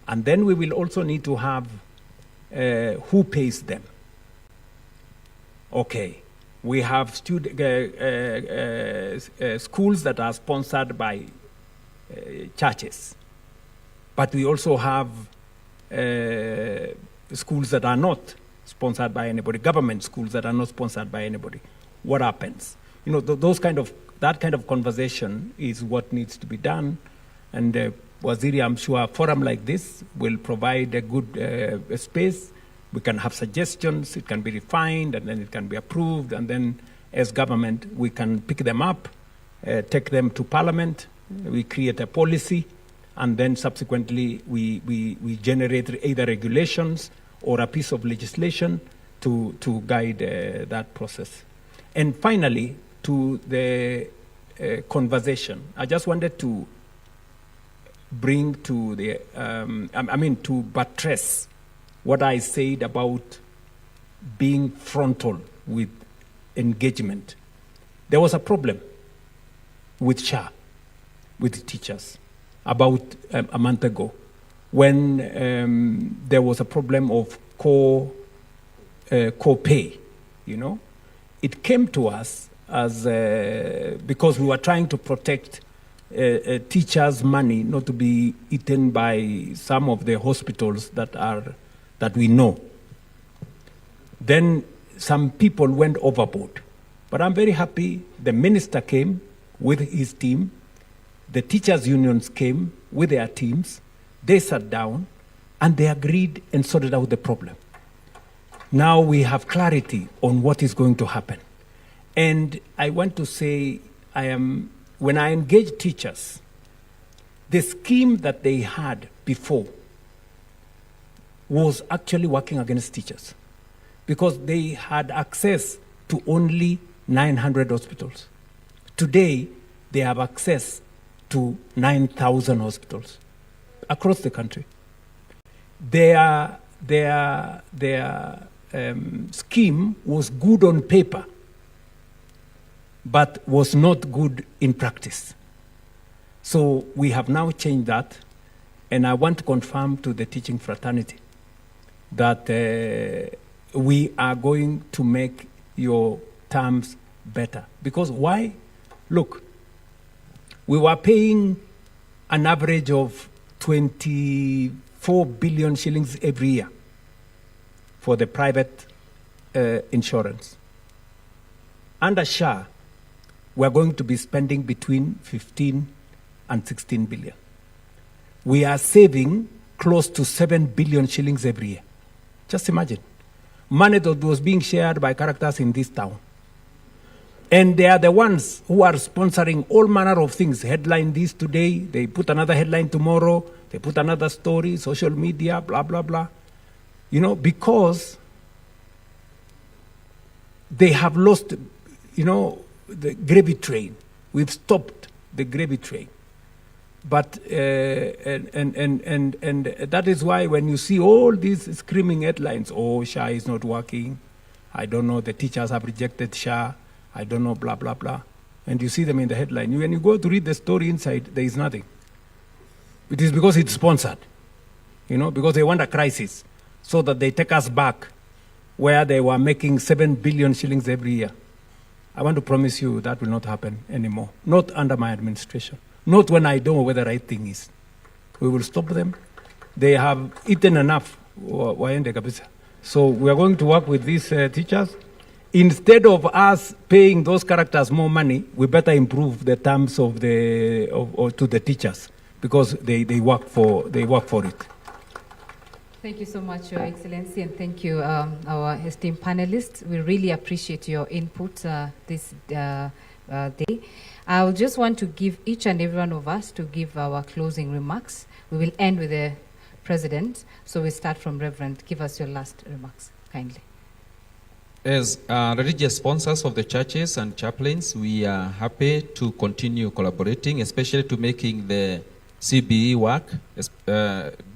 S7: And then we will also need to have who pays them. Okay, We have schools that are sponsored by churches. But we also have schools that are not sponsored by anybody, government schools that are not sponsored by anybody. What happens? You know, that kind of conversation is what needs to be done. And Waziri, I'm sure a forum like this will provide a good space. We can have suggestions, it can be refined, and then it can be approved. And then as government, we can pick them up, take them to Parliament, we create a policy, and then subsequently we generate either regulations or a piece of legislation to guide that process. And finally, to the conversation, I just wanted to bring to the, to buttress what I said about being frontal with engagement. There was a problem with SHA, with teachers, about a month ago, when there was a problem of co-pay, you know. It came to us as because we were trying to protect teachers' money not to be eaten by some of the hospitals that we know. Then some people went overboard. But I'm very happy the minister came with his team, the teachers' unions came with their teams, they sat down, and they agreed and sorted out the problem. Now we have clarity on what is going to happen. And I want to say, when I engage teachers, the scheme that they had before was actually working against teachers, because they had access to only 900 hospitals. Today, they have access to 9,000 hospitals across the country. Their scheme was good on paper, but was not good in practice. So we have now changed that, and I want to confirm to the teaching fraternity that we are going to make your terms better. Because why? Look, we were paying an average of 24 billion shillings every year for the private insurance. Under SHA, we're going to be spending between 15 and 16 billion. We are saving close to 7 billion shillings every year. Just imagine. Money that was being shared by characters in this town. And they are the ones who are sponsoring all manner of things. Headline this today, they put another headline tomorrow, they put another story, social media, blah, blah, blah. You know, because they have lost, you know, the gravy train. We've stopped the gravy train. But, and that is why when you see all these screaming headlines, oh, SHA is not working, I don't know, the teachers have rejected SHA, I don't know, blah, blah, blah. And you see them in the headline. When you go to read the story inside, there is nothing. It is because it's sponsored, you know, because they want a crisis so that they take us back where they were making 7 billion shillings every year. I want to promise you that will not happen anymore. Not under my administration. Not when I don't know where the right thing is. We will stop them. They have eaten enough. So we are going to work with these teachers. Instead of us paying those characters more money, we better improve the terms of to the teachers, because they work for it.
S8: Thank you so much, Your Excellency, and thank you, our esteemed panelists. We really appreciate your input this day. I will just want to give each and every one of us to give our closing remarks. We will end with the President, so we start from Reverend. Give us your last remarks, kindly.
S16: As religious sponsors of the churches and chaplains, we are happy to continue collaborating, especially to making the CBE work,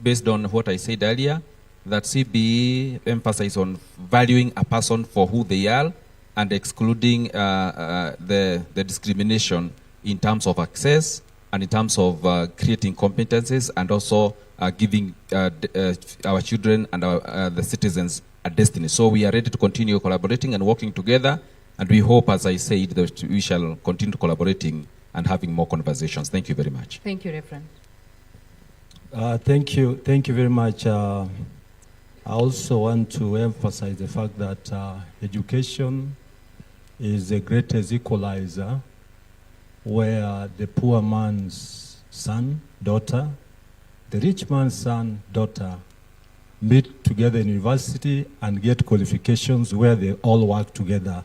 S16: based on what I said earlier, that CBE emphasizes on valuing a person for who they are and excluding the discrimination in terms of access and in terms of creating competencies, and also giving our children and the citizens a destiny. So we are ready to continue collaborating and working together And we hope, as I said, that we shall continue collaborating and having more conversations. Thank you very much.
S8: Thank you, Reverend.
S14: Thank you very much. I also want to emphasize the fact that education is the greatest equalizer, where the poor man's son, daughter, the rich man's son, daughter meet together in university and get qualifications where they all work together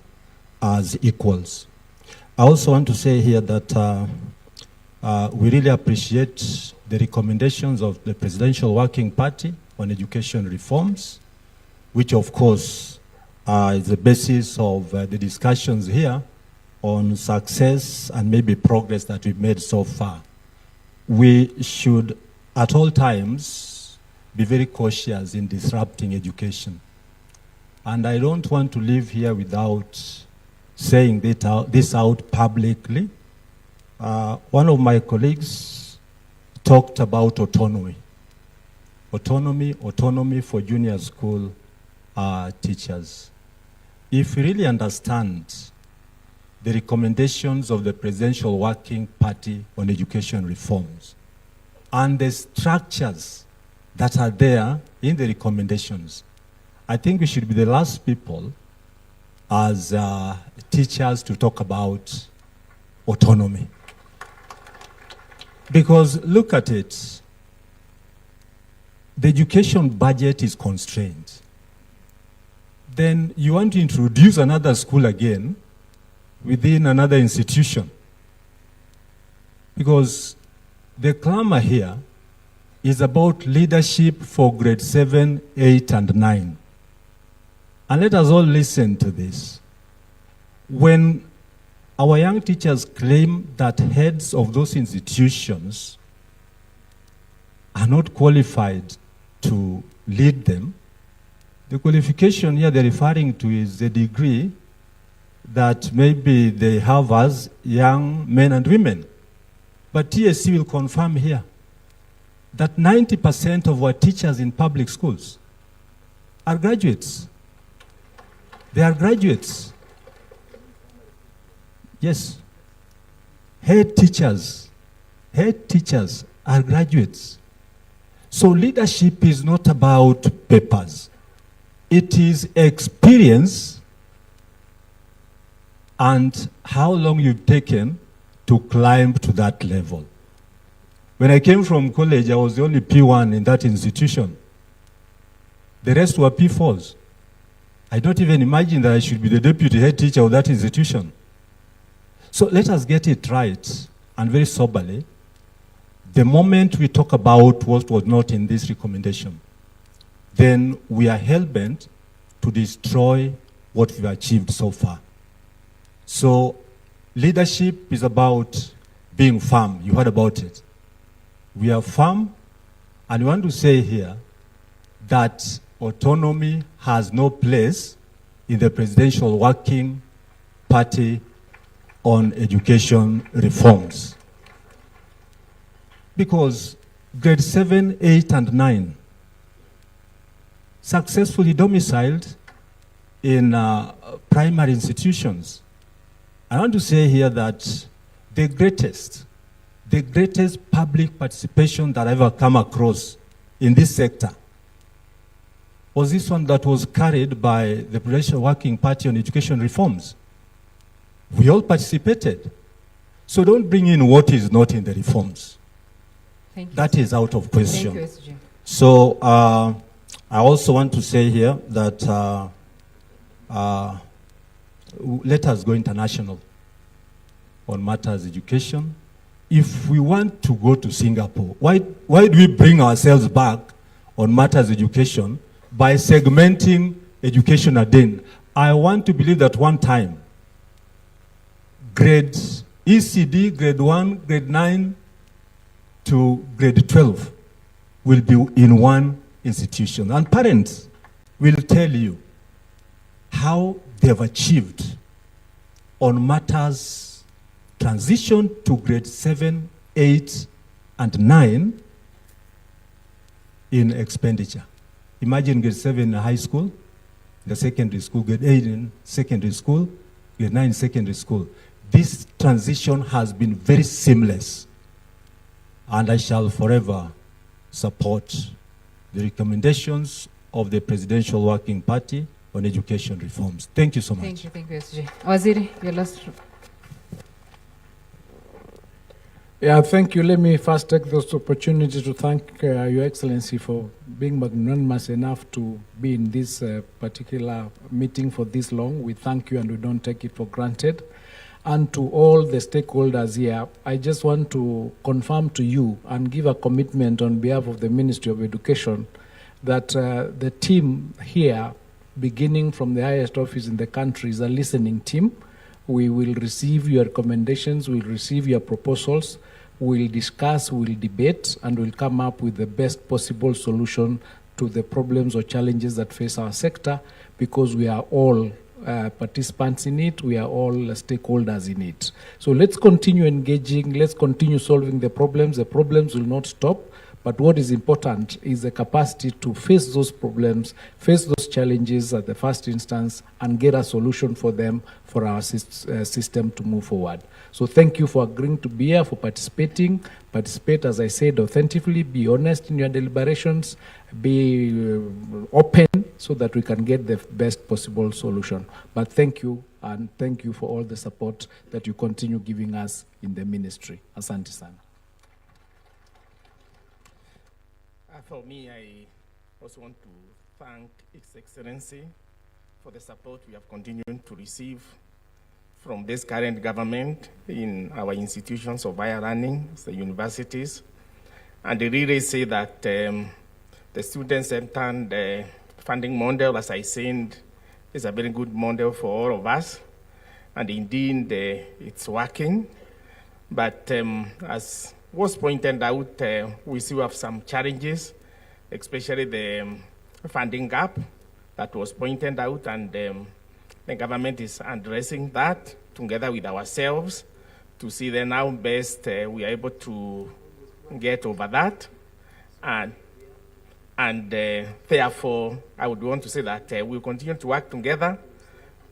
S14: as equals. I also want to say here that we really appreciate the recommendations of the Presidential Working Party on education reforms, which of course is the basis of the discussions here on success and maybe progress that we've made so far. We should at all times be very cautious in disrupting education. And I don't want to live here without saying this out publicly. One of my colleagues talked about autonomy. Autonomy for junior school teachers. If we really understand the recommendations of the Presidential Working Party on education reforms and the structures that are there in the recommendations, I think we should be the last people as teachers to talk about autonomy. Because look at it, the education budget is constrained. Then you want to introduce another school again within another institution. Because the clamor here is about leadership for grade 7, 8, and 9. And let us all listen to this. When our young teachers claim that heads of those institutions are not qualified to lead them, the qualification here they're referring to is the degree that maybe they have as young men and women. But TSC will confirm here that 90% of our teachers in public schools are graduates. They are graduates. Yes. Head teachers are graduates. So leadership is not about papers. It is experience and how long you've taken to climb to that level. When I came from college, I was the only P1 in that institution. The rest were P4s. I don't even imagine that I should be the deputy head teacher of that institution. So let us get it right and very soberly. The moment we talk about what was not in this recommendation, then we are hell-bent to destroy what we've achieved so far. So leadership is about being firm. You heard about it. We are firm, and we want to say here that autonomy has no place in the Presidential Working Party on education reforms. Because grade 7, 8, and 9 successfully domiciled in primary institutions. I want to say here that the greatest public participation that I've ever come across in this sector was this one that was carried by the Presidential Working Party on education reforms. We all participated. So don't bring in what is not in the reforms.
S8: Thank you.
S14: That is out of question.
S8: Thank you, SG.
S14: So I also want to say here that let us go international on matters education. If we want to go to Singapore, why do we bring ourselves back on matters education by segmenting education again? I want to believe that one time, grade ECD, grade 1, grade 9 to grade 12 will be in one institution. And parents will tell you how they've achieved on matters transition to grade 7, 8, and 9 in expenditure. Imagine grade 7 in high school, the secondary school, grade 8 in secondary school,
S13: grade 9 secondary school. This transition has been very seamless, and I shall forever support the recommendations of the Presidential Working Party on education reforms. Thank you so much.
S8: Thank you, SG. Waziri, your last.
S6: Yeah, thank you. Let me first take this opportunity to thank Your Excellency for being magnanimous enough to be in this particular meeting for this long. We thank you and we don't take it for granted. And to all the stakeholders here, I just want to confirm to you and give a commitment on behalf of the Ministry of Education that the team here, beginning from the highest office in the country, is a listening team. We will receive your recommendations, we'll receive your proposals, we'll discuss, we'll debate, and we'll come up with the best possible solution to the problems or challenges that face our sector, because we are all participants in it, we are all stakeholders in it. So let's continue engaging, let's continue solving the problems. The problems will not stop, but what is important is the capacity to face those problems, face those challenges at the first instance, and get a solution for them for our system to move forward. So thank you for agreeing to be here, for participating. Participate, as I said, authentically, be honest in your deliberations, be open so that we can get the best possible solution. But thank you, and thank you for all the support that you continue giving us in the ministry. Asante sana.
S11: For me, I also want to thank His Excellency for the support we have continued to receive from this current government in our institutions of higher learning, the universities. And I really say that the student-centered funding model, as I said, is a very good model for all of us. And indeed, it's working. But as was pointed out, we still have some challenges, especially the funding gap that was pointed out, and the government is addressing that together with ourselves to see then how best we are able to get over that. And therefore, I would want to say that we'll continue to work together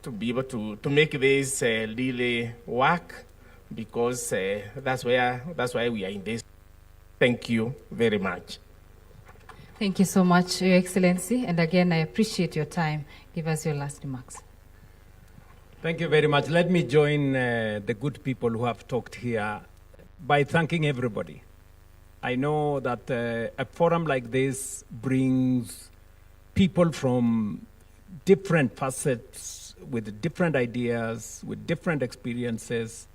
S11: to be able to make this really work, because that's why we are in this. Thank you very much.
S8: Thank you so much, Your Excellency. And again, I appreciate your time. Give us your last remarks.
S7: Thank you very much. Let me join the good people who have talked here by thanking everybody. I know that a forum like this brings people from different facets, with different ideas, with different experiences,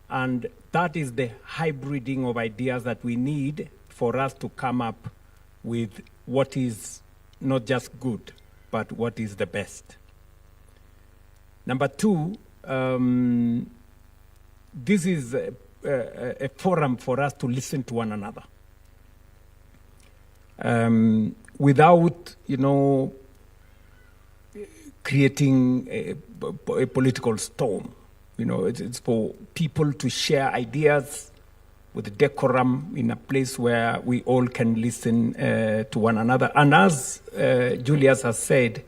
S7: and that is the hybriding of ideas that we need for us to come up with what is not just good, but what is the best. Number two, this is a forum for us to listen to one another. Without, creating a political storm. It's for people to share ideas with decorum in a place where we all can listen to one another. And as Julius has said,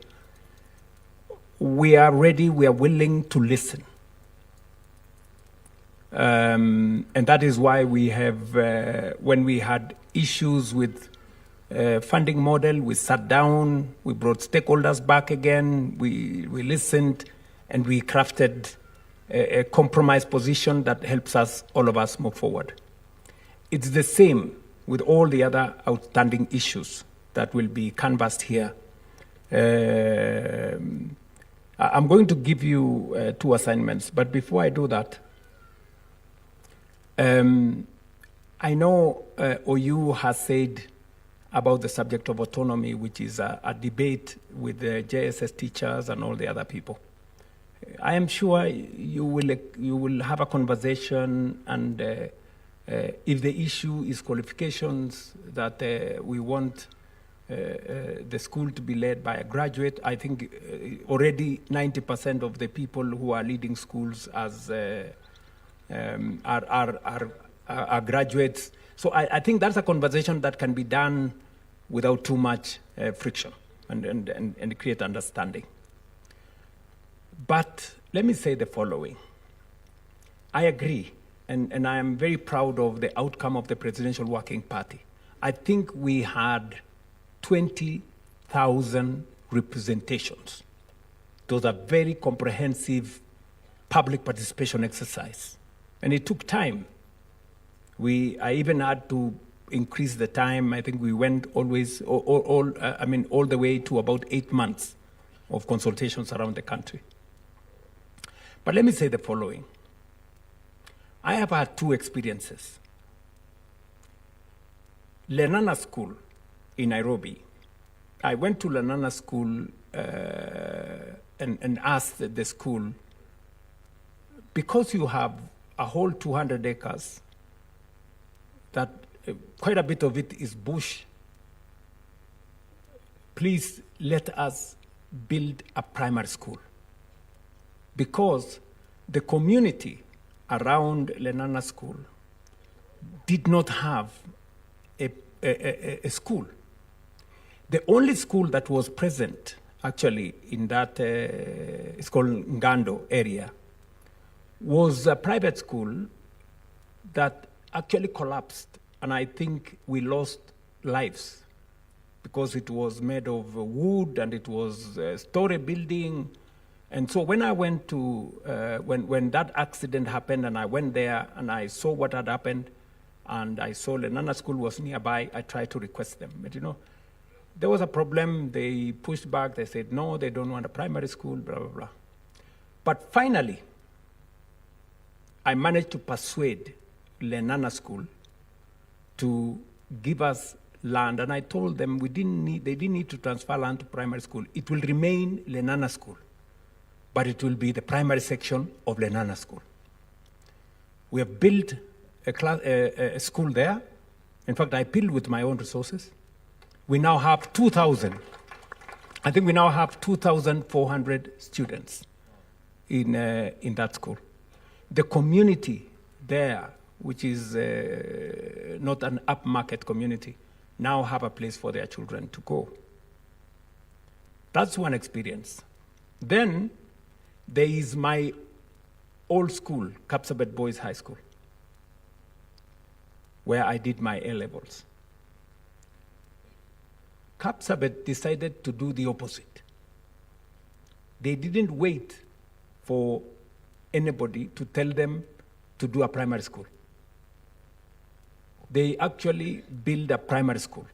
S7: we are ready, we are willing to listen. And that is why we have, when we had issues with funding model, we sat down, we brought stakeholders back again, we listened, and we crafted a compromise position that helps us, all of us, move forward. It's the same with all the other outstanding issues that will be canvassed here. I'm going to give you 2 assignments, but before I do that, I know OU has said about the subject of autonomy, which is a debate with the JSS teachers and all the other people. I am sure you will have a conversation, and if the issue is qualifications, that we want the school to be led by a graduate. I think already 90% of the people who are leading schools as are graduates. So I think that's a conversation that can be done without too much friction and create understanding. But let me say the following. I agree, and I am very proud of the outcome of the Presidential Working Party. I think we had 20,000 representations. Those are very comprehensive public participation exercise. And it took time. I even had to increase the time. I think we went all the way to about 8 months of consultations around the country. But let me say the following. I have had two experiences. Lenana School in Nairobi. I went to Lenana School and asked the school, because you have a whole 200 acres, that quite a bit of it is bush, please let us build a primary school. Because the community around Lenana School did not have a school. The only school that was present actually in that, it's called Ngando area, was a private school that actually collapsed, and I think we lost lives because it was made of wood and it was a story building. And so when I went to, when that accident happened and I went there and I saw what had happened and I saw Lenana School was nearby, I tried to request them. But there was a problem. They pushed back. They said, no, they don't want a primary school, blah, blah, blah. But finally, I managed to persuade Lenana School to give us land. And I told them they didn't need to transfer land to primary school. It will remain Lenana School, but it will be the primary section of Lenana School. We have built a school there. In fact, I built with my own resources. We now have 2,000. I think we now have 2,400 students in that school. The community there, which is not an upmarket community, now have a place for their children to go. That's one experience. Then there is my old school, Kapsabet Boys High School, where I did my A-levels. Kapsabet decided to do the opposite. They didn't wait for anybody to tell them to do a primary school. They actually built a primary school.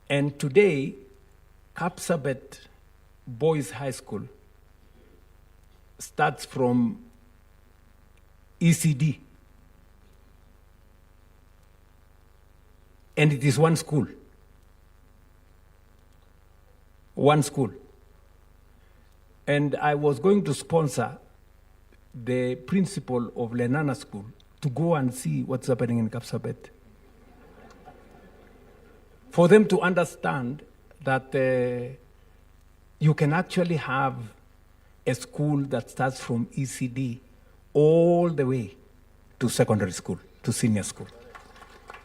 S7: And today, Kapsabet Boys High School starts from ECD. And it is one school. One school. And I was going to sponsor the principal of Lenana School to go and see what's happening in Kapsabet. For them to understand that you can actually have a school that starts from ECD all the way to secondary school, to senior school.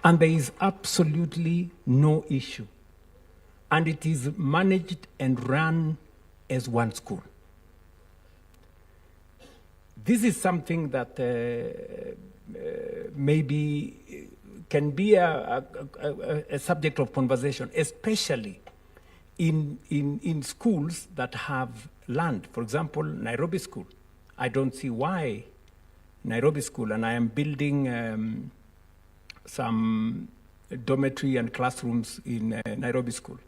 S7: And there is absolutely no issue. And it is managed and run as one school. This is something that maybe can be a subject of conversation, especially in schools that have land. For example, Nairobi School. I don't see why Nairobi School, and I am building some dormitory and classrooms in Nairobi School.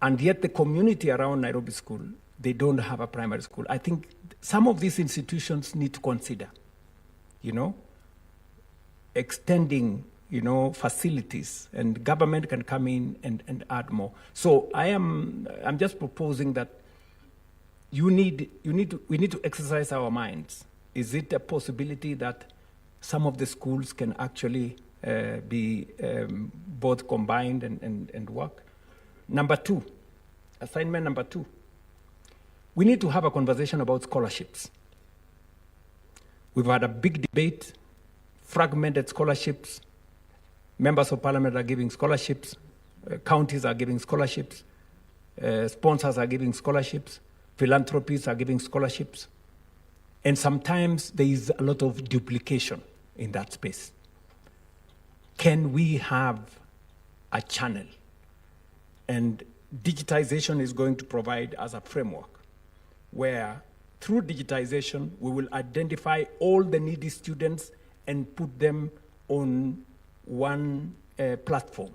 S7: And yet the community around Nairobi School, they don't have a primary school. I think some of these institutions need to consider, extending, facilities, and government can come in and add more. So I'm just proposing that we need to exercise our minds. Is it a possibility that some of the schools can actually be both combined and work? Number two, assignment number two, we need to have a conversation about scholarships. We've had a big debate, fragmented scholarships. Members of Parliament are giving scholarships, counties are giving scholarships, sponsors are giving scholarships. Philanthropies are giving scholarships. And sometimes there is a lot of duplication in that space. Can we have a channel? And digitization is going to provide us a framework where through digitization, we will identify all the needy students and put them on one platform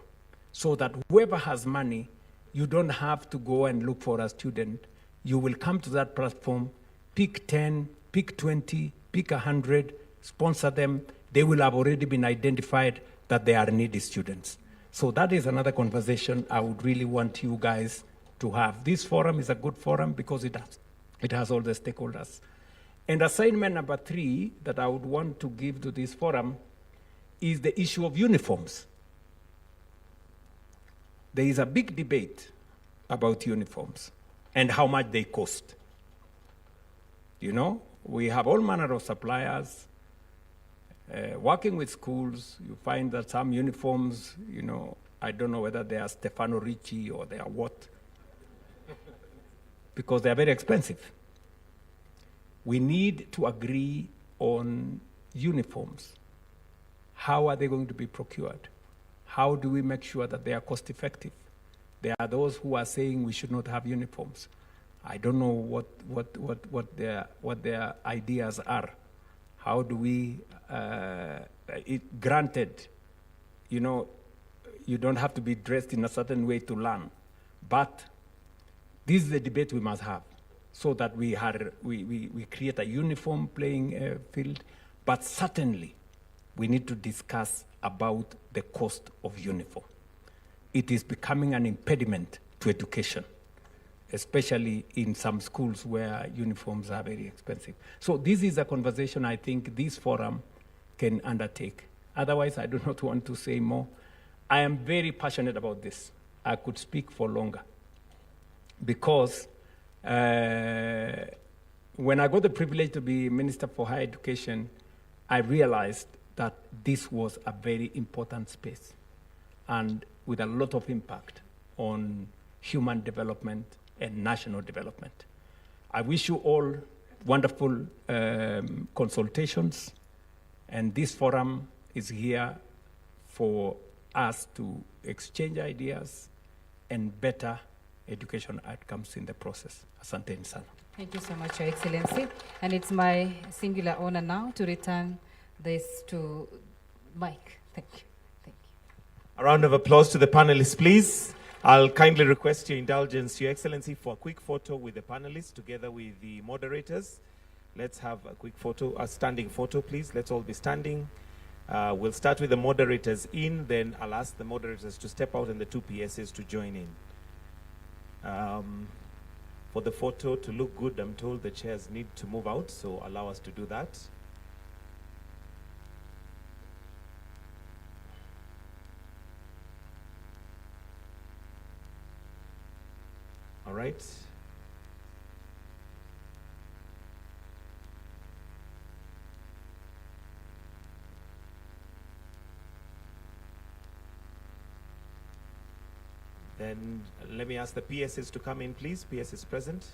S7: so that whoever has money, you don't have to go and look for a student. You will come to that platform, pick 10, pick 20, pick 100, sponsor them. They will have already been identified that they are needy students. So that is another conversation I would really want you guys to have. This forum is a good forum because it has all the stakeholders. And assignment number 3 that I would want to give to this forum is the issue of uniforms. There is a big debate about uniforms and how much they cost. You know, we have all manner of suppliers. Working with schools, you find that some uniforms, you know, I don't know whether they are Stefano Ricci or they are what, because they are very expensive. We need to agree on uniforms. How are they going to be procured? How do we make sure that they are cost effective? There are those who are saying we should not have uniforms. I don't know what their ideas are. How do we, granted, you know, you don't have to be dressed in a certain way to learn, but this is the debate we must have so that we create a uniform playing field, but certainly we need to discuss about the cost of uniform. It is becoming an impediment to education, especially in some schools where uniforms are very expensive. So this is a conversation I think this forum can undertake. Otherwise, I do not want to say more. I am very passionate about this. I could speak for longer because when I got the privilege to be Minister for Higher Education, I realized that this was a very important space and with a lot of impact on human development and national development. I wish you all wonderful consultations, and this forum is here for us to exchange ideas and better education outcomes in the process. Asante sana.
S8: Thank you so much, Your Excellency. And it's my singular honor now to return this to Mike. Thank you. Thank you.
S2: A round of applause to the panelists, please. I'll kindly request your indulgence, Your Excellency, for a quick photo with the panelists together with the moderators. Let's have a quick photo, a standing photo, please. Let's all be standing. We'll start with the moderators in, then I'll ask the moderators to step out and the two PSs to join in. For the photo to look good, I'm told the chairs need to move out, so allow us to do that. All right. Then let me ask the PSs to come in, please. PSs present.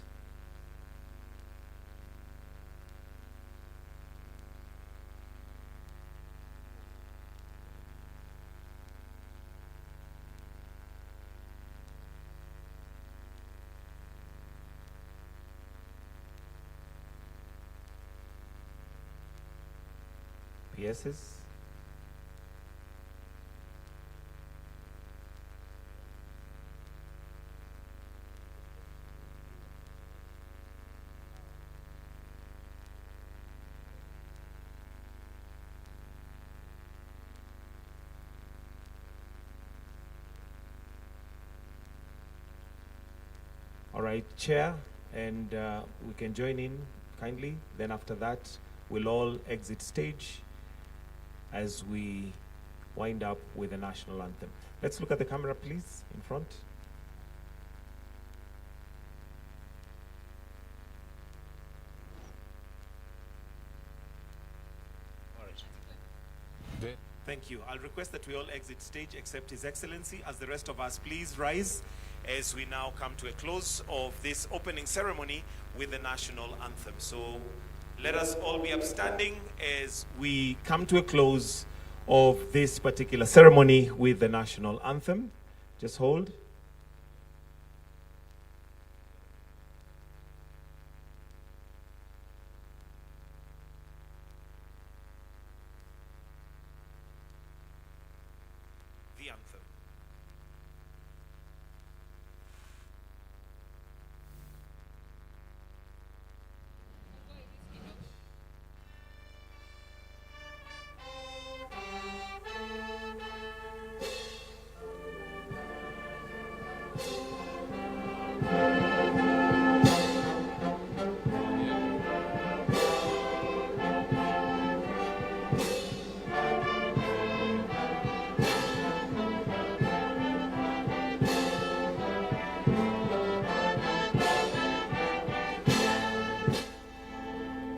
S2: PSs. All right, Chair, and we can join in kindly. Then after that, we'll all exit stage as we wind up with the national anthem. Let's look at the camera, please, in front. All right. Thank you. I'll request that we all exit stage except His Excellency. As the rest of us, please rise as we now come to a close of this opening ceremony with the national anthem. So let us all be upstanding as we come to a close of this particular ceremony with the national anthem. Just hold.